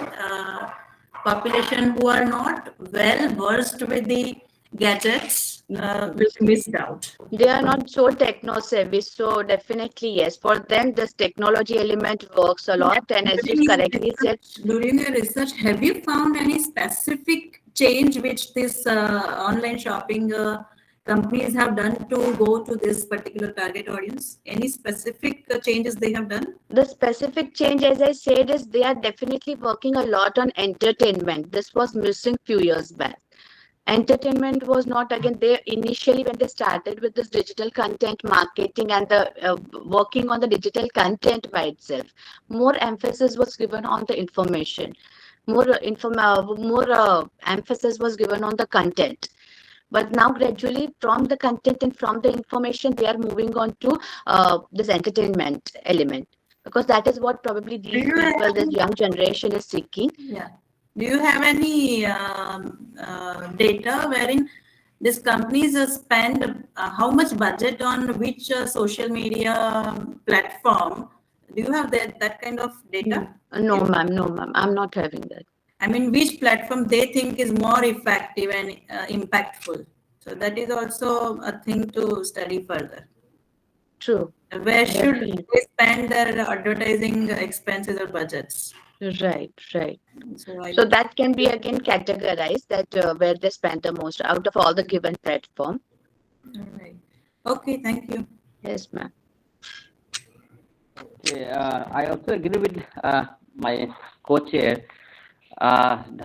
population who are not well versed with the gadgets will be missed out.
They are not so techno savvy, so definitely yes, for them this technology element works a lot. And as you correctly said,
during your research, have you found any specific change which this online shopping companies have done to go to this particular target audience? Any specific changes they have done?
The specific change, as I said, is they are definitely working a lot on entertainment. This was missing few years back. Entertainment was not, again, they initially when they started with this digital content marketing and the working on the digital content by itself, more emphasis was given on the information, more emphasis was given on the content. But now gradually from the content and from the information, they are moving on to this entertainment element, because that is what probably these people, this young generation is seeking.
Yeah. Do you have any data wherein these companies spend how much budget on which social media platform? Do you have that kind of data?
No, ma'am. I'm not having that.
I mean, which platform they think is more effective and impactful? So that is also a thing to study further.
True.
Where should they spend their advertising expenses or budgets?
Right. So that can be again categorized that where they spend the most out of all the given platform.
All right. Okay, thank you.
Yes, ma'am.
Okay, I also agree with my co-chair.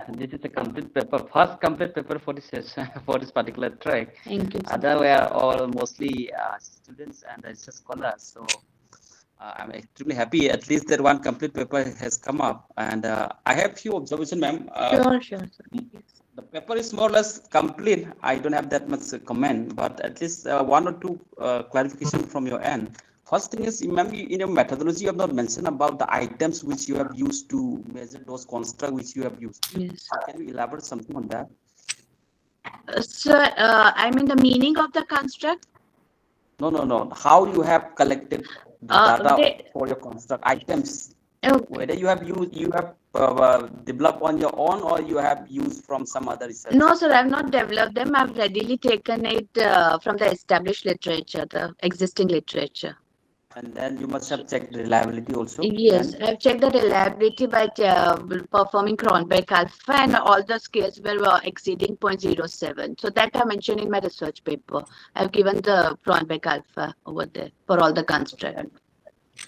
This is a complete paper, first complete paper for this for this particular track.
Thank you.
Other were all mostly students and research scholars. So
I'm extremely happy at least that one complete paper has come up. And I have few observations, ma'am.
Sure, sure.
The paper is more or less complete. I don't have that much comment, but at least one or two clarification from your end. First thing is, ma'am, in your methodology, you have not mentioned about the items which you have used to measure those constructs which you have used.
Yes.
Can you elaborate something on that?
So, I mean the meaning of the construct.
No. How you have collected the data for your construct items?
Okay.
Whether you have developed on your own or you have used from some other research.
No, sir, I've not developed them. I've readily taken it from the established literature, the existing literature.
And then you must have checked reliability also.
Yes,
Then?
I've checked the reliability by performing Cronbach alpha, and all the scales were exceeding 0.07. So that I mentioned in my research paper. I've given the Cronbach alpha over there for all the construct.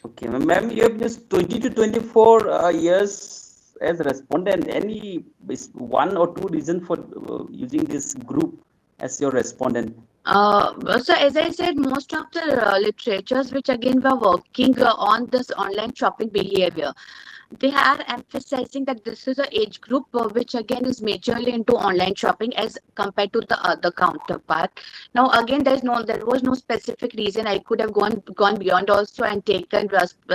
Okay, ma'am, you have just 20 to 24 years as respondent. Any one or two reason for using this group as your respondent?
So as I said, most of the literatures which again were working on this online shopping behavior, they are emphasizing that this is an age group which again is majorly into online shopping as compared to the other counterpart. Now again, there was no specific reason. I could have gone beyond also and taken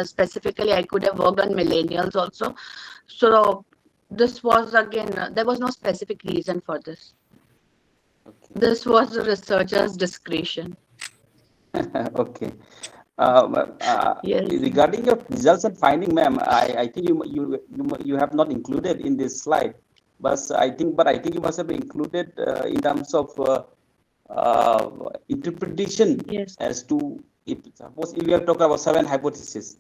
specifically. I could have worked on millennials also. So this was again there was no specific reason for this.
Okay.
This was the researcher's discretion.
Okay.
Yes.
Regarding your results and finding, ma'am, I think you have not included in this slide, but I think you must have included in terms of interpretation.
Yes.
As to suppose if you have talked about 7 hypotheses.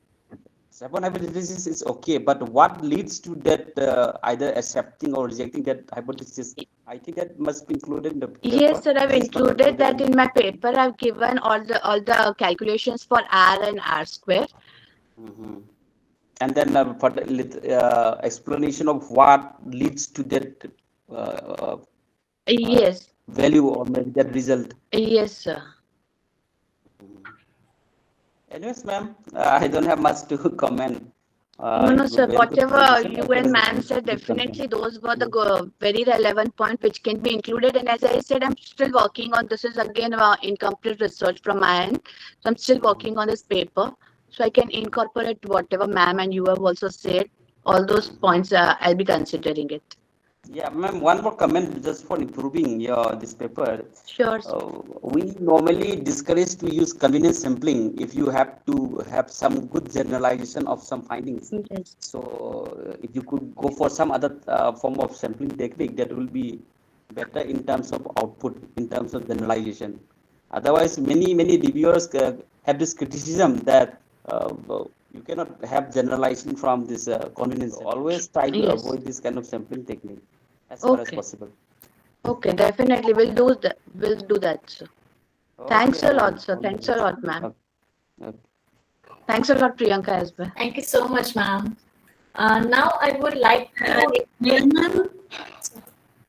7 hypotheses is okay, but what leads to that either accepting or rejecting that hypothesis? I think that must be included in the paper.
Yes, sir. I've included that in my paper. I've given all the calculations for R and R square.
Mm-hmm. And then for the explanation of what leads to that
Yes.
value or maybe that result.
Yes, sir.
Anyways, ma'am, I don't have much to comment.
No, sir. Whatever you and ma'am said, definitely those were the very relevant point which can be included. And as I said, I'm still working on this. Is again incomplete research from my end. So I'm still working on this paper. So I can incorporate whatever ma'am and you have also said. All those points, I'll be considering it.
Yeah, ma'am, one more comment just for improving this paper.
Sure.
We normally discourage to use convenience sampling if you have to have some good generalization of some findings.
Yes.
So if you could go for some other form of sampling technique, that will be better in terms of output, in terms of generalization. Otherwise, many reviewers have this criticism that you cannot have generalization from this convenience. Always try to avoid this kind of sampling technique as far as possible.
Okay, definitely we'll do that. We'll do that, sir. Okay. Thanks a lot, sir. Thanks a lot, ma'am.
Okay.
Thanks a lot, Priyanka, as well.
Thank you so much, ma'am. Now I would like to.
Ma'am,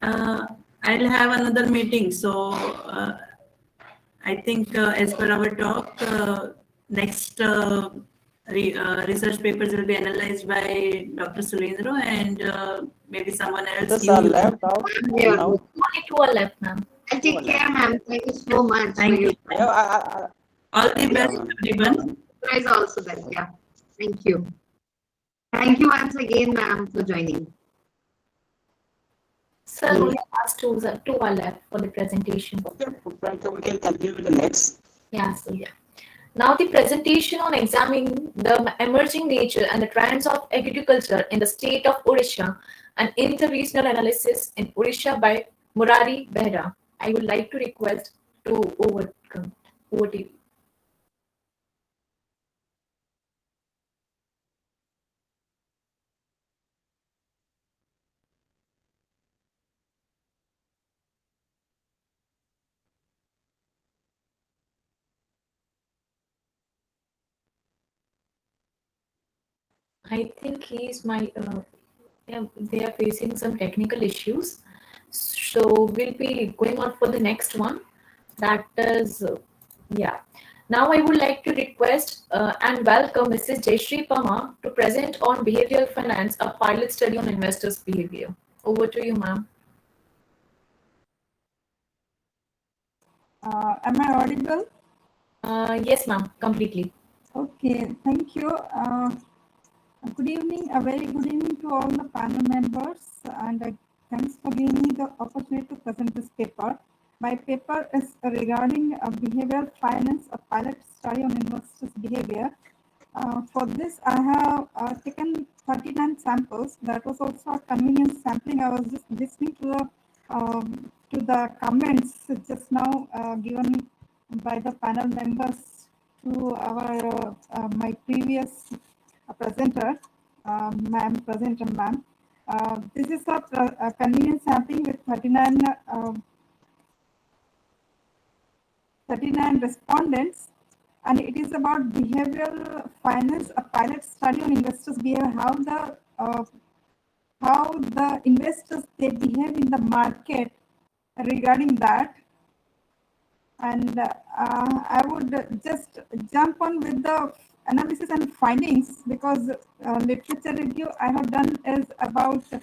I'll have another meeting. So I think as per our talk, next research papers will be analyzed by Dr. Sulendra and maybe someone else.
Left out.
Yeah. Only 2 are left, ma'am.
Take care, ma'am. Thank you so much.
Thank you.
Yeah,
All the best, everyone.
Guys also best. Yeah. Thank you. Thank you once again, ma'am, for joining.
Sir, only last 2 are left for the presentation.
Okay, we can continue with the next.
Yeah, so yeah. Now the presentation on examining the emerging nature and the trends of agriculture in the state of Odisha and inter-regional analysis in Odisha by Murari Behra. I would like to request to over to you. I think they are facing some technical issues. So we'll be going on for the next one. That is, Now I would like to request and welcome Mrs. Jayashree Pama to present on behavioral finance, a pilot study on investors' behavior. Over to you, ma'am.
Am I audible?
Yes, ma'am, completely.
Okay, thank you. Good evening, a very good evening to all the panel members, and thanks for giving me the opportunity to present this paper. My paper is regarding behavioral finance, a pilot study on investors' behavior. For this, I have taken 39 samples. That was also a convenience sampling. I was just listening to the comments just now given by the panel members to our my previous presenter, ma'am. This is a convenience sampling with 39 respondents, and it is about behavioral finance, a pilot study on investors' behavior, how the investors they behave in the market regarding that. And I would just jump on with the analysis and findings, because literature review I have done is about 2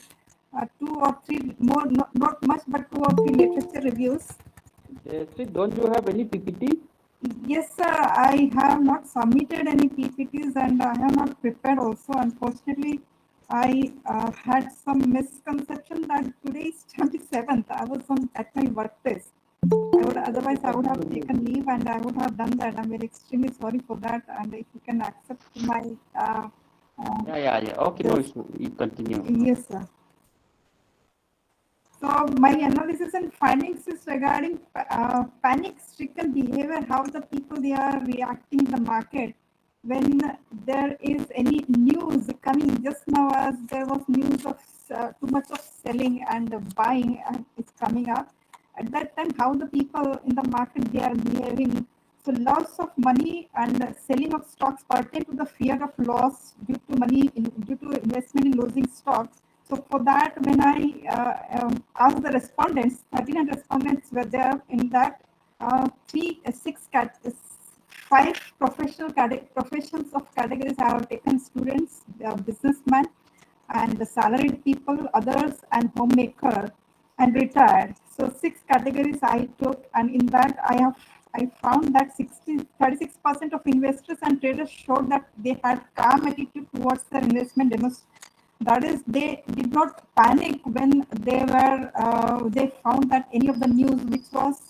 or 3 more, not much, but 2 or 3 literature reviews.
Don't you have any PPT?
Yes, sir. I have not submitted any PPTs, and I have not prepared also. Unfortunately, I had some misconception that today is 27th. I was at my workplace. Otherwise, I would have taken leave and I would have done that. I'm very extremely sorry for that. And if you can accept my.
Yeah. Okay, no issue. You continue.
Yes, sir. So my analysis and findings is regarding panic-stricken behavior, how the people they are reacting in the market when there is any news coming. Just now, as there was news of too much of selling and buying is coming up. At that time, how the people in the market they are behaving. So loss of money and selling of stocks pertain to the fear of loss due to investment in losing stocks. So for that, when I asked the respondents, 39 respondents were there. In that, 5 professions of categories I have taken: students, businessmen, and the salaried people, others, and homemaker, and retired. So 6 categories I took, and in that I found that 36% of investors and traders showed that they had calm attitude towards their investment. That is, they did not panic when they found that any of the news which was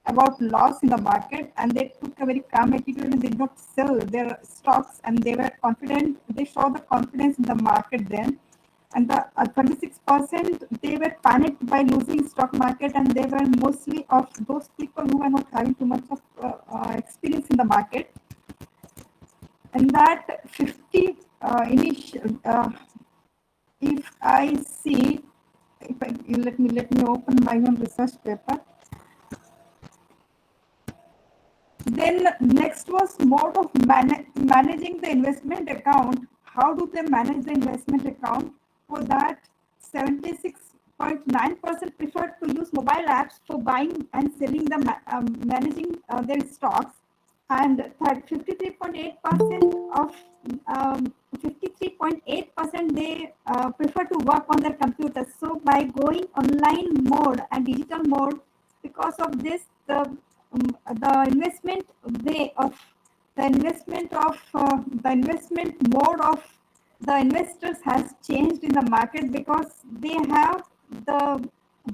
about loss in the market, and they took a very calm attitude and did not sell their stocks, and they were confident. They showed the confidence in the market then. And the 26% they were panicked by losing stock market, and they were mostly of those people who were not having too much of experience in the market. And that 50 if I see, let me open my own research paper. Then next was mode of managing the investment account. How do they manage the investment account? For that, 76.9% preferred to use mobile apps for buying and selling managing their stocks, and 53.8% they prefer to work on their computers. So by going online mode and digital mode, because of this, the investment way of the investment mode of the investors has changed in the market, because they have the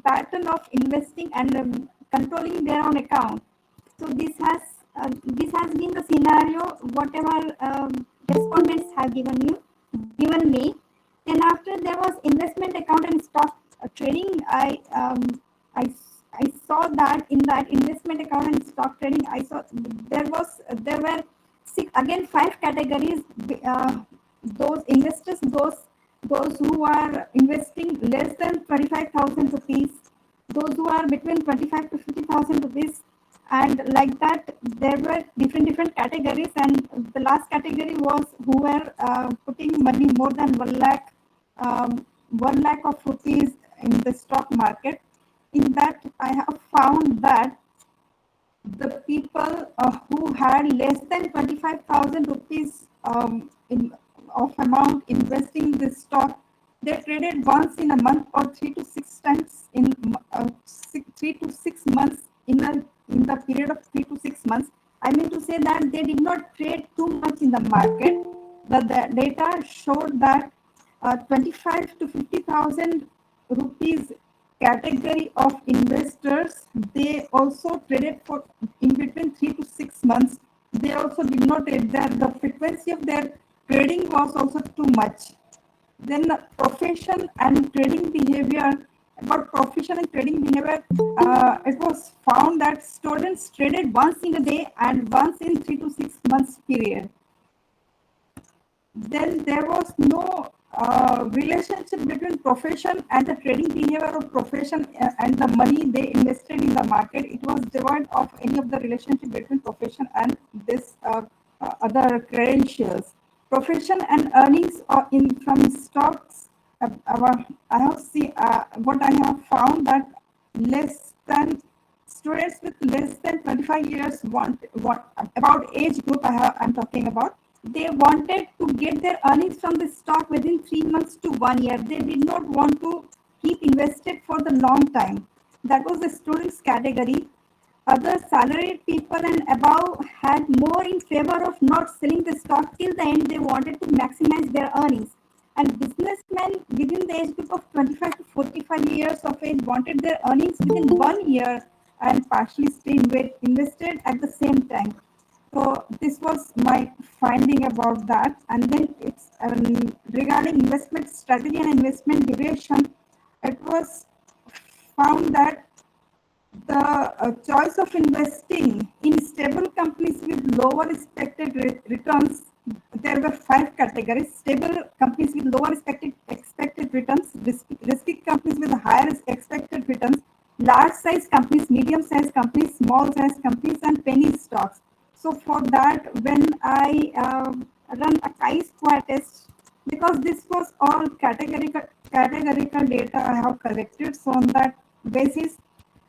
pattern of investing and controlling their own account. So this has been the scenario whatever respondents have given me. Then after there was investment account and stock trading. I saw that in that investment account and stock trading, I saw there were 5 categories. Those investors, those who are investing less than 25,000 rupees, those who are between 25 to 50,000 rupees, and like that there were different categories. And the last category was who were putting money more than 1 lakh of rupees in the stock market. In that, I have found that the people who had less than 25,000 rupees of amount investing in this stock, they traded once in a month or 3 to 6 times in 3 to 6 months in the period of 3 to 6 months. I mean to say that they did not trade too much in the market. The data showed that 25 to 50,000 rupees category of investors, they also traded for in between 3 to 6 months. They also did not trade that the frequency of their trading was also too much. Then profession and trading behavior. About profession and trading behavior, it was found that students traded once in a day and once in 3 to 6 months period. Then there was no relationship between profession and the trading behavior of profession and the money they invested in the market. It was devoid of any of the relationship between profession and this other credentials. Profession and earnings from stocks. I have seen what I have found that less than students with less than 25 years want about age group I'm talking about. They wanted to get their earnings from the stock within 3 months to 1 year. They did not want to keep invested for the long time. That was the students category. Other salaried people and above had more in favor of not selling the stock till the end. They wanted to maximize their earnings. And businessmen within the age group of 25 to 45 years of age wanted their earnings within 1 year and partially stay invested at the same time. So this was my finding about that. And then it's regarding investment strategy and investment duration, it was found that the choice of investing in stable companies with lower expected returns, there were 5 categories: stable companies with lower expected returns, risky companies with higher expected returns, large size companies, medium size companies, small size companies, and penny stocks. So for that, when I run a chi-square test, because this was all categorical data I have collected, so on that basis,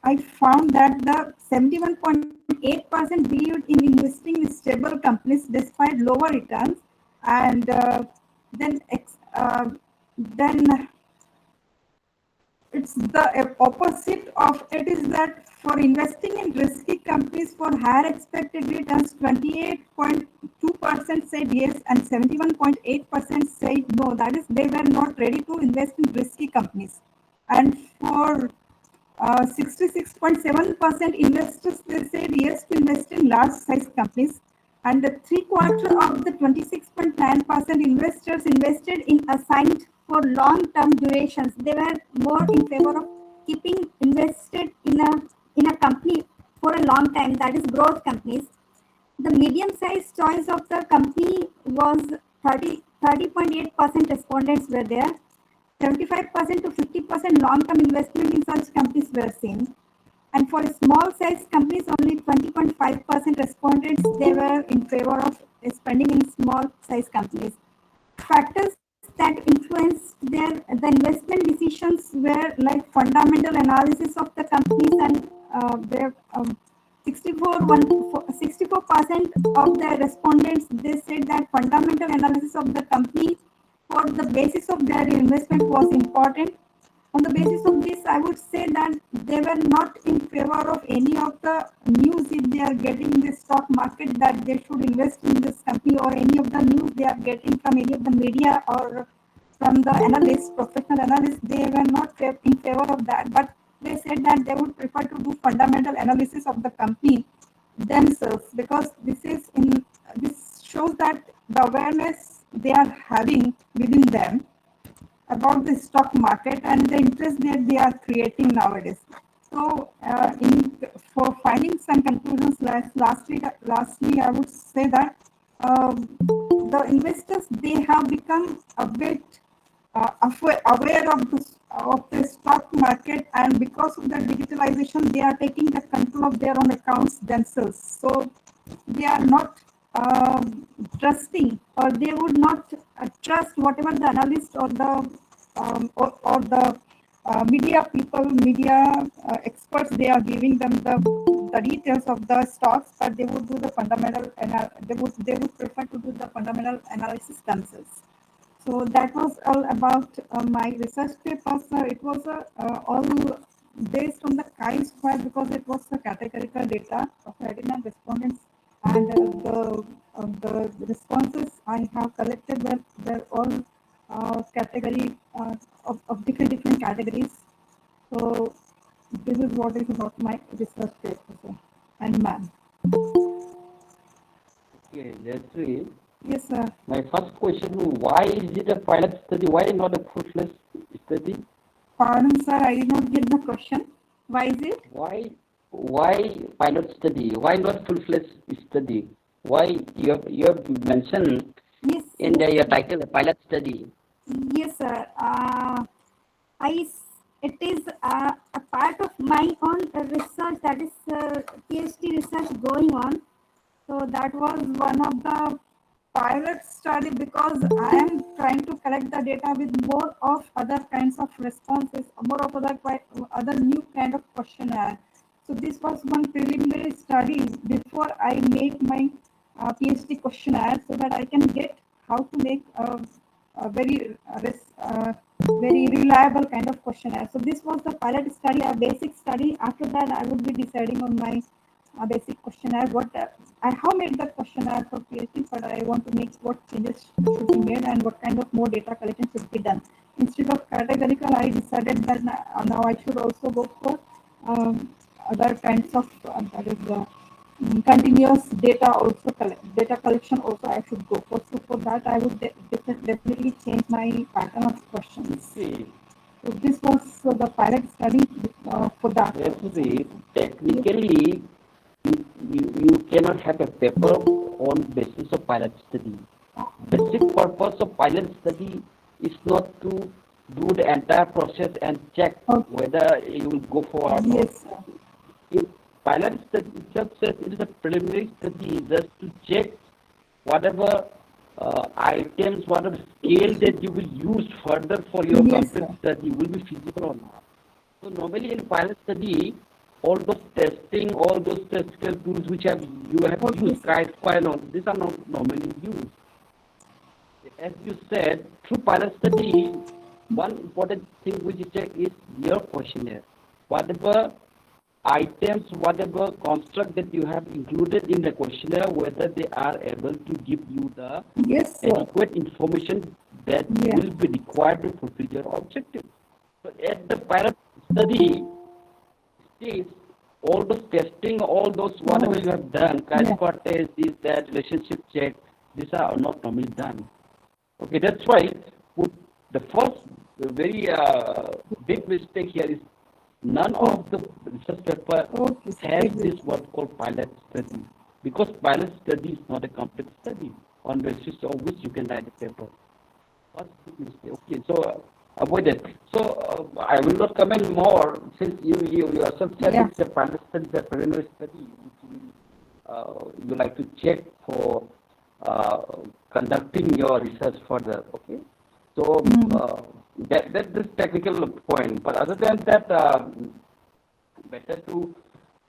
I found that the 71.8% believed in investing in stable companies despite lower returns, and then it's the opposite of it is that for investing in risky companies for higher expected returns, 28.2% said yes and 71.8% said no. That is, they were not ready to invest in risky companies. And for 66.7% investors, they said yes to invest in large size companies. And 3/4 of the 26.9% investors invested in assigned for long-term durations. They were more in favor of keeping invested in a company for a long time, that is growth companies. The medium-sized choice of the company was 30.8% respondents were there. 75% to 50% long-term investment in such companies were seen. And for small-sized companies, only 20.5% respondents, they were in favor of spending in small-sized companies. Factors that influenced the investment decisions were like fundamental analysis of the companies, and their 64% of the respondents, they said that fundamental analysis of the company for the basis of their investment was important. On the basis of this, I would say that they were not in favor of any of the news if they are getting in the stock market that they should invest in this company, or any of the news they are getting from any of the media or from the analysts, professional analysts. They were not in favor of that, but they said that they would prefer to do fundamental analysis of the company themselves, because this shows that the awareness they are having within them about the stock market and the interest that they are creating nowadays. So, for finding some conclusions, lastly, I would say that the investors, they have become a bit aware of the stock market, and because of the digitalization, they are taking the control of their own accounts themselves. So they are not trusting, or they would not trust whatever the analyst or the media experts, they are giving them the the details of the stocks, but they would do the fundamental. They would prefer to do the fundamental analysis themselves. So that was all about my research papers. It was all based on the chi-square because it was the categorical data of 39 respondents, and the responses I have collected were all category of different categories. So this is what is about my research paper and man.
Okay, that's it.
Yes, sir.
My first question: why is it a pilot study? Why not a full-fledged study?
Pardon, sir, I did not get the question. Why is it?
Why pilot study? Why not full-fledged study? Why you have mentioned
Yes.
in your title a pilot study?
Yes, sir. It is a part of my own research, that is PhD research going on. So that was one of the pilot study because I am trying to collect the data with more of other kinds of responses, more of other new kind of questionnaire. So this was one preliminary study before I make my PhD questionnaire, so that I can get how to make a very reliable kind of questionnaire. So this was the pilot study, a basic study. After that, I would be deciding on my basic questionnaire. I have made the questionnaire for PhD, but I want to make what changes should be made and what kind of more data collection should be done. Instead of categorical, I decided that now I should also go for other kinds of that is the continuous data data collection also I should go for. So for that I would definitely change my pattern of questions. So this was the pilot study for that.
Technically, you cannot have a paper on basis of pilot study. Basic purpose of pilot study is not to do the entire process and check whether you will go forward.
Yes.
Pilot study just says it is a preliminary study just to check whatever items, whatever scale that you will use further for your complete study will be feasible or not. So normally in pilot study, all those testing, all those statistical tools which you have used, chi-square, these are not normally used. As you said, through pilot study, one important thing which you check is your questionnaire. Whatever items, whatever construct that you have included in the questionnaire, whether they are able to give you the adequate information that will be required to fulfill your objective. So at the pilot study stage, all those testing, all those whatever you have done, chi-square test, this, that, relationship check, these are not normally done. Okay, that's why the first very big mistake here is none of the research paper has this what called pilot study, because pilot study is not a complete study on basis of which you can write a paper. Okay, so avoid it. So I will not comment more since you yourself said it's a pilot study, it's a preliminary study which you like to check for conducting your research further. Okay, so that is technical point, but other than that, better to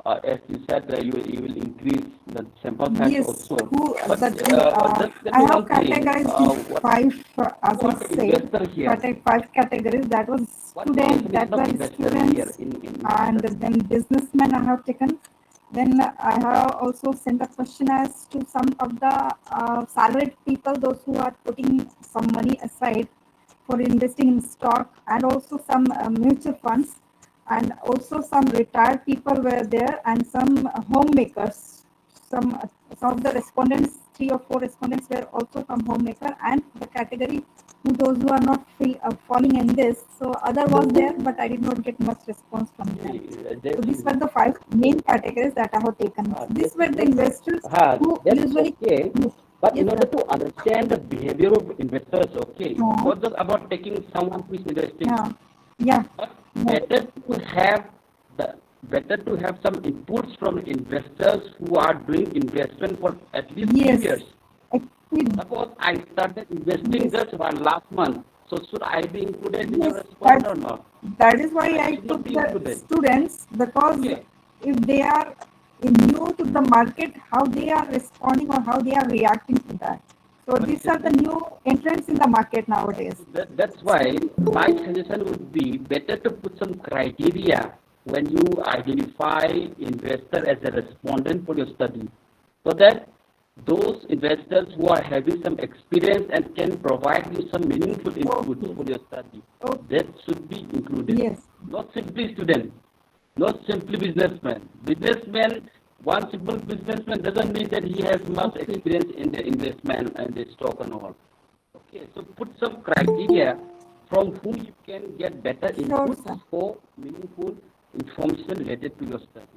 as you said, you will increase the sample size also.
I have categorized five, as I said, five categories. That was students, that were students, and then businessmen I have taken. Then I have also sent a questionnaires to some of the salaried people, those who are putting some money aside for investing in stock, and also some mutual funds, and also some retired people were there, and some homemakers. Some of the respondents, 3 or 4 respondents were also from homemaker, and the category those who are not falling in this. So other was there, but I did not get much response from them. So these were the 5 main categories that I have taken. These were the investors who usually.
But in order to understand the behavior of investors, not just about taking someone who is investing. Better to have some inputs from investors who are doing investment for at least 3 years. Suppose I started investing just last month, so should I be included in your response or not?
That is why I took the students, because if new to the market, how they are responding or how they are reacting to that. So these are the new entrants in the market nowadays.
That's why my suggestion would be better to put some criteria when you identify investor as a respondent for your study, so that those investors who are having some experience and can provide you some meaningful inputs for your study, that should be included.
Yes.
Not simply students, not simply businessmen. One simple businessman doesn't mean that he has much experience in the investment and the stock and all. Okay, so put some criteria from whom you can get better inputs for meaningful information related to your study.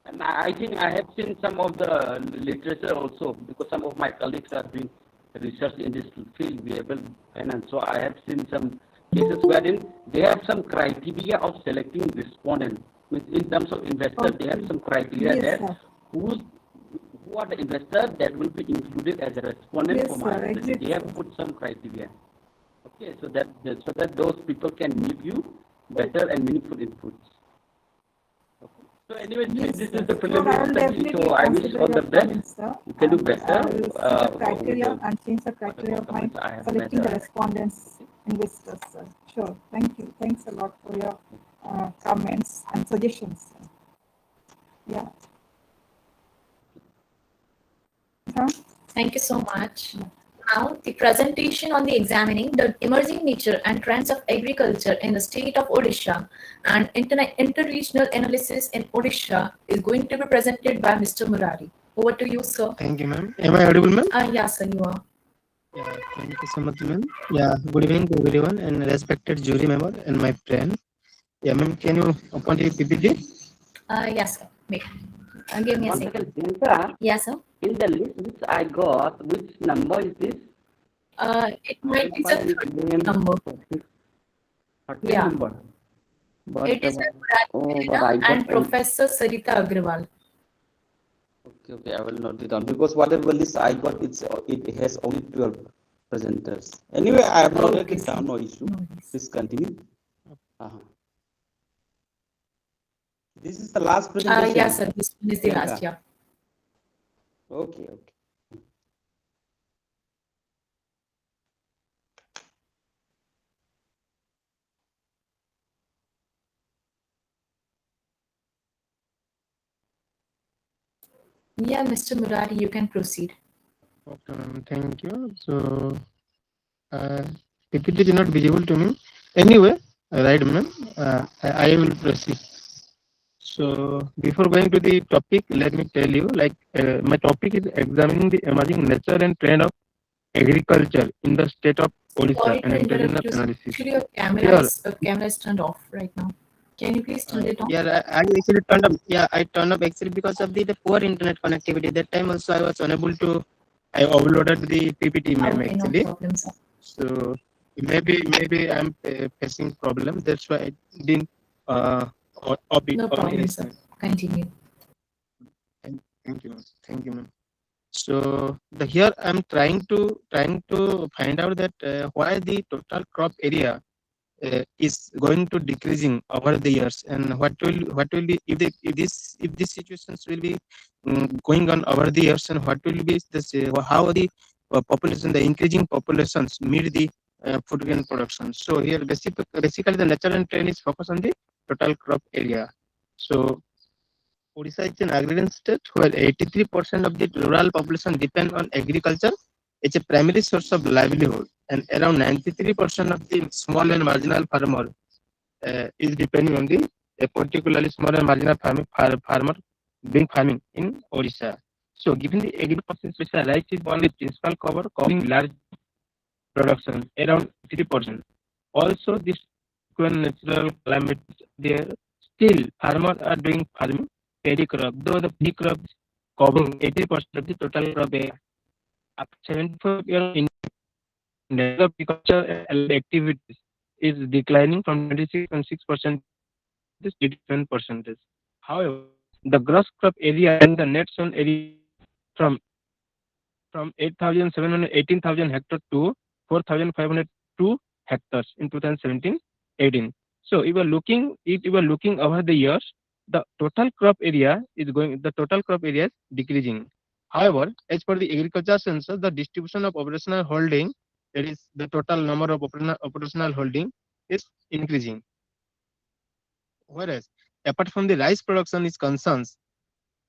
And I think I have seen some of the literature also, because some of my colleagues are doing research in this field, variable finance. So I have seen some cases wherein they have some criteria of selecting respondents. In terms of investors, they have some criteria there. Who are the investors that will be included as a respondent for my study? They have put some criteria. Okay, so that those people can give you better and meaningful inputs. Okay. So anyway, this is the preliminary study. So I wish all the best. You can do better.
Criteria and change the criteria of my selecting the respondents, investors. Sure. Thank you. Thanks a lot for your comments and suggestions. Yeah.
Thank you so much. Now, the presentation on the examining the emerging nature and trends of agriculture in the state of Odisha and inter-regional analysis in Odisha is going to be presented by Mr. Murari. Over to you, sir.
Thank you, ma'am. Am I audible, ma'am?
Yes, sir, you are.
Yeah, thank you so much, ma'am. Yeah, good evening to everyone and respected jury member and my friend. Yeah, ma'am, can you open the PPT?
Yes, sir. Wait. Give me a second. Yes, sir.
In the list which I got, which number is this?
It might be a number. Yeah.
Number. But,
it is and Professor Sarita Agrawal.
Okay, I will note it down, because whatever list I got, it has only 12 presenters. Anyway, I have noted it down, no issue. Please continue. This is the last presentation.
Yes, sir. This one is the last, yeah.
Okay.
Yeah, Mr. Murari, you can proceed.
Okay, ma'am. Thank you. So, PPT is not visible to me. Anyway, right, ma'am. I will proceed. So, before going to the topic, let me tell you, my topic is examining the emerging nature and trend of agriculture in the state of Odisha and international analysis.
Actually, your camera is turned off right now. Can you please turn it on?
Yeah, I actually turned up. Yeah, I turned up actually because of the poor internet connectivity. That time also I was unable to. I overloaded the PPT, ma'am, actually. No problem, sir. So maybe I'm facing problem. That's why I didn't.
No problem, sir. Continue.
Thank you, ma'am. So here I'm trying to find out that why the total crop area is going to decreasing over the years, and what will be if these situations will be going on over the years, and what will be this how the population, the increasing populations meet the food grain production. So here basically the natural trend is focused on the total crop area. So Odisha is an agrarian state where 83% of the rural population depend on agriculture. It's a primary source of livelihood, and around 93% of the small and marginal farmer is depending on the particularly small and marginal farmer doing farming in Odisha. So, given the agriculture, rice is one of the principal cover covering large production around 3%. Also, this natural climate there, still farmers are doing farming paddy crop, though the paddy crop is covering 80% of the total crop area. After 74 years in agriculture and activities is declining from 26.6% to 87%. However, the gross crop area and the net sown area from 18,000 hectares to 4,502 hectares in 2017-18. So if you are looking over the years, the total crop area is decreasing. However, as per the agriculture census, the distribution of operational holding, that is the total number of operational holding, is increasing. Whereas, apart from the rice production is concerned,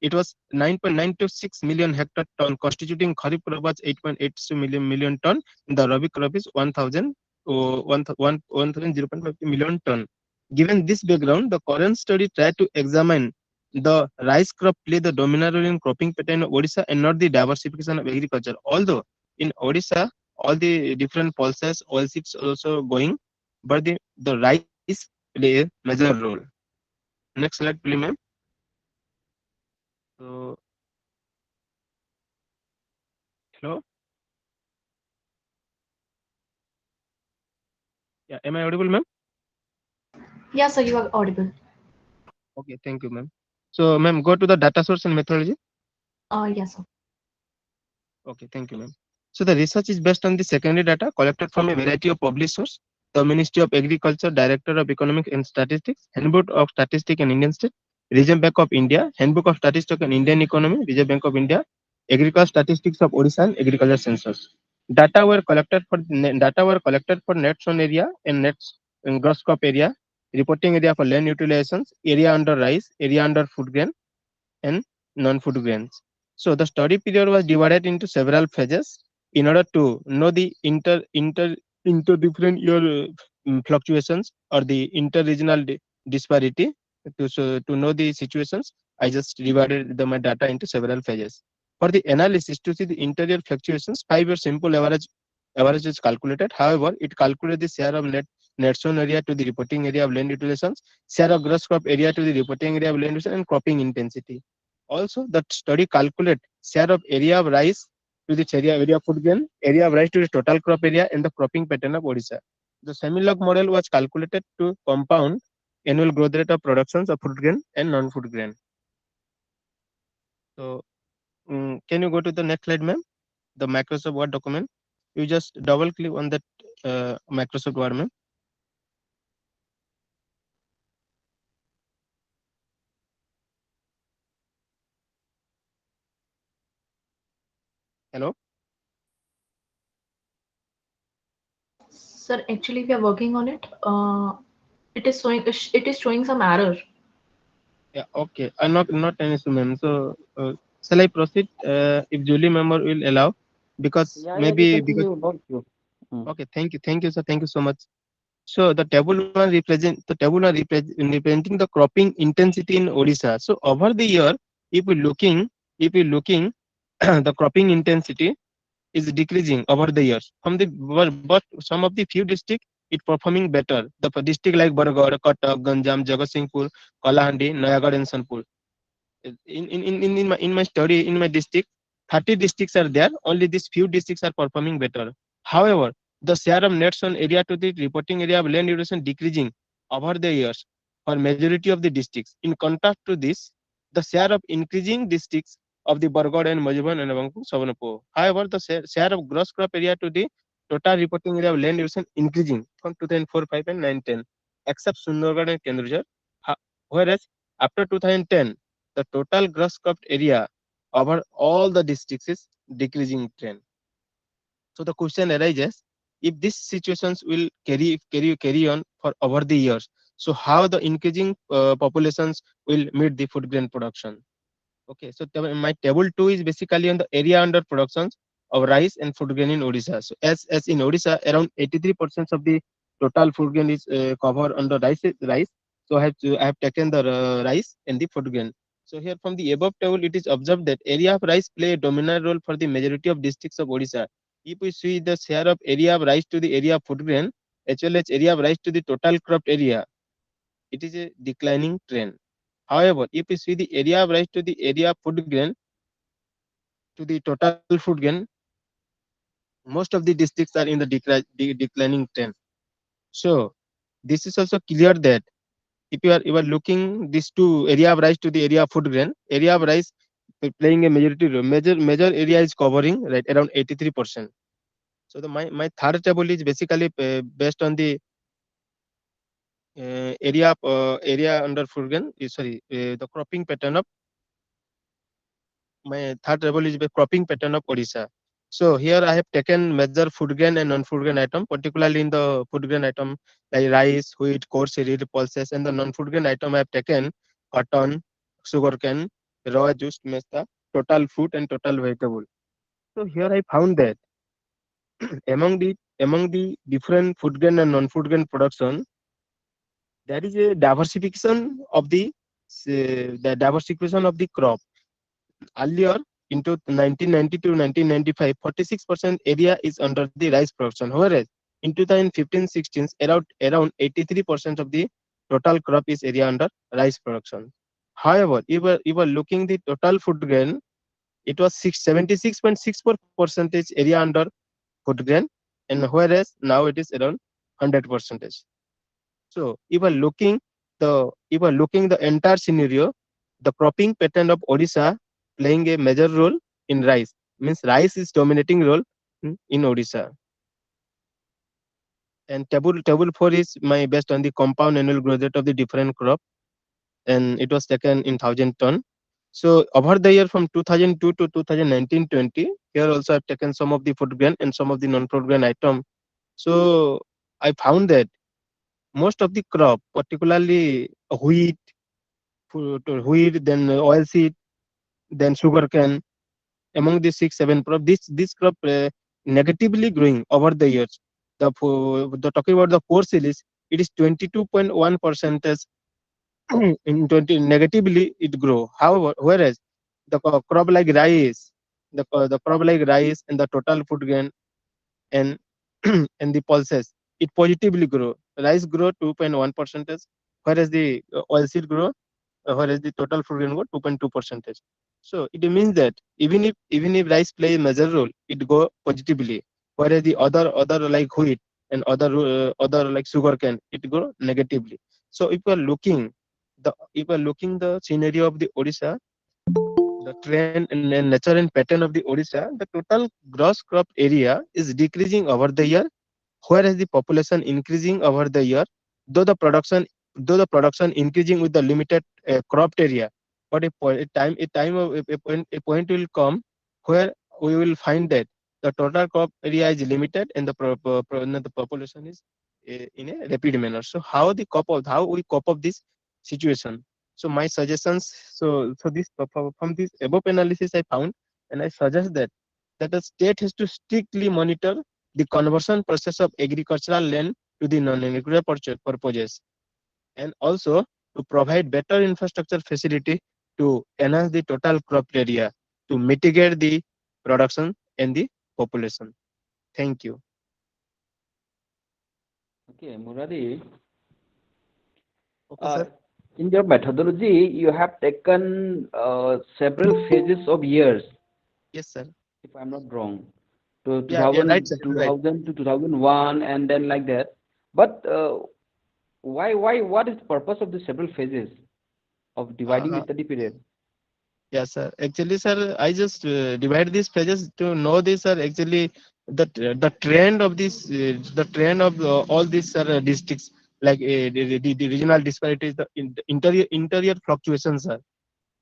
it was 9.926 million hectare ton, constituting Kharif crop was 8.82 million ton, and the Rabi crop is 1,050 million ton. Given this background, the current study tried to examine the rice crop play the dominant role in cropping pattern of Odisha and not the diversification of agriculture. Although in Odisha, all the different pulses, oilseeds also going, but the rice play a major role. Next slide, please, ma'am. So, hello. Yeah, am I audible, ma'am?
Yes, sir, you are audible.
Okay, thank you, ma'am. So, ma'am, go to the data source and methodology.
Yes, sir.
Okay, thank you, ma'am. So, the research is based on the secondary data collected from a variety of published sources. The Ministry of Agriculture, Director of Economic and Statistics, Handbook of Statistics and Indian State, Reserve Bank of India, Handbook of Statistics and Indian Economy, Reserve Bank of India, Agricultural Statistics of Odisha and Agriculture Census. Data were collected for net sown area and net gross crop area, reporting area for land utilizations, area under rice, area under food grain, and non-food grains. So the study period was divided into several phases in order to know the inter different year fluctuations or the inter-regional disparity. To know the situations, I just divided my data into several phases. For the analysis to see the interior fluctuations, 5-year simple average is calculated. However, it calculates the share of net sown area to the reporting area of land utilizations, share of gross crop area to the reporting area of land utilization, and cropping intensity. Also, the study calculate share of area of rice to the area of food grain, area of rice to the total crop area, and the cropping pattern of Odisha. The semi-log model was calculated to compound annual growth rate of productions of food grain and non-food grain. So, can you go to the next slide, ma'am? The Microsoft Word document. You just double click on that Microsoft Word, ma'am. Hello.
Sir, actually, we are working on it. It is showing some error.
Yeah. Okay. Not an issue, ma'am. So, shall I proceed? If Julie member will allow, because
Yeah, you
maybe because.
continue, no issue.
Okay. Thank you, sir. Thank you so much. So the table one representing the cropping intensity in Odisha. So over the year, if we looking, the cropping intensity is decreasing over the years. But some of the few districts it performing better. The district like Bargarh, Cuttack, Ganjam, Jagatsinghpur, Kalahandi, Nayagad, and Sonpur. In my study in my district, 30 districts are there. Only these few districts are performing better. However, the share of net sown area to the reporting area of land utilization decreasing over the years for majority of the districts. In contrast to this, the share of increasing districts of the Bargarh and Majban and Bangpur, Savanapur. However, the share of gross crop area to the total reporting area of land utilization increasing from 2004, 5 and 9, 10, except Sundargarh and Kendrujhar. Whereas after 2010, the total gross cropped area over all the districts is decreasing trend. So the question arises, if these situations will carry on for over the years, so how the increasing populations will meet the food grain production? Okay, so my table 2 is basically on the area under productions of rice and food grain in Odisha. So as in Odisha, around 83% of the total food grain is covered under rice. So I have taken the rice and the food grain. So here from the above table, it is observed that area of rice play a dominant role for the majority of districts of Odisha. If we see the share of area of rice to the area of food grain, as well as area of rice to the total cropped area, it is a declining trend. However, if we see the area of rice to the area of food grain to the total food grain, most of the districts are in the declining trend. So this is also clear that if you are looking these two, area of rice to the area of food grain, area of rice playing a majority role, major area is covering right around 83%. So my third table is basically based on the area under food grain. The cropping pattern of my third table is the cropping pattern of Odisha. So here I have taken major food grain and non-food grain item, particularly in the food grain item like rice, wheat, coarse cereal, pulses, and the non-food grain item I have taken cotton, sugarcane, raw juice, mesta, total fruit and total vegetable. So here I found that among the different food grain and non-food grain production, there is a diversification of the crop. Earlier, into 1990 to 1995, 46% area is under the rice production. Whereas in 2015-16, around 83% of the total crop is area under rice production. However, if we're looking the total food grain, it was 76.64% area under food grain, and whereas now it is around 100%. So if we're looking the entire scenario, the cropping pattern of Odisha playing a major role in rice. Means rice is dominating role in Odisha. And table 4 is my based on the compound annual growth rate of the different crop, and it was taken in 1,000 ton. So over the year from 2002 to 2019-20, here also I've taken some of the food grain and some of the non-food grain item. So I found that most of the crop, particularly wheat, then oilseed, then sugarcane, among the 6-7 crop, this crop negatively growing over the years. The talking about the core series, it is 22.1% in 20 negatively it grow. However, whereas the crop like rice, the crop like rice and the total food grain and and the pulses, it positively grow. Rice grow 2.1%, whereas the oilseed grow, whereas the total fruit grain go 2.2%. So it means that even if rice play a major role, it go positively, whereas the other like wheat and other like sugarcane, it go negatively. So if we are looking the scenario of the Odisha, the trend and nature and pattern of the Odisha, the total gross crop area is decreasing over the year, whereas the population increasing over the year, though the production increasing with the limited cropped area. But a point will come where we will find that the total crop area is limited and the population is in a rapid manner. So how we cope up this situation? So my suggestions, from this above analysis I found, and I suggest that the state has to strictly monitor the conversion process of agricultural land to the non-agricultural purposes, and also to provide better infrastructure facility to enhance the total crop area to mitigate the production and the population. Thank you.
Okay, Murari.
Okay, sir.
In your methodology, you have taken several phases of years.
Yes, sir.
If I'm not wrong, to
Yeah,
2000,
right, sir.
2000 to 2001, and then like that. But why? What is the purpose of the several phases of dividing the study period?
Yes, sir. Actually, sir, I just divide these pages to know this, sir. Actually, the trend of this, the trend of all these districts, like the regional disparities, the interior fluctuations, sir.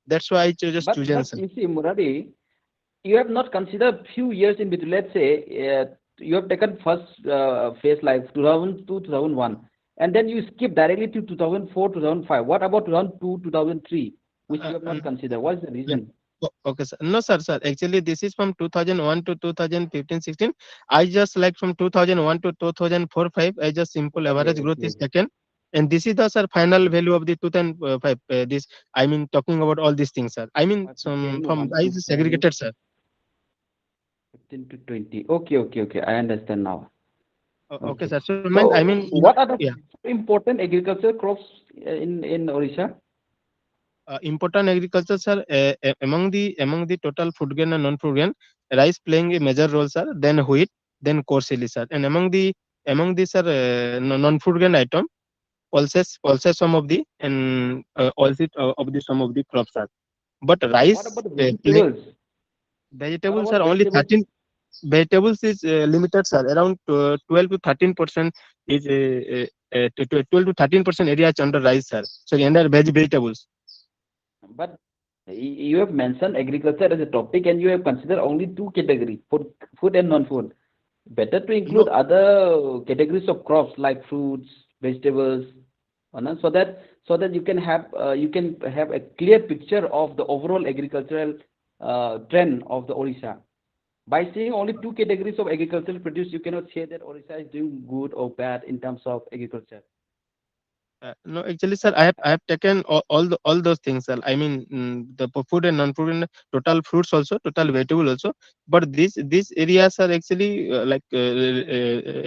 That's why I just chosen,
But
sir.
you see, Murari, you have not considered few years in between. Let's say you have taken first phase like 2000 to 2001, and then you skip directly to 2004, 2005. What about 2002, 2003, which you have not considered? What is the reason?
Okay, sir. No, sir. Actually, this is from 2001 to 2015-16. I just like from 2001 to 2004-5. I just simple average growth is taken, and this is the sir final value of the 2005. This I mean talking about all these things, sir. I mean from I is segregated, sir.
15 to 20. Okay. I understand now.
Okay, sir. So,
what are the important agricultural crops in Odisha?
Important agriculture, sir. Among the total food grain and non-food grain, rice playing a major role, sir. Then wheat, then coarse cereal, sir. And among the sir non-food grain item, pulses some of the and also of the some of the crops, sir. But rice,
what about the vegetables?
Vegetables are only 13. Vegetables is limited, sir. Around 12 to 13% is 12 to 13% area is under rice, sir. Sorry, under vegetables.
But you have mentioned agriculture as a topic, and you have considered only two categories: food and non-food. Better to include other categories of crops like fruits, vegetables, so that you can have a clear picture of the overall agricultural trend of the Orissa. By seeing only two categories of agricultural produce, you cannot say that Orissa is doing good or bad in terms of agriculture.
No, actually, sir, I have taken all those things, sir. I mean, the food and non-food and total fruits also, total vegetable also. But these areas are actually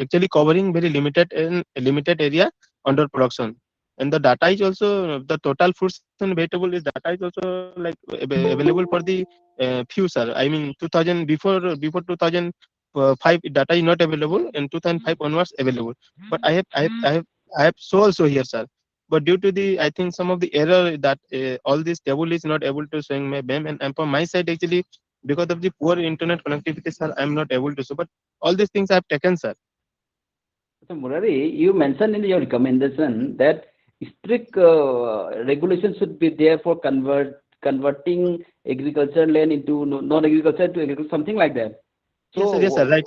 actually covering very limited area under production. And the data is also the total fruits and vegetable is data is also like available for the few, sir. I mean, 2000 before 2005 data is not available, and 2005 onwards available. But I have so also here, sir. But due to the, I think some of the error that all this table is not able to showing my BAM, and from my side actually because of the poor internet connectivity, sir, I'm not able to show. But all these things I've taken, sir.
So Murari, you mentioned in your recommendation that strict regulations should be there for converting agricultural land into non-agriculture to agriculture, something like that. So
Yes, sir, right.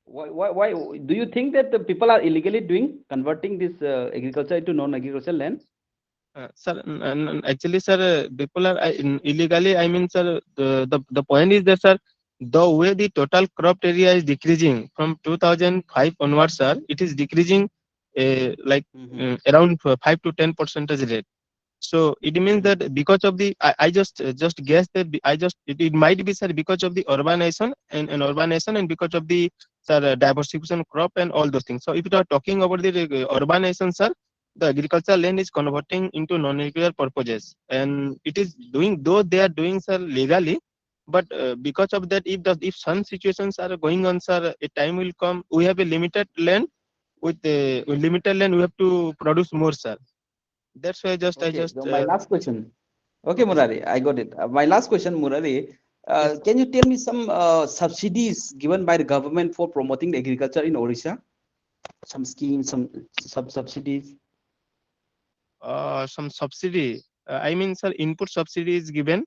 why do you think that the people are illegally converting this agriculture into non-agricultural land?
Sir, actually, sir, people are illegally. I mean, sir, the point is that, sir, the way the total cropped area is decreasing from 2005 onwards, sir, it is decreasing around 5 to 10 percentage rate. So it means that because of the, I just guess that it might be, sir, because of the urbanization and urbanization, and because of the, sir, diversification crop and all those things. So if you are talking about the urbanization, sir, the agricultural land is converting into non-agricultural purposes, and it is doing, though they are doing, sir, legally. But because of that, if some situations are going on, sir, a time will come. We have a limited land. With limited land, we have to produce more, sir. That's why
So my last question. Okay, Murari, I got it. My last question, Murari, can you tell me some subsidies given by the government for promoting the agriculture in Orissa? Some schemes, some subsidies.
Some subsidy. I mean, sir, input subsidy is given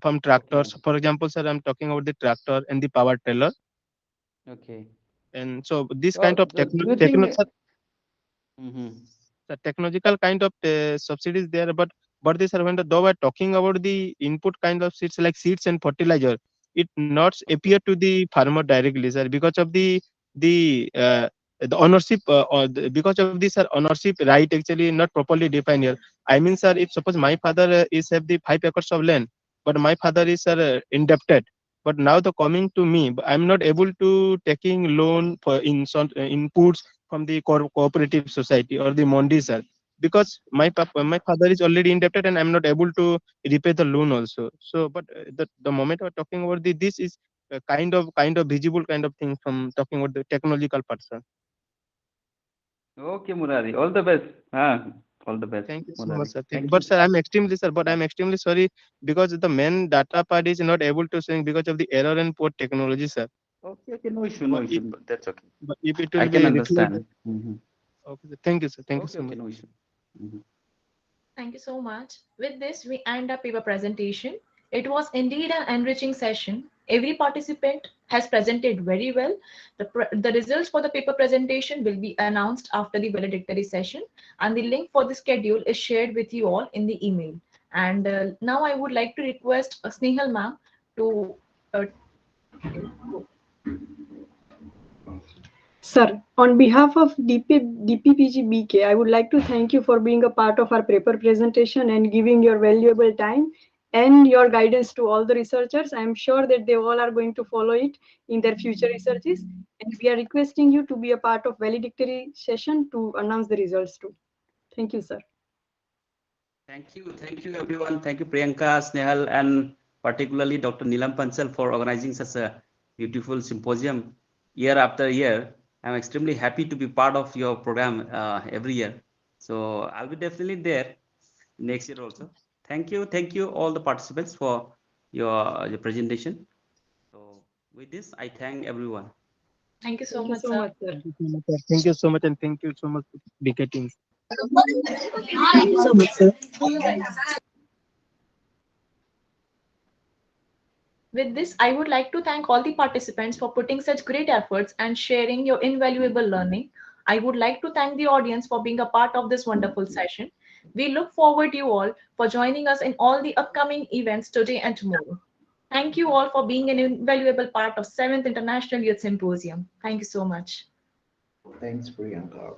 from tractors. For example, sir, I'm talking about the tractor and the power trailer.
Okay.
And so this
So,
kind of
do you think?
the technological kind of subsidies there, but this, when though we're talking about the input kind of seeds like seeds and fertilizer, it not appear to the farmer directly, sir, because of the ownership because of this, sir, ownership right actually not properly defined here. I mean, sir, if suppose my father is have the 5 acres of land, but my father is, sir, indebted, but now the coming to me, I'm not able to taking loan for inputs from the cooperative society or the mondi, sir, because my father is already indebted and I'm not able to repay the loan also. So but the moment we're talking about this is a kind of visible kind of thing from talking about the technological person.
Okay, Murari, all the best. All the best,
Thank you so
Murari.
much, sir.
Thank
But
you.
sir, I'm extremely sorry because the main data part is not able to sing because of the error and poor technology, sir.
Okay, no issue, no issue. But that's okay.
But if it
I
will
can
be reflected,
understand.
okay, sir. Thank you, sir. Thank you
Okay,
so much.
no issue.
Thank you so much. With this, we end our paper presentation. It was indeed an enriching session. Every participant has presented very well. The results for the paper presentation will be announced after the valedictory session, and the link for the schedule is shared with you all in the email. And now I would like to request Snehal ma'am to
Sir, on behalf of DPPG I would like to thank you for being a part of our paper presentation and giving your valuable time and your guidance to all the researchers. I am sure that they all are going to follow it in their future researches. And we are requesting you to be a part of valedictory session to announce the results too. Thank you, sir.
Thank you everyone. Thank you Priyanka, Snehal, and particularly Dr. Neelam Pansal for organizing such a beautiful symposium year after year. I'm extremely happy to be part of your program every year. So I'll be definitely there next year also. Thank you all the participants for your presentation. So with this, I thank everyone.
Thank you so
Thank you
much,
so
sir.
much, sir.
Thank you so much, sir. Thank you so much, and thank you so much, BK team.
Thank you so much, sir.
With this, I would like to thank all the participants for putting such great efforts and sharing your invaluable learning. I would like to thank the audience for being a part of this wonderful session. We look forward you all for joining us in all the upcoming events today and tomorrow. Thank you all for being an invaluable part of 7th International Youth Symposium. Thank you so much.
Thanks, Priyanka.